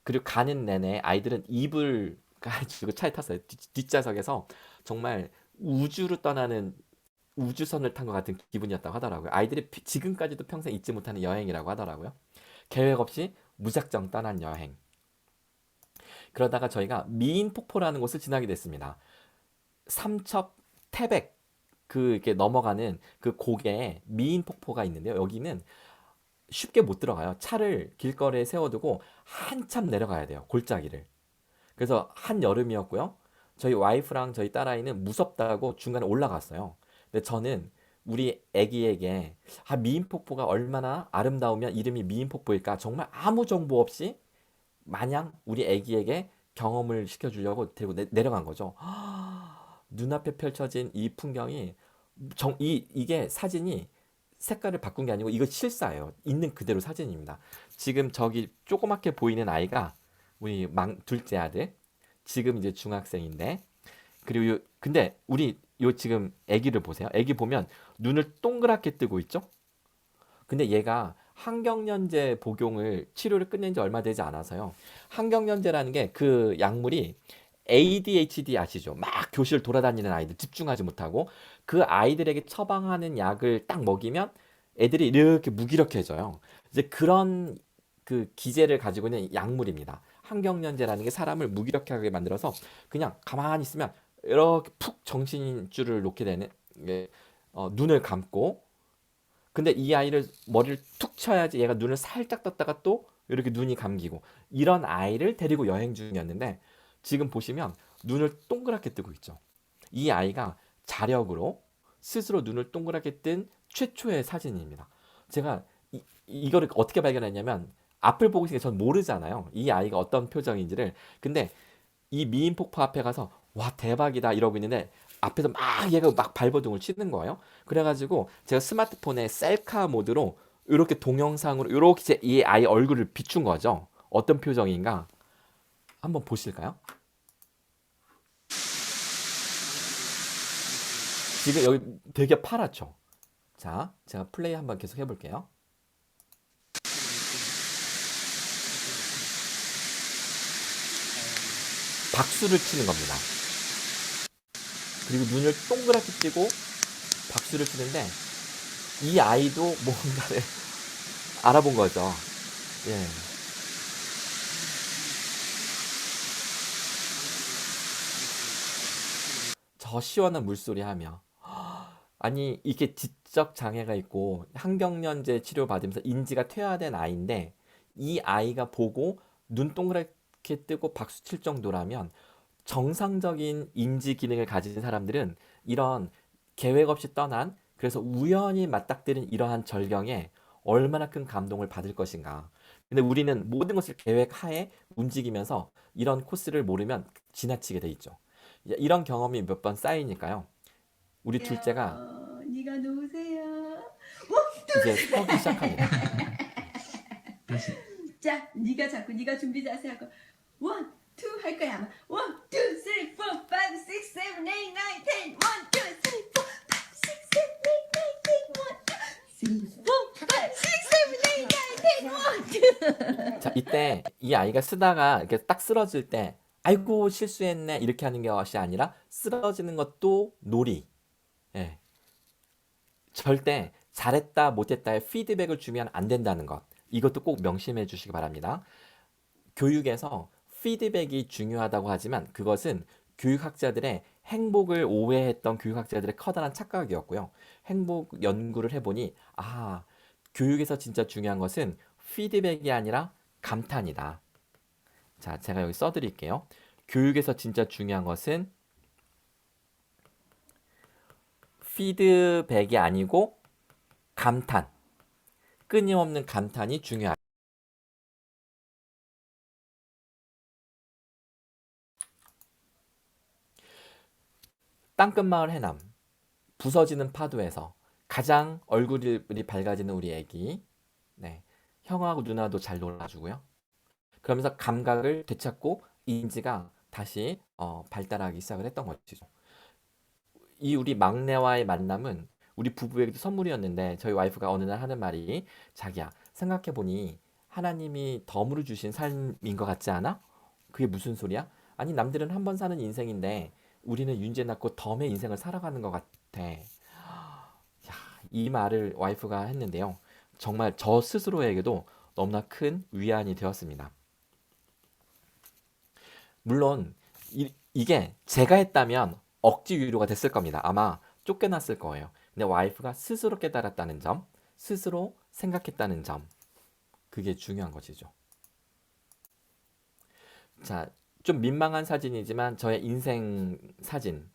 그리고 가는 내내 아이들은 이불 가지고 차에 탔어요. 뒷좌석에서 정말 우주로 떠나는 우주선을 탄 것 같은 기분이었다고 하더라고요. 아이들이 지금까지도 평생 잊지 못하는 여행이라고 하더라고요. 계획 없이 무작정 떠난 여행. 그러다가 저희가 미인폭포라는 곳을 지나게 됐습니다. 삼척 태백 이렇게 넘어가는 그 고개에 미인폭포가 있는데요. 여기는 쉽게 못 들어가요. 차를 길거리에 세워두고 한참 내려가야 돼요. 골짜기를. 그래서 한여름이었고요. 저희 와이프랑 저희 딸아이는 무섭다고 중간에 올라갔어요. 근데 저는 우리 애기에게 미인폭포가 얼마나 아름다우면 이름이 미인폭포일까 정말 아무 정보 없이 마냥 우리 애기에게 경험을 시켜주려고 데리고 내려간 거죠. 눈앞에 펼쳐진 이 풍경이 이게 사진이 색깔을 바꾼 게 아니고 이거 실사예요. 있는 그대로 사진입니다. 지금 저기 조그맣게 보이는 아이가 우리 둘째 아들. 지금 이제 중학생인데 그리고 근데 우리 지금 아기를 보세요. 아기 보면 눈을 동그랗게 뜨고 있죠? 근데 얘가 항경련제 치료를 끝낸 지 얼마 되지 않아서요. 항경련제라는 게 그 약물이 ADHD 아시죠? 막 교실 돌아다니는 아이들 집중하지 못하고 그 아이들에게 처방하는 약을 딱 먹이면 애들이 이렇게 무기력해져요. 이제 그런 그 기제를 가지고 있는 약물입니다. 항경련제라는 게 사람을 무기력하게 만들어서 그냥 가만히 있으면 이렇게 푹 정신줄을 놓게 되는 눈을 감고 근데 이 아이를 머리를 툭 쳐야지 얘가 눈을 살짝 떴다가 또 이렇게 눈이 감기고 이런 아이를 데리고 여행 중이었는데 지금 보시면 눈을 동그랗게 뜨고 있죠. 이 아이가 자력으로 스스로 눈을 동그랗게 뜬 최초의 사진입니다. 제가 이거를 어떻게 발견했냐면 앞을 보고 있으니까 전 모르잖아요. 이 아이가 어떤 표정인지를. 근데 이 미인폭포 앞에 가서 와 대박이다 이러고 있는데 앞에서 막 얘가 막 발버둥을 치는 거예요. 그래가지고 제가 스마트폰에 셀카 모드로 이렇게 동영상으로 이렇게 이 아이 얼굴을 비춘 거죠. 어떤 표정인가 한번 보실까요? 지금 여기 되게 파랗죠. 자, 제가 플레이 한번 계속 해볼게요. 박수를 치는 겁니다. 그리고 눈을 동그랗게 뜨고 박수를 치는데 이 아이도 뭔가를 알아본 거죠. 예. 저 시원한 물소리 하며 아니 이게 지적 장애가 있고 항경련제 치료 받으면서 인지가 퇴화된 아이인데 이 아이가 보고 눈 동그랗게 뜨고 박수 칠 정도라면 정상적인 인지 기능을 가진 사람들은 이런 계획 없이 떠난 그래서 우연히 맞닥뜨린 이러한 절경에 얼마나 큰 감동을 받을 것인가. 근데 우리는 모든 것을 계획하에 움직이면서 이런 코스를 모르면 지나치게 돼 있죠. 이런 경험이 몇 번 쌓이니까요. 우리 둘째가 네가 누구세요? 이제 서기 시작합니다. 자, 네가 자꾸 네가 준비 자세하고 1, 2 할 거야 아마 1, 2, 3, 4, 5, 6, 7, 8, 9, 10 1, 2, 3, 4, 5, 6, 7, 8, 9, 10 자, 이때 이 아이가 쓰다가 이렇게 딱 쓰러질 때 아이고 실수했네 이렇게 하는 것이 아니라 쓰러지는 것도 놀이. 예. 절대 잘했다 못했다의 피드백을 주면 안 된다는 것. 이것도 꼭 명심해 주시기 바랍니다. 교육에서 피드백이 중요하다고 하지만 그것은 교육학자들의 행복을 오해했던 교육학자들의 커다란 착각이었고요. 행복 연구를 해보니 교육에서 진짜 중요한 것은 피드백이 아니라 감탄이다. 자, 제가 여기 써드릴게요. 교육에서 진짜 중요한 것은 피드백이 아니고 감탄, 끊임없는 감탄이 중요하다. 땅끝마을 해남, 부서지는 파도에서 가장 얼굴이 밝아지는 우리 애기, 네, 형하고 누나도 잘 놀아주고요. 그러면서 감각을 되찾고 인지가 다시 발달하기 시작을 했던 것이죠. 이 우리 막내와의 만남은 우리 부부에게도 선물이었는데 저희 와이프가 어느 날 하는 말이, 자기야, 생각해보니 하나님이 덤으로 주신 삶인 것 같지 않아? 그게 무슨 소리야? 아니, 남들은 한 번 사는 인생인데 우리는 윤재 낳고 덤의 인생을 살아가는 것 같아. 야, 이 말을 와이프가 했는데요. 정말 저 스스로에게도 너무나 큰 위안이 되었습니다. 물론 이게 제가 했다면 억지 위로가 됐을 겁니다. 아마 쫓겨났을 거예요. 근데 와이프가 스스로 깨달았다는 점, 스스로 생각했다는 점, 그게 중요한 것이죠. 자, 좀 민망한 사진이지만 저의 인생 사진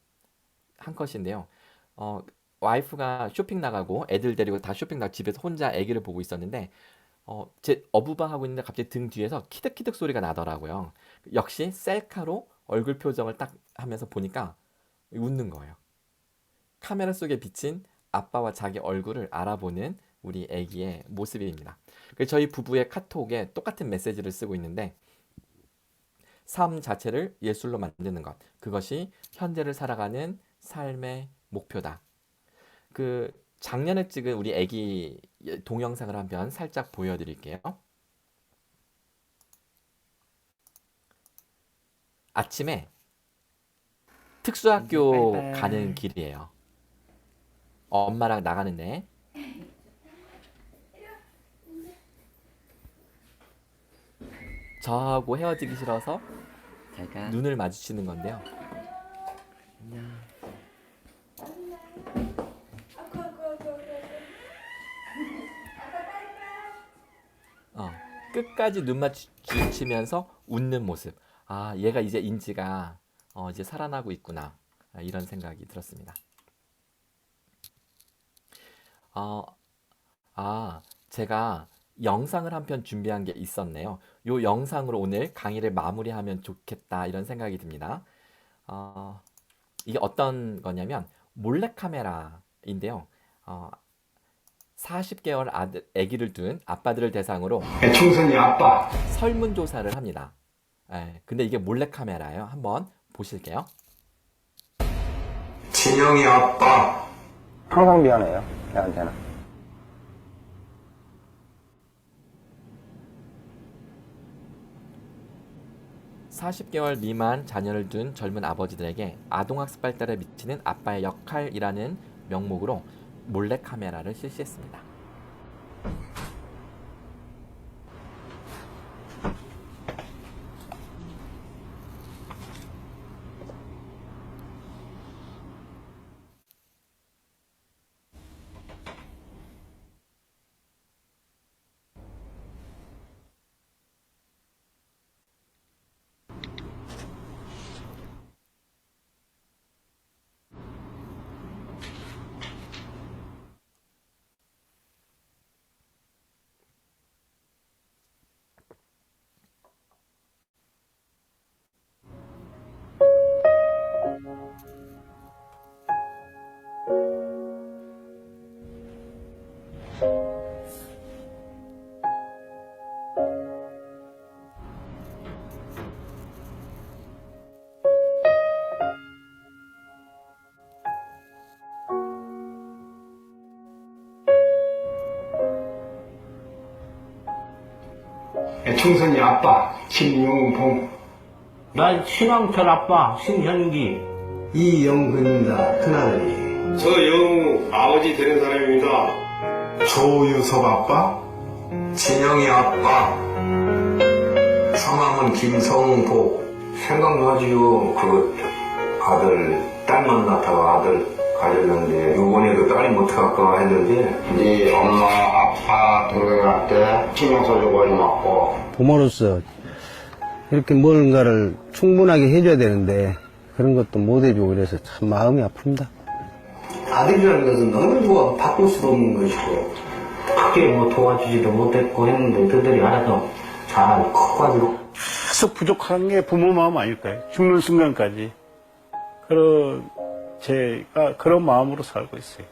한 컷인데요. 와이프가 쇼핑 나가고 애들 데리고 다 쇼핑 나가고 집에서 혼자 애기를 보고 있었는데 제 어부바 하고 있는데 갑자기 등 뒤에서 키득키득 소리가 나더라고요. 역시 셀카로 얼굴 표정을 딱 하면서 보니까 웃는 거예요. 카메라 속에 비친 아빠와 자기 얼굴을 알아보는 우리 애기의 모습입니다. 그래서 저희 부부의 카톡에 똑같은 메시지를 쓰고 있는데, 삶 자체를 예술로 만드는 것, 그것이 현재를 살아가는 삶의 목표다. 그 작년에 찍은 우리 애기 동영상을 한번 살짝 보여드릴게요. 아침에 특수학교 가는 길이에요. 엄마랑 나가는데 저하고 헤어지기 싫어서 눈을 마주치는 건데요. 끝까지 눈 마주치면서 웃는 모습. 아, 얘가 이제 인지가 이제 살아나고 있구나. 이런 생각이 들었습니다. 제가 영상을 한 편 준비한 게 있었네요. 이 영상으로 오늘 강의를 마무리하면 좋겠다, 이런 생각이 듭니다. 이게 어떤 거냐면 몰래카메라인데요. 40개월 아기를 둔 아빠들을 대상으로 청소년 아빠 설문조사를 합니다. 근데 이게 몰래카메라예요. 한번 보실게요. 진영이 아빠 항상 미안해요, 걔한테는. 40개월 미만 자녀를 둔 젊은 아버지들에게 아동학습 발달에 미치는 아빠의 역할이라는 명목으로 몰래카메라를 실시했습니다. 청소년 아빠 김용봉, 난 신왕철 아빠 신현기, 이영근입니다. 큰아들이. 저 영우 아버지 되는 사람입니다. 조유섭 아빠, 진영이 아빠, 성함은 김성복. 생각나지요. 그 아들 딸 만났다가 아들 가졌는데 요번에도 딸이 못할까 했는데 네 엄마 아빠 돌아갈 때 신경서주고 맞고. 부모로서 이렇게 뭔가를 충분하게 해줘야 되는데 그런 것도 못 해주고 그래서 참 마음이 아픕니다. 아들이라는 것은 너무 누가 바꿀 수 없는 것이고 크게 뭐 도와주지도 못했고 했는데 그들이 알아서 잘 커가지고 계속 부족한 게 부모 마음 아닐까요? 죽는 순간까지. 그런 제가 그런 마음으로 살고 있어요.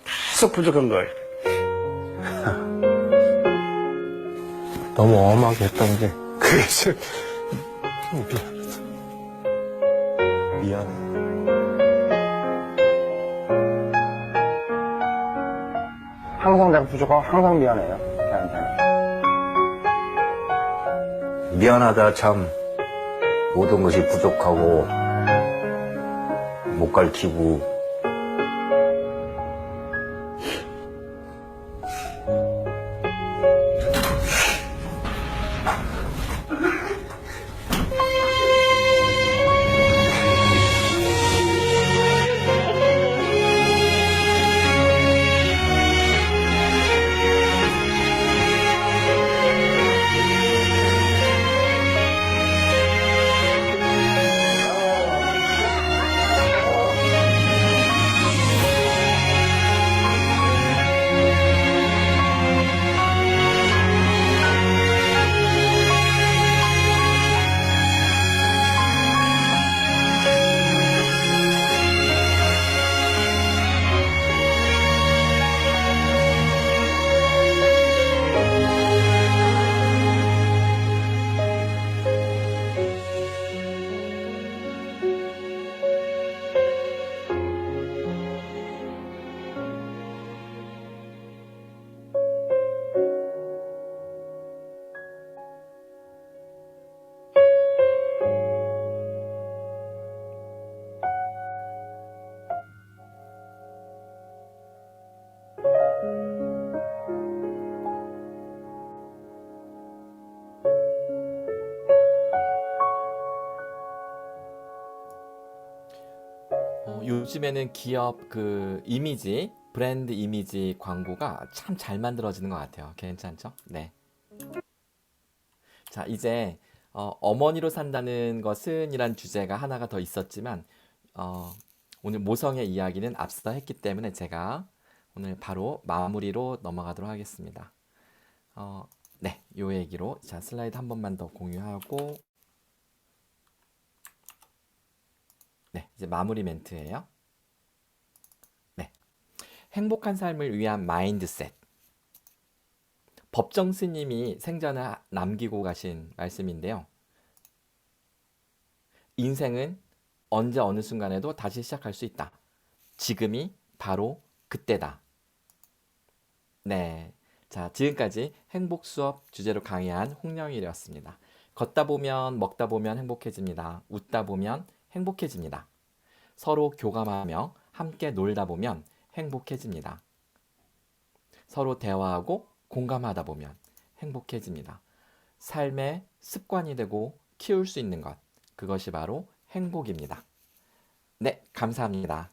계속 부족한 거예요. 너무 엄하게 했던 게 그래서 미안해. 항상 내가 부족하고 항상 미안해요. 걔한테는. 미안하다 참 모든 것이 부족하고 못 가르치고 요즘에는 기업 그 이미지, 브랜드 이미지 광고가 참 잘 만들어지는 것 같아요. 괜찮죠? 네. 자, 이제 어머니로 산다는 것은 이란 주제가 하나가 더 있었지만 오늘 모성의 이야기는 앞서 했기 때문에 제가 오늘 바로 마무리로 넘어가도록 하겠습니다. 네, 요 얘기로 자 슬라이드 한 번만 더 공유하고 네, 이제 마무리 멘트예요. 네, 행복한 삶을 위한 마인드셋. 법정 스님이 생전에 남기고 가신 말씀인데요. 인생은 언제 어느 순간에도 다시 시작할 수 있다. 지금이 바로 그때다. 네, 자 지금까지 행복 수업 주제로 강의한 홍영일이었습니다. 걷다 보면 먹다 보면 행복해집니다. 웃다 보면 행복해집니다. 서로 교감하며 함께 놀다 보면 행복해집니다. 서로 대화하고 공감하다 보면 행복해집니다. 삶의 습관이 되고 키울 수 있는 것, 그것이 바로 행복입니다. 네, 감사합니다.